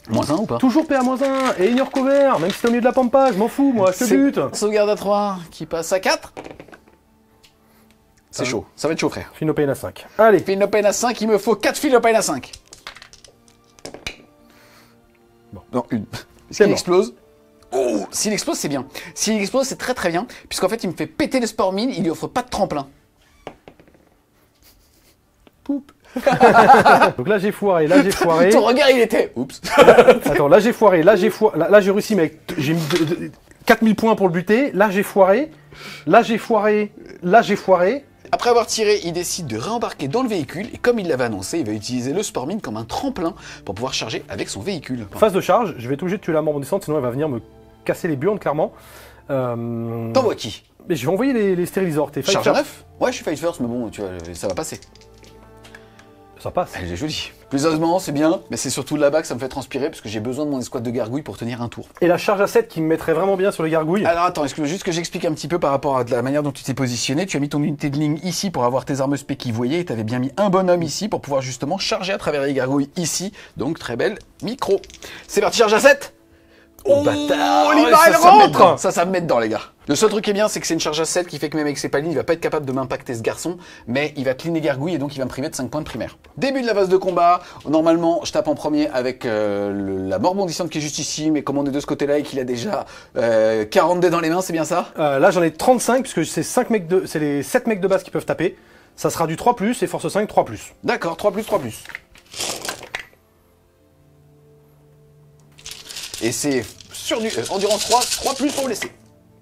[SPEAKER 1] -1 ou pas?
[SPEAKER 2] Toujours PA-1 et ignore cover, même si t'es au milieu de la pampa, je m'en fous, moi, je te
[SPEAKER 1] C'est-
[SPEAKER 2] bute.
[SPEAKER 1] Sauvegarde à 3 qui passe à 4. C'est chaud. Ça va être chaud, frère.
[SPEAKER 2] Philopane à 5. Allez,
[SPEAKER 1] Philopane à 5, il me faut 4 Philopane à 5.
[SPEAKER 2] Bon.
[SPEAKER 1] Non, une.
[SPEAKER 2] C'est
[SPEAKER 1] S'il
[SPEAKER 2] mort.
[SPEAKER 1] explose. Oh, s'il explose, c'est bien. S'il explose, c'est très très bien. Puisqu'en fait, il me fait péter le sport mine, il lui offre pas de tremplin. Poup.
[SPEAKER 2] donc là j'ai foiré, là j'ai foiré.
[SPEAKER 1] Ton regard, il était. Oups.
[SPEAKER 2] Attends, là j'ai foiré, là j'ai foiré, là j'ai réussi, mais j'ai mis 4000 points pour le buter. Là j'ai foiré, là j'ai foiré, là j'ai foiré.
[SPEAKER 1] Après avoir tiré, il décide de réembarquer dans le véhicule. Et comme il l'avait annoncé, il va utiliser le sport mine comme un tremplin pour pouvoir charger avec son véhicule.
[SPEAKER 2] Phase de charge, je vais être obligé de tuer la mort en descente, sinon elle va venir me casser les burnes, clairement.
[SPEAKER 1] T'envoies qui?
[SPEAKER 2] Mais je vais envoyer les stérilisors. T'es fight
[SPEAKER 1] Charge à
[SPEAKER 2] first.
[SPEAKER 1] 9. Ouais, je suis fight first, mais bon, tu vois, ça va passer.
[SPEAKER 2] Ça passe.
[SPEAKER 1] Elle est jolie. Plus sérieusement, c'est bien, mais c'est surtout là-bas que ça me fait transpirer, parce que j'ai besoin de mon escouade de gargouilles pour tenir un tour.
[SPEAKER 2] Et la charge à 7 qui me mettrait vraiment bien sur les gargouilles.
[SPEAKER 1] Alors attends, juste que j'explique un petit peu par rapport à la manière dont tu t'es positionné. Tu as mis ton unité de ligne ici pour avoir tes armes spé qui voyaient, et tu avais bien mis un bonhomme ici pour pouvoir justement charger à travers les gargouilles ici. Donc très belle micro. C'est parti, charge à 7. Oh bâtard,
[SPEAKER 2] Oliva, elle
[SPEAKER 1] ça me met
[SPEAKER 2] rentre.
[SPEAKER 1] dedans. Ça me met dedans, les gars. Le seul truc qui est bien, c'est que c'est une charge à 7 qui fait que même avec ses palines, il va pas être capable de m'impacter ce garçon, mais il va clean les gargouilles et donc il va me priver de 5 points de primaire. Début de la phase de combat. Normalement, je tape en premier avec la mort bondissante qui est juste ici, mais comme on est de ce côté-là et qu'il a déjà 40 dés dans les mains, c'est bien ça?
[SPEAKER 2] Là, j'en ai 35, puisque c'est les 7 mecs de base qui peuvent taper. Ça sera du 3+, et force 5, 3+.
[SPEAKER 1] D'accord, 3+, 3+. Et c'est sur du endurance 3 plus pour blessé.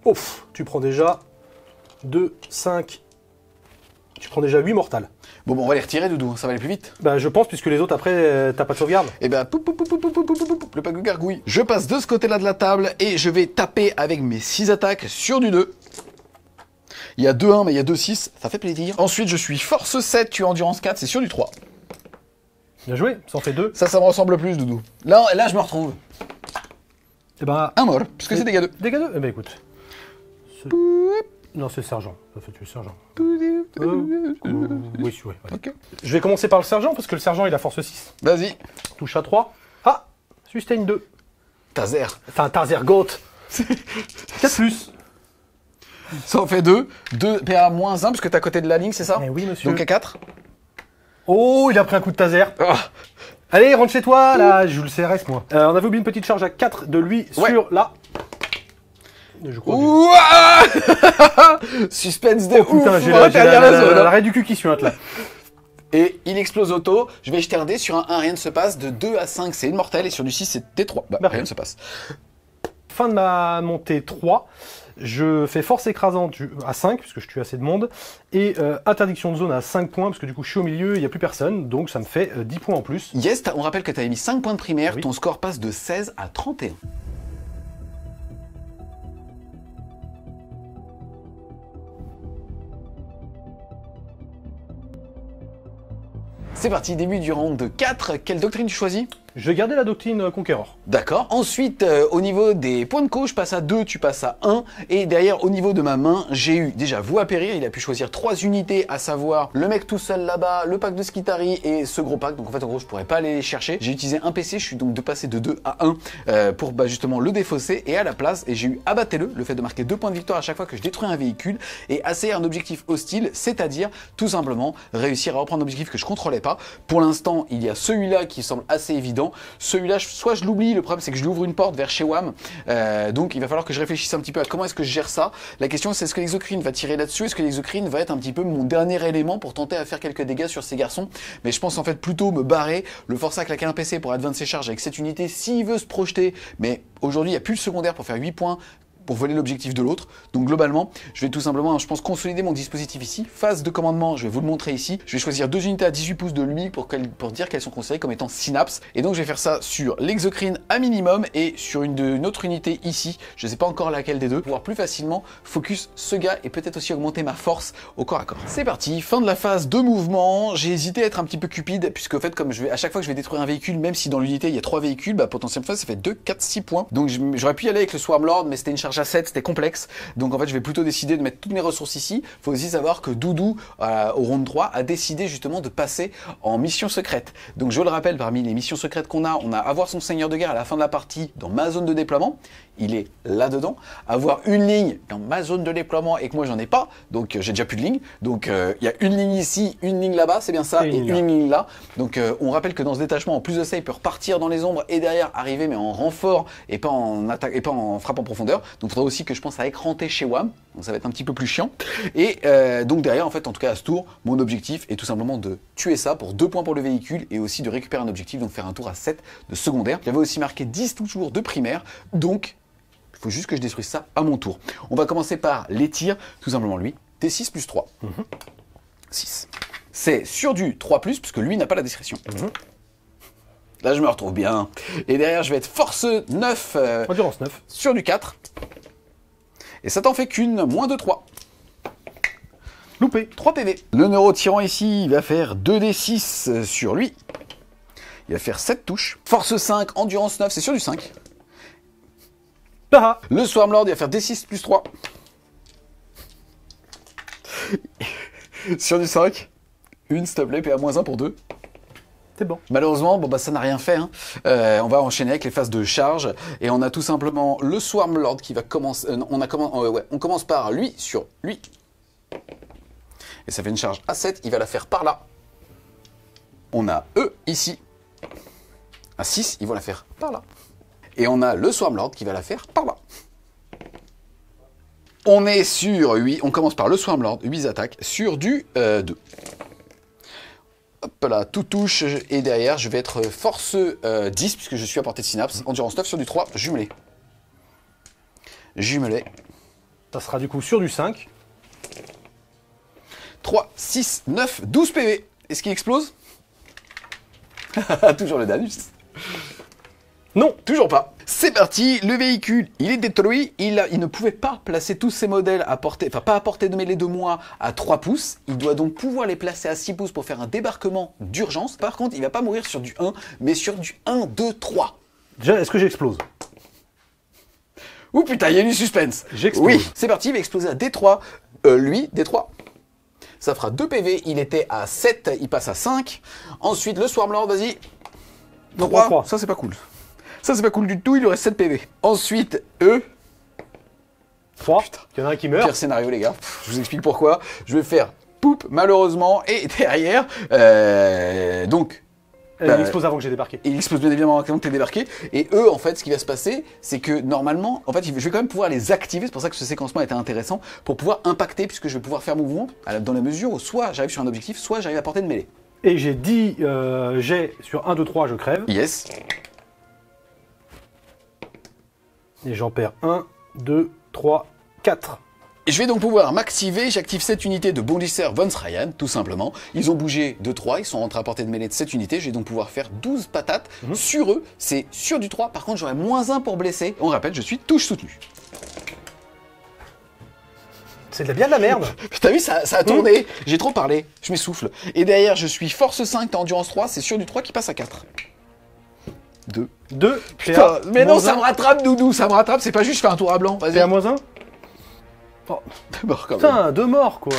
[SPEAKER 2] Ouf, tu prends déjà 2, 5... Tu prends déjà 8 mortales.
[SPEAKER 1] Bon, on va les retirer, Doudou, ça va aller plus vite.
[SPEAKER 2] Bah, je pense, puisque les autres, après, t'as pas de sauvegarde.
[SPEAKER 1] Et ben, le pack de gargouille. Je passe de ce côté-là de la table et je vais taper avec mes 6 attaques sur du 2. Il y a 2-1, mais il y a 2-6, ça fait plaisir. Ensuite, je suis force 7, tu as endurance 4, c'est sur du 3.
[SPEAKER 2] Bien joué, ça en fait 2.
[SPEAKER 1] Ça me ressemble plus, Doudou. Là, je me retrouve.
[SPEAKER 2] Et bah...
[SPEAKER 1] Un mort, puisque c'est dégâts 2.
[SPEAKER 2] Dégâts 2. Eh ben, écoute. Non, c'est le sergent. Ça fait tuer le sergent. Oui, ouais.
[SPEAKER 1] Ok.
[SPEAKER 2] Je vais commencer par le sergent, parce que le sergent, il a force 6.
[SPEAKER 1] Vas-y.
[SPEAKER 2] Touche à 3. Ah, sustain 2.
[SPEAKER 1] Taser.
[SPEAKER 2] Enfin, Tarzer Goat. 4+.
[SPEAKER 1] Ça en fait 2. 2 PA moins 1, parce que t'es à côté de la ligne, c'est ça?
[SPEAKER 2] Eh oui, monsieur.
[SPEAKER 1] Donc à 4.
[SPEAKER 2] Oh, il a pris un coup de taser.
[SPEAKER 1] Ah.
[SPEAKER 2] Allez, rentre chez toi, là, je joue le CRS, moi. On avait oublié une petite charge à 4 de lui sur là. Je crois
[SPEAKER 1] Suspense de
[SPEAKER 2] oh putain,
[SPEAKER 1] ouf,
[SPEAKER 2] j'ai
[SPEAKER 1] zone.
[SPEAKER 2] l'arrêt du cul qui suinte là.
[SPEAKER 1] Et il explose auto. Je vais jeter un dé sur un 1, rien ne se passe. De 2 à 5, c'est immortel. Et sur du 6, c'est T3. Bah, rien ne se passe.
[SPEAKER 2] Fin de ma montée 3. Je fais force écrasante à 5, puisque je tue assez de monde. Et interdiction de zone à 5 points, parce que du coup je suis au milieu, il n'y a plus personne. Donc ça me fait 10 points en plus.
[SPEAKER 1] Yes, on rappelle que tu avais mis 5 points de primaire.
[SPEAKER 2] Oui.
[SPEAKER 1] Ton score passe de 16 à 31. C'est parti, début du round de 4. Quelle doctrine tu choisis?
[SPEAKER 2] Je vais garder la doctrine Conqueror.
[SPEAKER 1] D'accord. Ensuite, au niveau des points de co, je passe à 2, tu passes à 1. Et derrière, au niveau de ma main, j'ai eu déjà vous à périr. Il a pu choisir 3 unités, à savoir le mec tout seul là-bas, le pack de Skitari et ce gros pack. Donc en fait, en gros, je pourrais pas aller les chercher. J'ai utilisé un PC, je suis donc de passer de 2 à 1 pour justement le défausser. Et à la place, et j'ai eu abattez-le, le fait de marquer 2 points de victoire à chaque fois que je détruis un véhicule. Et assez un objectif hostile, c'est-à-dire tout simplement réussir à reprendre un objectif que je contrôlais pas. Pour l'instant, il y a celui-là qui semble assez évident. Celui-là, soit je l'oublie, le problème c'est que je lui ouvre une porte vers chez WAM, donc il va falloir que je réfléchisse un petit peu à comment est-ce que je gère ça. La question c'est est-ce que l'exocrine va tirer là-dessus, est-ce que l'exocrine va être un petit peu mon dernier élément pour tenter à faire quelques dégâts sur ces garçons. Mais je pense en fait plutôt me barrer, le forcer à claquer un PC pour advance ses charges avec cette unité s'il veut se projeter, mais aujourd'hui il n'y a plus le secondaire pour faire 8 points, pour voler l'objectif de l'autre. Donc globalement, je vais tout simplement, je pense, consolider mon dispositif ici. Phase de commandement, je vais vous le montrer ici. Je vais choisir 2 unités à 18 pouces de lui pour dire qu'elles sont considérées comme étant synapses. Et donc je vais faire ça sur l'exocrine à minimum et sur une autre unité ici. Je ne sais pas encore laquelle des deux. Pour pouvoir plus facilement focus ce gars et peut-être aussi augmenter ma force au corps à corps. C'est parti, fin de la phase de mouvement. J'ai hésité à être un petit peu cupide puisque au fait, comme à chaque fois que je vais détruire un véhicule, même si dans l'unité il y a 3 véhicules, bah potentiellement ça fait 2, 4, 6 points. Donc j'aurais pu y aller avec le Swarmlord, mais c'était une charge à 7, c'était complexe. Donc en fait, je vais plutôt décider de mettre toutes mes ressources ici. Faut aussi savoir que Doudou, au round 3, a décidé justement de passer en mission secrète. Donc je le rappelle, parmi les missions secrètes qu'on a, on a avoir son seigneur de guerre à la fin de la partie dans ma zone de déploiement. Il est là-dedans. Avoir une ligne dans ma zone de déploiement et que moi j'en ai pas, donc j'ai déjà plus de ligne. Donc il y a une ligne ici, une ligne là-bas, c'est bien ça, et une ligne là. Donc on rappelle que dans ce détachement, en plus de ça, il peut repartir dans les ombres et derrière arriver mais en renfort et pas en attaque et pas en frappe en profondeur. Donc il faudra aussi que je pense à écranter chez WAM. Donc ça va être un petit peu plus chiant. Et donc derrière, en fait, en tout cas à ce tour, mon objectif est tout simplement de tuer ça pour 2 points pour le véhicule et aussi de récupérer un objectif, donc faire un tour à 7 de secondaire. J'avais aussi marqué 10 toujours de primaire, donc il faut juste que je détruise ça à mon tour. On va commencer par les tirs, tout simplement lui. T6 plus 3. 6. C'est sur du 3+, puisque lui n'a pas la discrétion. Là, je me retrouve bien. Et derrière, je vais être force 9.
[SPEAKER 2] Endurance 9.
[SPEAKER 1] Sur du 4. Et ça t'en fait qu'une, moins de 3.
[SPEAKER 2] Loupé.
[SPEAKER 1] 3 PV. Le neurotyran ici, il va faire 2d6 sur lui. Il va faire 7 touches. Force 5, endurance 9, c'est sur du 5.
[SPEAKER 2] Ah.
[SPEAKER 1] Le Swarmlord, il va faire d6 plus 3. Sur du 5. Une, s'il te plaît, PA-1 pour 2.
[SPEAKER 2] C'est bon.
[SPEAKER 1] Malheureusement, bon, bah, ça n'a rien fait. Hein. On va enchaîner avec les phases de charge. Et on a tout simplement le Swarmlord qui va commencer... on commence par lui sur lui. Et ça fait une charge à 7. Il va la faire par là. On a eux ici. À 6, ils vont la faire par là. Et on a le Swarmlord qui va la faire par là. On est sur 8. On commence par le Swarmlord, 8 attaques, sur du 2. Hop là, tout touche. Et derrière, je vais être force 10, puisque je suis à portée de synapse. Endurance 9 sur du 3, jumelé. Jumelé.
[SPEAKER 2] Ça sera du coup sur du 5.
[SPEAKER 1] 3, 6, 9, 12 PV. Est-ce qu'il explose? Toujours le Danus.
[SPEAKER 2] Non,
[SPEAKER 1] toujours pas. C'est parti, le véhicule, il est détruit. Il ne pouvait pas placer tous ses modèles à portée, enfin pas à portée de mêlée de moi à 3 pouces. Il doit donc pouvoir les placer à 6 pouces pour faire un débarquement d'urgence. Par contre, il va pas mourir sur du 1, mais sur du 1, 2, 3.
[SPEAKER 2] Déjà, est-ce que j'explose?
[SPEAKER 1] Ouh putain, il y a du suspense.
[SPEAKER 2] J'explose.
[SPEAKER 1] Oui, c'est parti, il va exploser à D3. Lui, D3. Ça fera 2 PV, il était à 7, il passe à 5. Ensuite, le Swarmlord, vas-y. 3. Ça, c'est pas cool. Ça, c'est pas cool du tout, il lui reste 7 PV. Ensuite, eux.
[SPEAKER 2] 3. Il y en a un qui meurt.
[SPEAKER 1] Pire scénario, les gars. Je vous explique pourquoi. Je vais faire poup, malheureusement. Et derrière, donc...
[SPEAKER 2] Il explose avant que j'ai débarqué.
[SPEAKER 1] Il explose bien évidemment avant que tu aies débarqué. Et eux, en fait, ce qui va se passer, c'est que normalement, en fait, je vais quand même pouvoir les activer. C'est pour ça que ce séquencement était intéressant. Pour pouvoir impacter, puisque je vais pouvoir faire mouvement dans la mesure où soit j'arrive sur un objectif, soit j'arrive à portée de mêlée.
[SPEAKER 2] Et j'ai 10 jets sur 1, 2, 3, je crève.
[SPEAKER 1] Yes.
[SPEAKER 2] Et j'en perds 1, 2, 3, 4.
[SPEAKER 1] Et je vais donc pouvoir m'activer, j'active cette unité de bondisseur Von Ryan, tout simplement. Ils ont bougé de 3, ils sont rentrés à portée de mêlée de cette unité, je vais donc pouvoir faire 12 patates sur eux, c'est sur du 3, par contre j'aurai -1 pour blesser. On rappelle, je suis touche soutenue.
[SPEAKER 2] C'est bien de la merde.
[SPEAKER 1] T'as vu, ça a tourné, j'ai trop parlé, je m'essouffle. Et derrière, je suis force 5, t'as endurance 3, c'est sur du 3 qui passe à 4. 2. Putain, mais non, ça me rattrape, Doudou, ça me rattrape, c'est pas juste je fais un tour à blanc. Vas-y.
[SPEAKER 2] PA-1. Oh.
[SPEAKER 1] Mort quand même.
[SPEAKER 2] Putain, 2 morts quoi.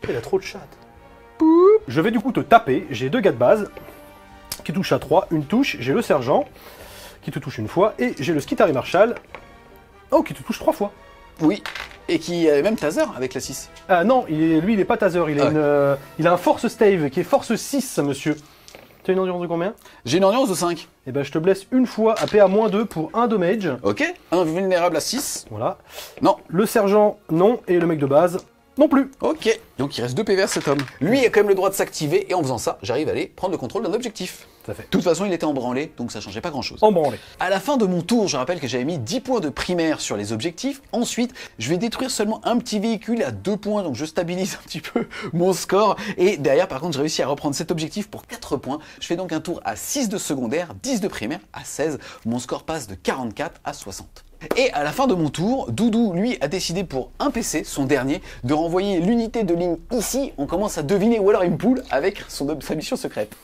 [SPEAKER 2] Il a trop de chatte. Je vais du coup te taper, j'ai 2 gars de base qui touchent à 3, une touche, j'ai le sergent qui te touche une fois, et j'ai le Skitari Marshal, oh, qui te touche 3 fois.
[SPEAKER 1] Oui, et qui a même taser avec la 6.
[SPEAKER 2] Ah non, lui il est pas taser, il a un force stave qui est force 6, monsieur. Tu as une endurance de combien?
[SPEAKER 1] J'ai une endurance de 5.
[SPEAKER 2] Et ben je te blesse une fois à PA-2 pour 1 damage.
[SPEAKER 1] Ok, invulnérable à 6.
[SPEAKER 2] Voilà.
[SPEAKER 1] Non.
[SPEAKER 2] Le sergent, non, et le mec de base, non plus.
[SPEAKER 1] Ok, donc il reste 2 PV à cet homme. Lui il a quand même le droit de s'activer, et en faisant ça, j'arrive à aller prendre le contrôle d'un objectif.
[SPEAKER 2] Tout à fait.
[SPEAKER 1] De toute façon, il était embranlé, donc ça changeait pas grand-chose.
[SPEAKER 2] Embranlé.
[SPEAKER 1] À la fin de mon tour, je rappelle que j'avais mis 10 points de primaire sur les objectifs. Ensuite, je vais détruire seulement un petit véhicule à 2 points, donc je stabilise un petit peu mon score. Et derrière, par contre, j'ai réussi à reprendre cet objectif pour 4 points. Je fais donc un tour à 6 de secondaire, 10 de primaire, à 16. Mon score passe de 44 à 60. Et à la fin de mon tour, Doudou, lui, a décidé pour un PC, son dernier, de renvoyer l'unité de ligne ici. On commence à deviner, ou alors il me poule avec sa mission secrète.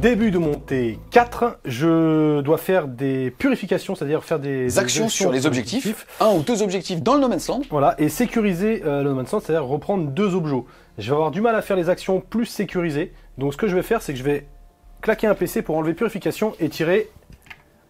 [SPEAKER 2] Début de montée 4, je dois faire des purifications, c'est-à-dire faire des
[SPEAKER 1] actions sur les objectifs, 1 ou 2 objectifs dans le No Man's Land.
[SPEAKER 2] Voilà, et sécuriser le No Man's Land, c'est-à-dire reprendre 2 objets. Je vais avoir du mal à faire les actions plus sécurisées, donc ce que je vais faire, c'est que je vais claquer un PC pour enlever purification et tirer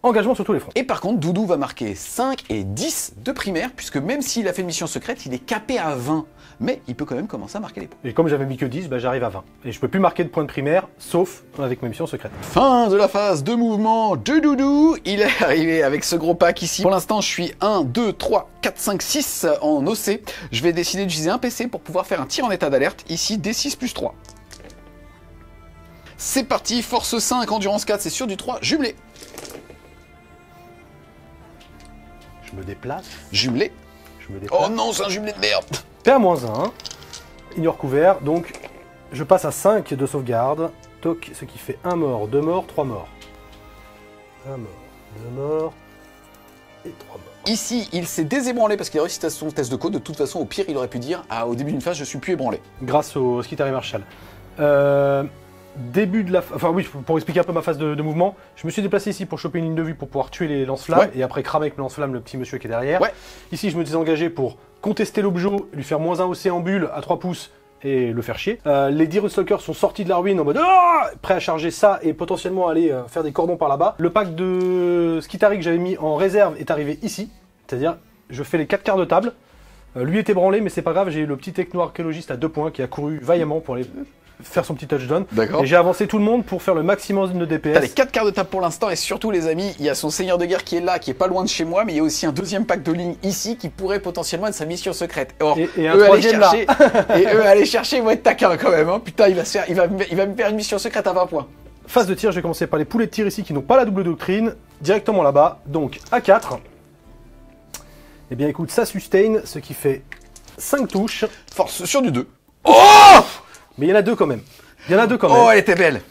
[SPEAKER 2] engagement sur tous les fronts.
[SPEAKER 1] Et par contre, Doudou va marquer 5 et 10 de primaire, puisque même s'il a fait une mission secrète, il est capé à 20. Mais il peut quand même commencer à marquer les points.
[SPEAKER 2] Et comme j'avais mis que 10, bah, j'arrive à 20. Et je peux plus marquer de points de primaire, sauf avec ma mission secrète.
[SPEAKER 1] Fin de la phase de mouvement de Doudou. Il est arrivé avec ce gros pack ici. Pour l'instant, je suis 1, 2, 3, 4, 5, 6 en OC. Je vais décider d'utiliser un PC pour pouvoir faire un tir en état d'alerte. Ici, D6 plus 3. C'est parti, force 5, endurance 4, c'est sur du 3, jumelé.
[SPEAKER 2] Je me déplace.
[SPEAKER 1] Jumelé.
[SPEAKER 2] Je me déplace.
[SPEAKER 1] Oh non, c'est un jumelé de merde.
[SPEAKER 2] PA-1, ignore couvert, donc je passe à 5 de sauvegarde, toc, ce qui fait 1 mort, 2 morts, 3 morts. Un mort, 2 morts et 3 morts.
[SPEAKER 1] Ici, il s'est désébranlé parce qu'il a réussi son test de code. De toute façon, au pire, il aurait pu dire au début d'une phase, je suis plus ébranlé.
[SPEAKER 2] Grâce au Skitari Marshall. Début de la... Enfin oui, pour expliquer un peu ma phase de mouvement, je me suis déplacé ici pour choper une ligne de vue pour pouvoir tuer les lance-flammes et après cramer avec le lance-flamme le petit monsieur qui est derrière.
[SPEAKER 1] Ouais.
[SPEAKER 2] Ici, je me suis engagé pour contester l'objet, lui faire -1 au en bulle à 3 pouces et le faire chier. Les 10 Rustalkers sont sortis de la ruine en mode prêts à charger ça et potentiellement aller faire des cordons par là-bas. Le pack de Skitari que j'avais mis en réserve est arrivé ici, c'est-à-dire je fais les 4 quarts de table. Lui est ébranlé, mais c'est pas grave, j'ai eu le petit techno-archéologiste à 2 points qui a couru vaillamment pour aller faire son petit touchdown.
[SPEAKER 1] D'accord.
[SPEAKER 2] Et j'ai avancé tout le monde pour faire le maximum de DPS.
[SPEAKER 1] T'as les 4 quarts de table pour l'instant et surtout les amis, il y a son seigneur de guerre qui est là, qui est pas loin de chez moi, mais il y a aussi un deuxième pack de lignes ici qui pourrait potentiellement être sa mission secrète. Or,
[SPEAKER 2] Et un troisième là.
[SPEAKER 1] Et eux aller chercher, ils vont être taquins quand même. Hein. Putain, il va me faire une mission secrète à 20 points.
[SPEAKER 2] Phase de tir, je vais commencer par les poulets de tir ici qui n'ont pas la double doctrine, directement là-bas, donc à 4. Eh bien écoute, ça sustain, ce qui fait 5 touches.
[SPEAKER 1] Force sur du 2.
[SPEAKER 2] Mais il y en a 2 quand même. Il y en a 2 quand même.
[SPEAKER 1] Oh, elle était belle.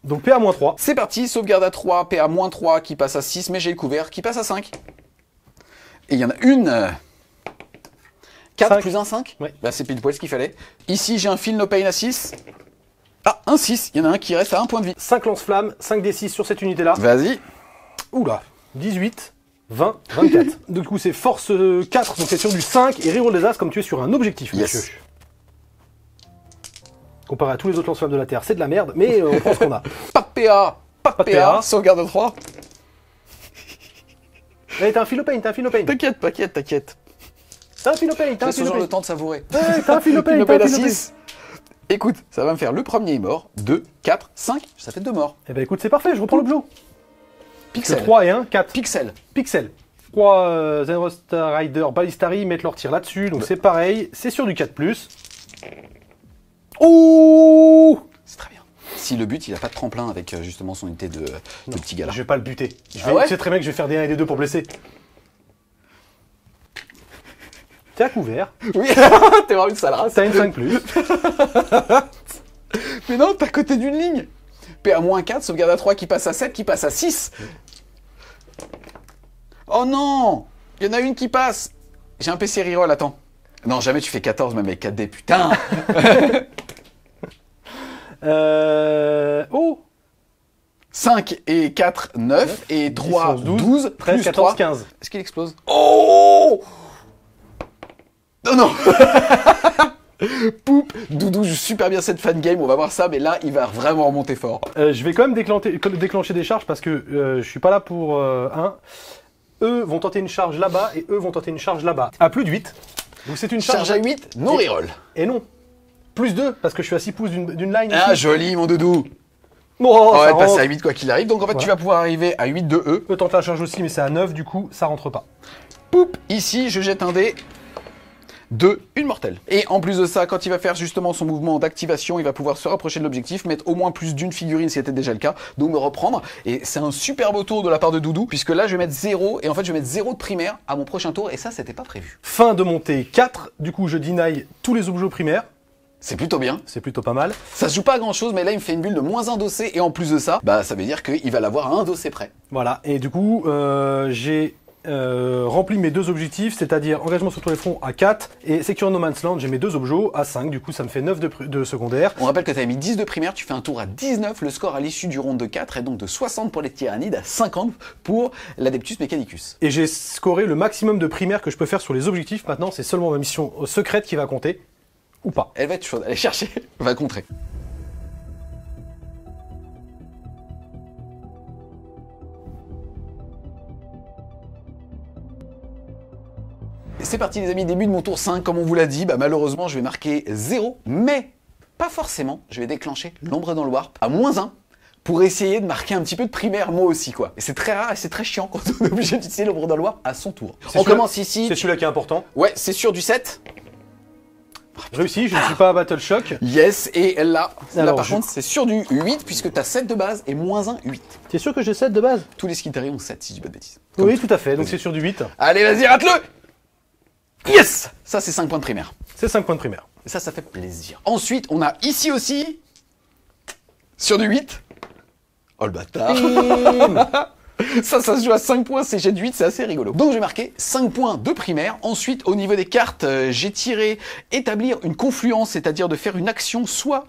[SPEAKER 2] Donc PA-3.
[SPEAKER 1] C'est parti, sauvegarde à 3, PA-3 qui passe à 6, mais j'ai le couvert qui passe à 5. Et il y en a une... 4
[SPEAKER 2] 5.
[SPEAKER 1] plus 1, 5
[SPEAKER 2] Ouais.
[SPEAKER 1] Bah c'est pile poil ce qu'il fallait. Ici j'ai un feel no pain à 6. Ah, un 6, il y en a un qui reste à 1 point de vie.
[SPEAKER 2] 5 lance-flammes, 5 D6 sur cette unité-là.
[SPEAKER 1] Vas-y.
[SPEAKER 2] Oula, 18, 20, 24. Du coup c'est force 4, donc c'est sur du 5, et reroll des as comme tu es sur un objectif,
[SPEAKER 1] Yes.
[SPEAKER 2] monsieur. Comparé à tous les autres lance-flammes de la Terre, c'est de la merde, mais on prend ce qu'on a.
[SPEAKER 1] Pas de PA, pas de
[SPEAKER 2] de
[SPEAKER 1] PA,
[SPEAKER 2] PA.
[SPEAKER 1] sauvegarde à 3.
[SPEAKER 2] Eh, t'as un philopane, t'as un philopane.
[SPEAKER 1] T'inquiète, t'inquiète.
[SPEAKER 2] T'as un philopane, t'as un
[SPEAKER 1] Laisse aux gens le
[SPEAKER 2] philopane.
[SPEAKER 1] temps de savourer.
[SPEAKER 2] T'as un philopane,
[SPEAKER 1] Phil
[SPEAKER 2] t'as un
[SPEAKER 1] à
[SPEAKER 2] philopane.
[SPEAKER 1] 6. Écoute, ça va me faire le premier mort, 2, 4, 5, ça fait 2 morts.
[SPEAKER 2] Eh ben écoute, c'est parfait, je reprends l'objet. C'est
[SPEAKER 1] Pixel.
[SPEAKER 2] 3 et 1, 4.
[SPEAKER 1] Pixel.
[SPEAKER 2] Pixel. 3 Zenrost Rider Ballistari mettent leur tir là-dessus, donc c'est pareil, c'est sur du 4+. Oh,
[SPEAKER 1] C'est très bien. Si le but, il a pas de tremplin avec justement son unité de petit gars là.
[SPEAKER 2] je vais pas le buter.
[SPEAKER 1] Ah ouais
[SPEAKER 2] Tu sais très bien que je vais faire des 1 et des 2 pour blesser. T'es à couvert,
[SPEAKER 1] Oui, t'es vraiment une sale race.
[SPEAKER 2] t'as une 5+.
[SPEAKER 1] Mais non, t'es à côté d'une ligne. PA-4, sauvegarde à 3 qui passe à 7, qui passe à 6. Oh non, il y en a une qui passe. J'ai un PC reroll, attends. Non, jamais tu fais 14 même avec 4D, putain.
[SPEAKER 2] Oh,
[SPEAKER 1] 5 et 4, 9 et 3,
[SPEAKER 2] 10,
[SPEAKER 1] 12,
[SPEAKER 2] 13,
[SPEAKER 1] plus
[SPEAKER 2] 14,
[SPEAKER 1] 3.
[SPEAKER 2] 15.
[SPEAKER 1] Est-ce qu'il explose? Oh non, non. Poup, Doudou joue super bien cette fan game, on va voir ça, mais là, il va vraiment remonter fort.
[SPEAKER 2] Je vais quand même déclencher des charges parce que je suis pas là pour eux vont tenter une charge là-bas et eux vont tenter une charge là-bas. À plus de 8. Donc c'est une charge.
[SPEAKER 1] Charge à 8, non reroll.
[SPEAKER 2] Et non. Plus 2 parce que je suis à 6 pouces d'une line.
[SPEAKER 1] Ah,
[SPEAKER 2] ici.
[SPEAKER 1] joli, mon Doudou.
[SPEAKER 2] Oh,
[SPEAKER 1] On
[SPEAKER 2] ça
[SPEAKER 1] va passer
[SPEAKER 2] rentre.
[SPEAKER 1] à 8 quoi qu'il arrive, donc en fait,
[SPEAKER 2] Voilà.
[SPEAKER 1] tu vas pouvoir arriver à 8 de E.
[SPEAKER 2] Eux tentent la charge aussi, mais c'est à 9, du coup, ça rentre pas.
[SPEAKER 1] Poup, ici, je jette un dé. 2, une mortelle. Et en plus de ça, quand il va faire justement son mouvement d'activation, il va pouvoir se rapprocher de l'objectif, mettre au moins plus d'une figurine, si c'était déjà le cas, donc me reprendre. Et c'est un super beau tour de la part de Doudou, puisque là, je vais mettre 0, et en fait, je vais mettre 0 de primaire à mon prochain tour, et ça, c'était pas prévu.
[SPEAKER 2] Fin de montée 4, du coup, je deny tous les objets primaires.
[SPEAKER 1] C'est plutôt bien.
[SPEAKER 2] C'est plutôt pas mal.
[SPEAKER 1] Ça se joue pas à grand chose, mais là, il me fait une bulle de -1 dossé, et en plus de ça, bah, ça veut dire qu'il va l'avoir à un dossé près.
[SPEAKER 2] Voilà, et du coup, j'ai rempli mes 2 objectifs, c'est-à-dire engagement sur tous les fronts à 4 et Secure No Man's Land, j'ai mes 2 objets à 5, du coup ça me fait 9 de secondaire.
[SPEAKER 1] On rappelle que tu as mis 10 de primaire, tu fais un tour à 19, le score à l'issue du round de 4 est donc de 60 pour les tyrannides, à 50 pour l'Adeptus Mechanicus.
[SPEAKER 2] Et j'ai scoré le maximum de primaire que je peux faire sur les objectifs, maintenant c'est seulement ma mission secrète qui va compter, ou pas.
[SPEAKER 1] Elle va être chaude, allez chercher, on va contrer. C'est parti les amis, début de mon tour 5, comme on vous l'a dit, bah malheureusement je vais marquer 0, mais pas forcément, je vais déclencher l'ombre dans le warp à -1 pour essayer de marquer un petit peu de primaire moi aussi quoi. Et c'est très rare et c'est très chiant quand on est obligé d'utiliser l'ombre dans le warp à son tour. On commence ici,
[SPEAKER 2] C'est celui-là qui est important.
[SPEAKER 1] ouais c'est sûr du 7,
[SPEAKER 2] Réussi, je ne suis pas à Battle Shock.
[SPEAKER 1] yes, et là
[SPEAKER 2] Alors,
[SPEAKER 1] par contre c'est sûr du 8 puisque tu as 7 de base et -1, 8.
[SPEAKER 2] T'es sûr que j'ai 7 de base?
[SPEAKER 1] Tous les skitari ont 7 si je dis pas de bêtises.
[SPEAKER 2] Oui, tout à fait, donc c'est sur du 8.
[SPEAKER 1] Allez vas-y rate-le. Yes, ça c'est 5 points de primaire.
[SPEAKER 2] C'est 5 points de primaire.
[SPEAKER 1] Et ça fait plaisir. Ensuite, on a ici aussi, sur du 8. Oh le bâtard. Ça se joue à 5 points, c'est jet de 8, c'est assez rigolo. Donc j'ai marqué 5 points de primaire. Ensuite, au niveau des cartes, j'ai tiré établir une confluence, c'est-à-dire de faire une action soit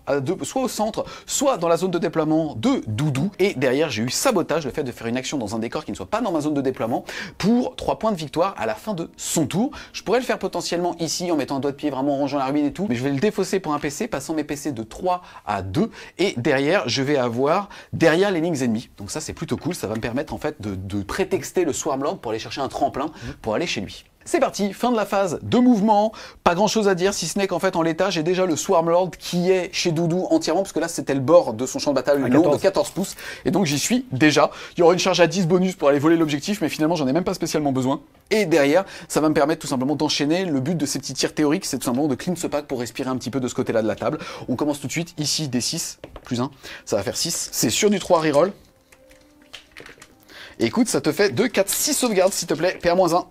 [SPEAKER 1] au centre, soit dans la zone de déploiement de Doudou. Et derrière, j'ai eu sabotage, le fait de faire une action dans un décor qui ne soit pas dans ma zone de déploiement, pour 3 points de victoire à la fin de son tour. Je pourrais le faire potentiellement ici en mettant un doigt de pied, vraiment en rangeant la rubine et tout, mais je vais le défausser pour un PC, passant mes PC de 3 à 2. Et derrière, je vais avoir derrière les lignes ennemies. Donc ça, c'est plutôt cool, ça va me permettre en fait de prétexter le Swarmlord pour aller chercher un tremplin pour aller chez lui. C'est parti, fin de la phase de mouvement, pas grand chose à dire si ce n'est qu'en fait en l'état j'ai déjà le Swarmlord qui est chez Doudou entièrement parce que là c'était le bord de son champ de bataille long de 14 pouces et donc j'y suis déjà. Il y aura une charge à 10 bonus pour aller voler l'objectif mais finalement j'en ai même pas spécialement besoin. Et derrière ça va me permettre tout simplement d'enchaîner. Le but de ces petits tirs théoriques c'est tout simplement de clean ce pack pour respirer un petit peu de ce côté là de la table. On commence tout de suite ici D6 plus 1, ça va faire 6. C'est sur du 3 reroll. Et écoute ça te fait 2, 4, 6 sauvegardes s'il te plaît, PA-1.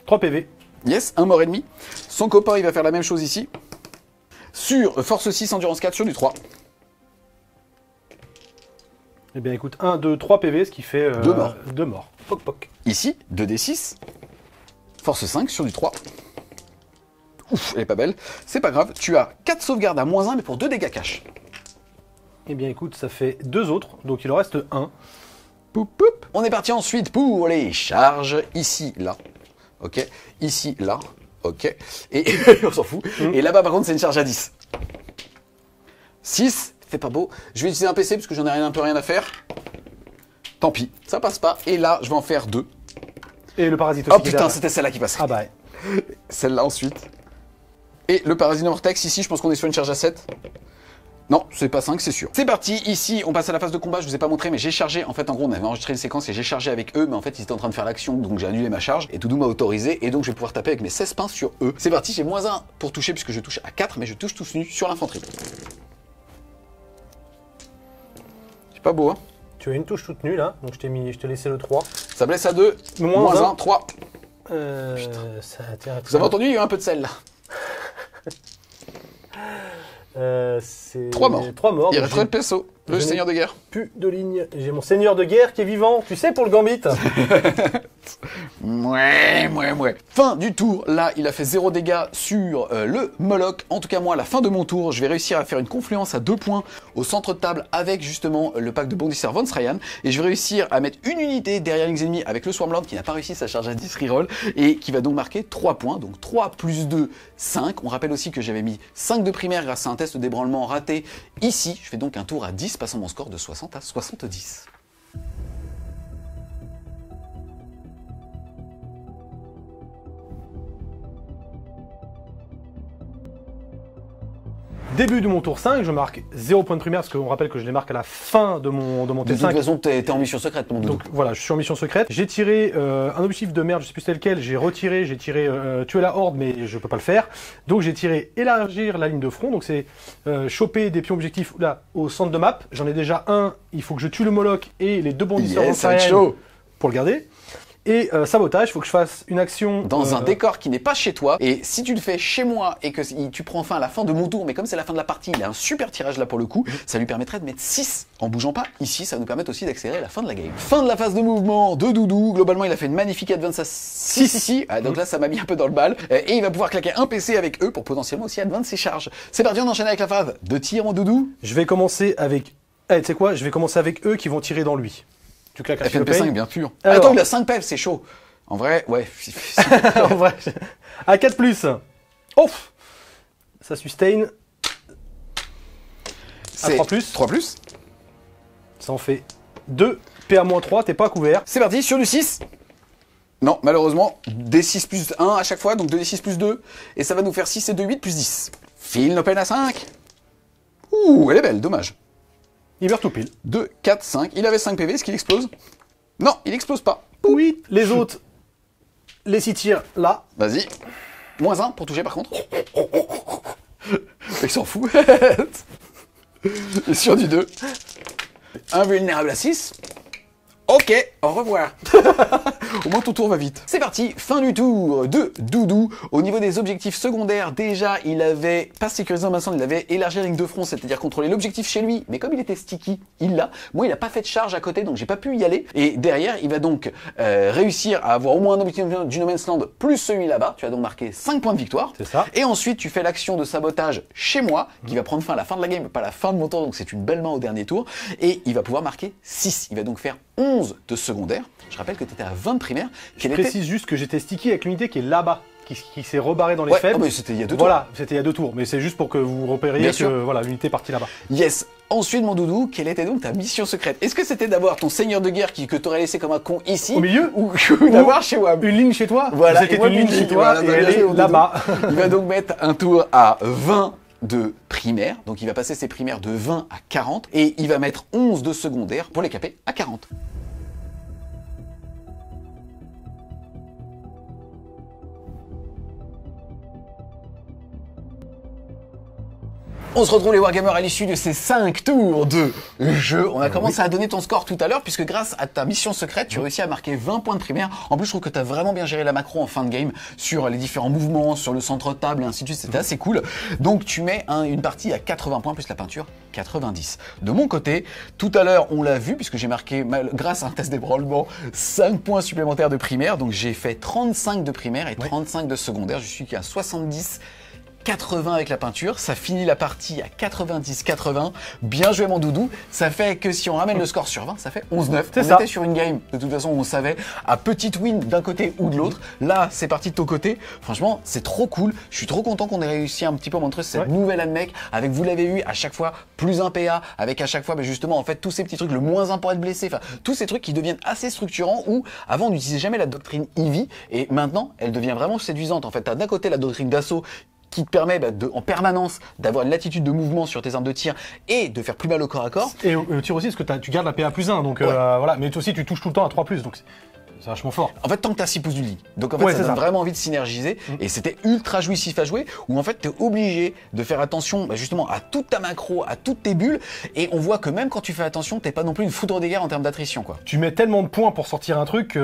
[SPEAKER 2] 3 PV.
[SPEAKER 1] Yes, un mort ennemi. Son copain, il va faire la même chose ici. Sur force 6, endurance 4, sur du 3.
[SPEAKER 2] Eh bien, écoute, 1, 2, 3 PV, ce qui fait
[SPEAKER 1] 2 morts.
[SPEAKER 2] 2 morts. Poc, poc.
[SPEAKER 1] Ici, 2d6. Force 5, sur du 3. Ouf, elle est pas belle. C'est pas grave, tu as 4 sauvegardes à -1, mais pour 2 dégâts cash.
[SPEAKER 2] Eh bien, écoute, ça fait 2 autres, donc il en reste 1.
[SPEAKER 1] Poup, poup. On est parti ensuite pour les charges. Ici, là. Ok, ici, là, ok, et on s'en fout. Et là-bas, par contre, c'est une charge à 10. 6, fait pas beau. Je vais utiliser un PC parce que j'en ai un peu rien à faire. Tant pis, ça passe pas. Et là, je vais en faire 2.
[SPEAKER 2] Et le parasite aussi.
[SPEAKER 1] Oh putain, c'était celle-là qui passerait.
[SPEAKER 2] Ah bah.
[SPEAKER 1] Celle-là ensuite. Et le parasite vortex, ici, je pense qu'on est sur une charge à 7. Non, c'est pas 5, c'est sûr. C'est parti, ici, on passe à la phase de combat, je vous ai pas montré, mais j'ai chargé, en fait, en gros, on avait enregistré une séquence et j'ai chargé avec eux, mais en fait, ils étaient en train de faire l'action, donc j'ai annulé ma charge, et Doudou m'a autorisé, et donc je vais pouvoir taper avec mes 16 pains sur eux. C'est parti, j'ai -1 pour toucher, puisque je touche à 4, mais je touche tous nus sur l'infanterie. C'est pas beau, hein?
[SPEAKER 2] Tu as une touche toute nulle, là, donc je t'ai laissé le 3.
[SPEAKER 1] Ça blesse à 2, -1, 3.
[SPEAKER 2] Ça tient.
[SPEAKER 1] Vous avez entendu, il y a eu un peu de sel, là.
[SPEAKER 2] C'est
[SPEAKER 1] 3 morts.
[SPEAKER 2] 3 morts.
[SPEAKER 1] Il reste le perso, le seigneur de guerre.
[SPEAKER 2] Plus de ligne. J'ai mon seigneur de guerre qui est vivant, tu sais, pour le gambit.
[SPEAKER 1] Mouais. Fin du tour, là il a fait 0 dégâts sur le Moloch. En tout cas moi à la fin de mon tour, je vais réussir à faire une confluence à 2 points au centre de table avec justement le pack de bondisseurs Von Srayan. Et je vais réussir à mettre une unité derrière les ennemis avec le Swarmlord qui n'a pas réussi sa charge à 10 reroll et qui va donc marquer 3 points. Donc 3 plus 2, 5. On rappelle aussi que j'avais mis 5 de primaire grâce à un test d'ébranlement raté ici. Je fais donc un tour à 10, passant mon score de 60 à 70.
[SPEAKER 2] Début de mon tour 5, je marque 0 point de primaire, parce qu'on rappelle que je les marque à la fin de mon T5.
[SPEAKER 1] De toute façon, t'es en mission secrète, mon Doudou.
[SPEAKER 2] Donc voilà, je suis en mission secrète. J'ai tiré un objectif de merde, je sais plus c'était lequel, j'ai tiré tuer la horde, mais je peux pas le faire. Donc j'ai tiré élargir la ligne de front, donc c'est choper des pions objectifs là, au centre de map. J'en ai déjà un, il faut que je tue le Moloch et les 2 bondisseurs pour le garder. Et sabotage, il faut que je fasse une action...
[SPEAKER 1] Dans un décor qui n'est pas chez toi, et si tu le fais chez moi et que tu prends fin à la fin de mon tour, mais comme c'est la fin de la partie, il a un super tirage là pour le coup, ça lui permettrait de mettre 6 en bougeant pas. Ici, ça va nous permettre aussi d'accélérer la fin de la game. Fin de la phase de mouvement de Doudou, globalement il a fait une magnifique advance à 6 ici, donc là ça m'a mis un peu dans le bal, et il va pouvoir claquer un PC avec eux pour potentiellement aussi advance ses charges. C'est parti, on enchaîne avec la phase de tir mon Doudou.
[SPEAKER 2] Je vais commencer avec... tu sais quoi, je vais commencer avec eux qui vont tirer dans lui. Tu claques un
[SPEAKER 1] FNP5 bien sûr.
[SPEAKER 2] Alors...
[SPEAKER 1] Attends, il a 5 PF, c'est chaud. En vrai, ouais.
[SPEAKER 2] En vrai, à 4+. Ouf. Ça sustain. À 3+.
[SPEAKER 1] 3+.
[SPEAKER 2] Ça en fait 2. PA-3, t'es pas couvert.
[SPEAKER 1] C'est parti, sur du 6. Non, malheureusement, D6 plus 1 à chaque fois, donc 2D6 plus 2. Et ça va nous faire 6 et 2, 8 plus 10. File no peine à 5. Ouh, elle est belle, dommage.
[SPEAKER 2] Il meurt tout pile.
[SPEAKER 1] 2, 4, 5. Il avait 5 PV, est-ce qu'il explose? Non, il explose pas.
[SPEAKER 2] Oui, les autres, les 6 tirs là.
[SPEAKER 1] Vas-y. -1 pour toucher par contre. Il s'en fout. Et sur du 2. Invulnérable à 6. Ok, au revoir. Au moins ton tour va vite. C'est parti, fin du tour de Doudou. Au niveau des objectifs secondaires, déjà il avait pas sécurisé en il avait élargi la ligne de front, c'est-à-dire contrôler l'objectif chez lui, mais comme il était sticky, il l'a. Moi il a pas fait de charge à côté, donc j'ai pas pu y aller. Et derrière, il va donc réussir à avoir au moins un objectif du No Man's Land plus celui là-bas. Tu vas donc marquer 5 points de victoire.
[SPEAKER 2] C'est ça.
[SPEAKER 1] Et ensuite tu fais l'action de sabotage chez moi, qui va prendre fin à la fin de la game, pas à la fin de mon tour, donc c'est une belle main au dernier tour. Et il va pouvoir marquer 6. Il va donc faire 11 de secondaire. Je rappelle que tu étais à 20 de primaire.
[SPEAKER 2] Je précise juste que j'étais sticky avec l'unité qui est là-bas, qui s'est rebarrée dans les
[SPEAKER 1] ouais,
[SPEAKER 2] faibles.
[SPEAKER 1] Oh mais c'était il y a 2 tours.
[SPEAKER 2] Voilà, c'était il y a 2 tours, mais c'est juste pour que vous repériez que voilà, l'unité est partie là-bas.
[SPEAKER 1] Yes. Ensuite, mon doudou, quelle était donc ta mission secrète? Est-ce que c'était d'avoir ton seigneur de guerre que t'aurais laissé comme un con ici?
[SPEAKER 2] Au milieu?
[SPEAKER 1] Ou d'avoir chez WAM?
[SPEAKER 2] Une ligne chez toi?
[SPEAKER 1] Voilà,
[SPEAKER 2] c'était une ligne chez toi
[SPEAKER 1] voilà,
[SPEAKER 2] et elle est là-bas.
[SPEAKER 1] Il va donc mettre un tour à 20 de primaire, donc il va passer ses primaires de 20 à 40, et il va mettre 11 de secondaire pour les caper à 40. On se retrouve les Wargamers à l'issue de ces 5 tours de jeu. On a commencé à donner ton score tout à l'heure puisque grâce à ta mission secrète, tu réussis à marquer 20 points de primaire. En plus, je trouve que tu as vraiment bien géré la macro en fin de game sur les différents mouvements, sur le centre table et ainsi de suite. C'était assez cool. Donc tu mets une partie à 80 points plus la peinture 90. De mon côté, tout à l'heure, on l'a vu puisque j'ai marqué, grâce à un test d'ébranlement, 5 points supplémentaires de primaire. Donc j'ai fait 35 de primaire et 35 de secondaire. Je suis à 70. 80 avec la peinture, ça finit la partie à 90-80. Bien joué mon doudou. Ça fait que si on ramène le score sur 20, ça fait 11-9. On était sur une game, de toute façon on savait, à petite win d'un côté ou de l'autre. Là, c'est parti de ton côté. Franchement, c'est trop cool. Je suis trop content qu'on ait réussi un petit peu à montrer cette nouvelle AdMech avec, vous l'avez vu, à chaque fois plus un PA, avec à chaque fois justement en fait tous ces petits trucs, le moins 1 pour être blessé, enfin tous ces trucs qui deviennent assez structurants où avant on n'utilisait jamais la doctrine Eevee et maintenant elle devient vraiment séduisante. En fait, t'as d'un côté la doctrine d'assaut qui te permet en permanence d'avoir une latitude de mouvement sur tes armes de tir et de faire plus mal au corps à corps. Et
[SPEAKER 2] au tir aussi, parce que tu gardes la PA plus 1, donc voilà. Mais toi aussi, tu touches tout le temps à 3+, donc c'est vachement fort.
[SPEAKER 1] En fait, tant que tu as 6 pouces du lit. Donc en fait, ça donne vraiment envie de synergiser. Et c'était ultra jouissif à jouer, où en fait, tu es obligé de faire attention justement à toute ta macro, à toutes tes bulles. Et on voit que même quand tu fais attention, t'es pas non plus une foudre des guerres en termes d'attrition, quoi.
[SPEAKER 2] Tu mets tellement de points pour sortir un truc,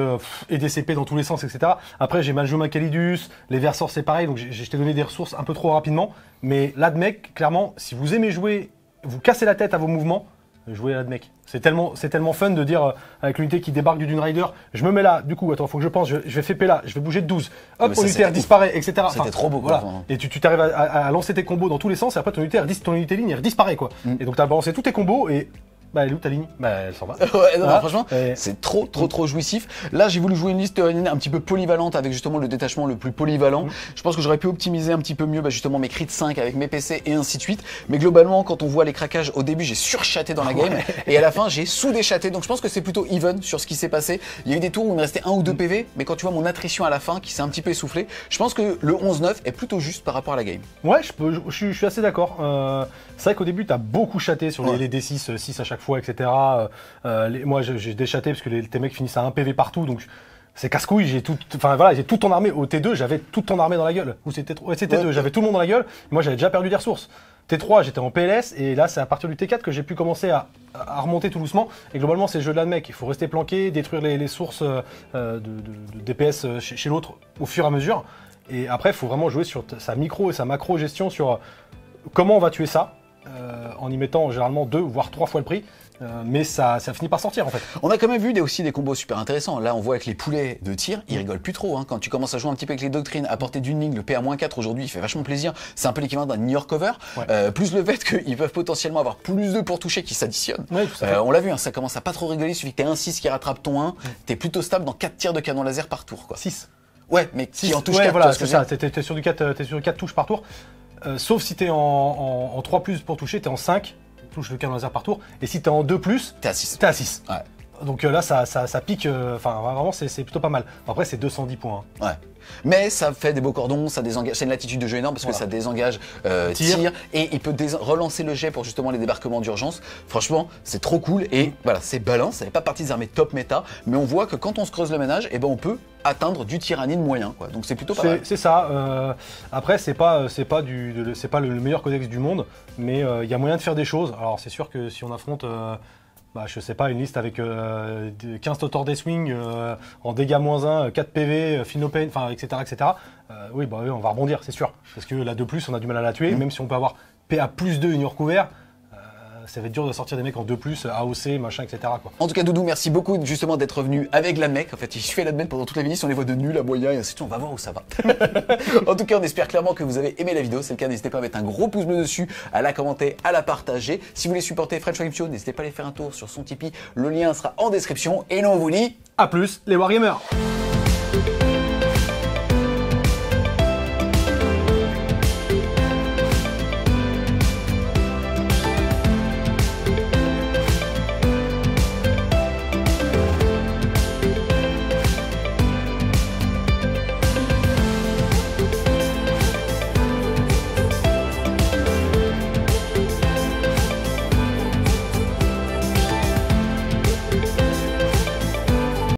[SPEAKER 2] et des CP dans tous les sens, etc. Après, j'ai mal joué ma Calidus, les Versors, c'est pareil, donc je t'ai donné des ressources un peu trop rapidement. Mais l'AdMech, clairement, si vous aimez jouer, vous cassez la tête à vos mouvements, jouer à l'AdMech. C'est tellement fun de dire avec l'unité qui débarque du Dune Rider, je me mets là, du coup, attends, faut que je pense, je vais FP là, je vais bouger de 12, hop, ton unité disparaît, etc.
[SPEAKER 1] C'était trop beau,
[SPEAKER 2] voilà. Et tu t'arrives à lancer tes combos dans tous les sens, et après ton unité ligne, elle disparaît, quoi. Et donc t'as balancé tous tes combos, et bah, elle est où ta ligne? Bah, elle s'en va.
[SPEAKER 1] Ouais, non, franchement, c'est trop jouissif. Là, j'ai voulu jouer une liste un petit peu polyvalente avec justement le détachement le plus polyvalent. Je pense que j'aurais pu optimiser un petit peu mieux, justement, mes crits 5 avec mes PC et ainsi de suite. Mais globalement, quand on voit les craquages, au début, j'ai surchaté dans la game et à la fin, j'ai sous-déchaté. Donc, je pense que c'est plutôt even sur ce qui s'est passé. Il y a eu des tours où il me restait 1 ou 2 PV, mais quand tu vois mon attrition à la fin qui s'est un petit peu essoufflée, je pense que le 11-9 est plutôt juste par rapport à la game.
[SPEAKER 2] Ouais, je suis assez d'accord. C'est vrai qu'au début, t'as beaucoup chaté sur les D6, 6 à chaque fois, etc. Moi, j'ai déchaté parce que tes mecs finissent à 1 PV partout, donc c'est casse-couille. J'ai tout ton armée. Au T2, j'avais toute ton armée dans la gueule. Ou c'était T2, j'avais tout le monde dans la gueule. Moi, j'avais déjà perdu des ressources. T3, j'étais en PLS, et là, c'est à partir du T4 que j'ai pu commencer à remonter tout doucement. Et globalement, c'est le jeu de l'AdMech. Il faut rester planqué, détruire les sources de DPS chez l'autre au fur et à mesure. Et après, il faut vraiment jouer sur sa micro et sa macro gestion sur comment on va tuer ça, en y mettant généralement 2 voire 3 fois le prix. Mais ça finit par sortir en fait.
[SPEAKER 1] On a quand même vu aussi des combos super intéressants. Là, on voit avec les poulets de tir, ils rigolent plus trop. Hein. Quand tu commences à jouer un petit peu avec les doctrines, à portée d'une ligne, le PA-4 aujourd'hui, il fait vachement plaisir. C'est un peu l'équivalent d'un New York Cover. Plus le fait qu'ils peuvent potentiellement avoir plus de pour toucher qui s'additionnent. On l'a vu, hein, ça commence à pas trop rigoler. Il suffit que t'aies un 6 qui rattrape ton 1. T'es plutôt stable dans 4 tirs de canon laser par tour, quoi.
[SPEAKER 2] 6.
[SPEAKER 1] Ouais, mais qui en touche 4.
[SPEAKER 2] Voilà, c'est ça. T'es sur du 4 touches par tour. Sauf si t'es en 3+ pour toucher, t'es en 5. Touche le canon laser par tour, et si t'es en 2+,
[SPEAKER 1] t'es à 6.
[SPEAKER 2] T'es à 6.
[SPEAKER 1] Ouais.
[SPEAKER 2] Donc là, ça pique, enfin vraiment, c'est plutôt pas mal. Après, c'est 210 points.
[SPEAKER 1] Hein. Ouais. Mais ça fait des beaux cordons, ça désengage, c'est une latitude de jeu énorme parce que ça désengage tir, et il peut relancer le jet pour justement les débarquements d'urgence. Franchement, c'est trop cool, et voilà, c'est balance, ça n'est pas partie des armées top méta, mais on voit que quand on se creuse le ménage, et ben on peut atteindre du tyrannide moyen, quoi. Donc c'est plutôt pas mal.
[SPEAKER 2] C'est ça. Après, c'est pas le meilleur codex du monde, mais il y a moyen de faire des choses. Alors c'est sûr que si on affronte Bah, je sais pas, une liste avec 15 Totor Deathwing en dégâts -1, 4 PV, Philopane, enfin, etc. etc. Oui, bah oui, on va rebondir, c'est sûr. Parce que la 2+, on a du mal à la tuer, même si on peut avoir PA +2 et recouvert. Ça va être dur de sortir des mecs en 2+, AOC, machin, etc. quoi.
[SPEAKER 1] En tout cas, Doudou, merci beaucoup justement d'être venu avec la mec. En fait, il suffit d'admettre pendant toute la vidéo, si on les voit de nul à moyen et ainsi de suite, on va voir où ça va. En tout cas, on espère clairement que vous avez aimé la vidéo. C'est le cas, n'hésitez pas à mettre un gros pouce bleu dessus, à la commenter, à la partager. Si vous voulez supporter French Game Show, n'hésitez pas à aller faire un tour sur son Tipeee. Le lien sera en description. Et nous, on vous dit
[SPEAKER 2] A plus, les Wargamers!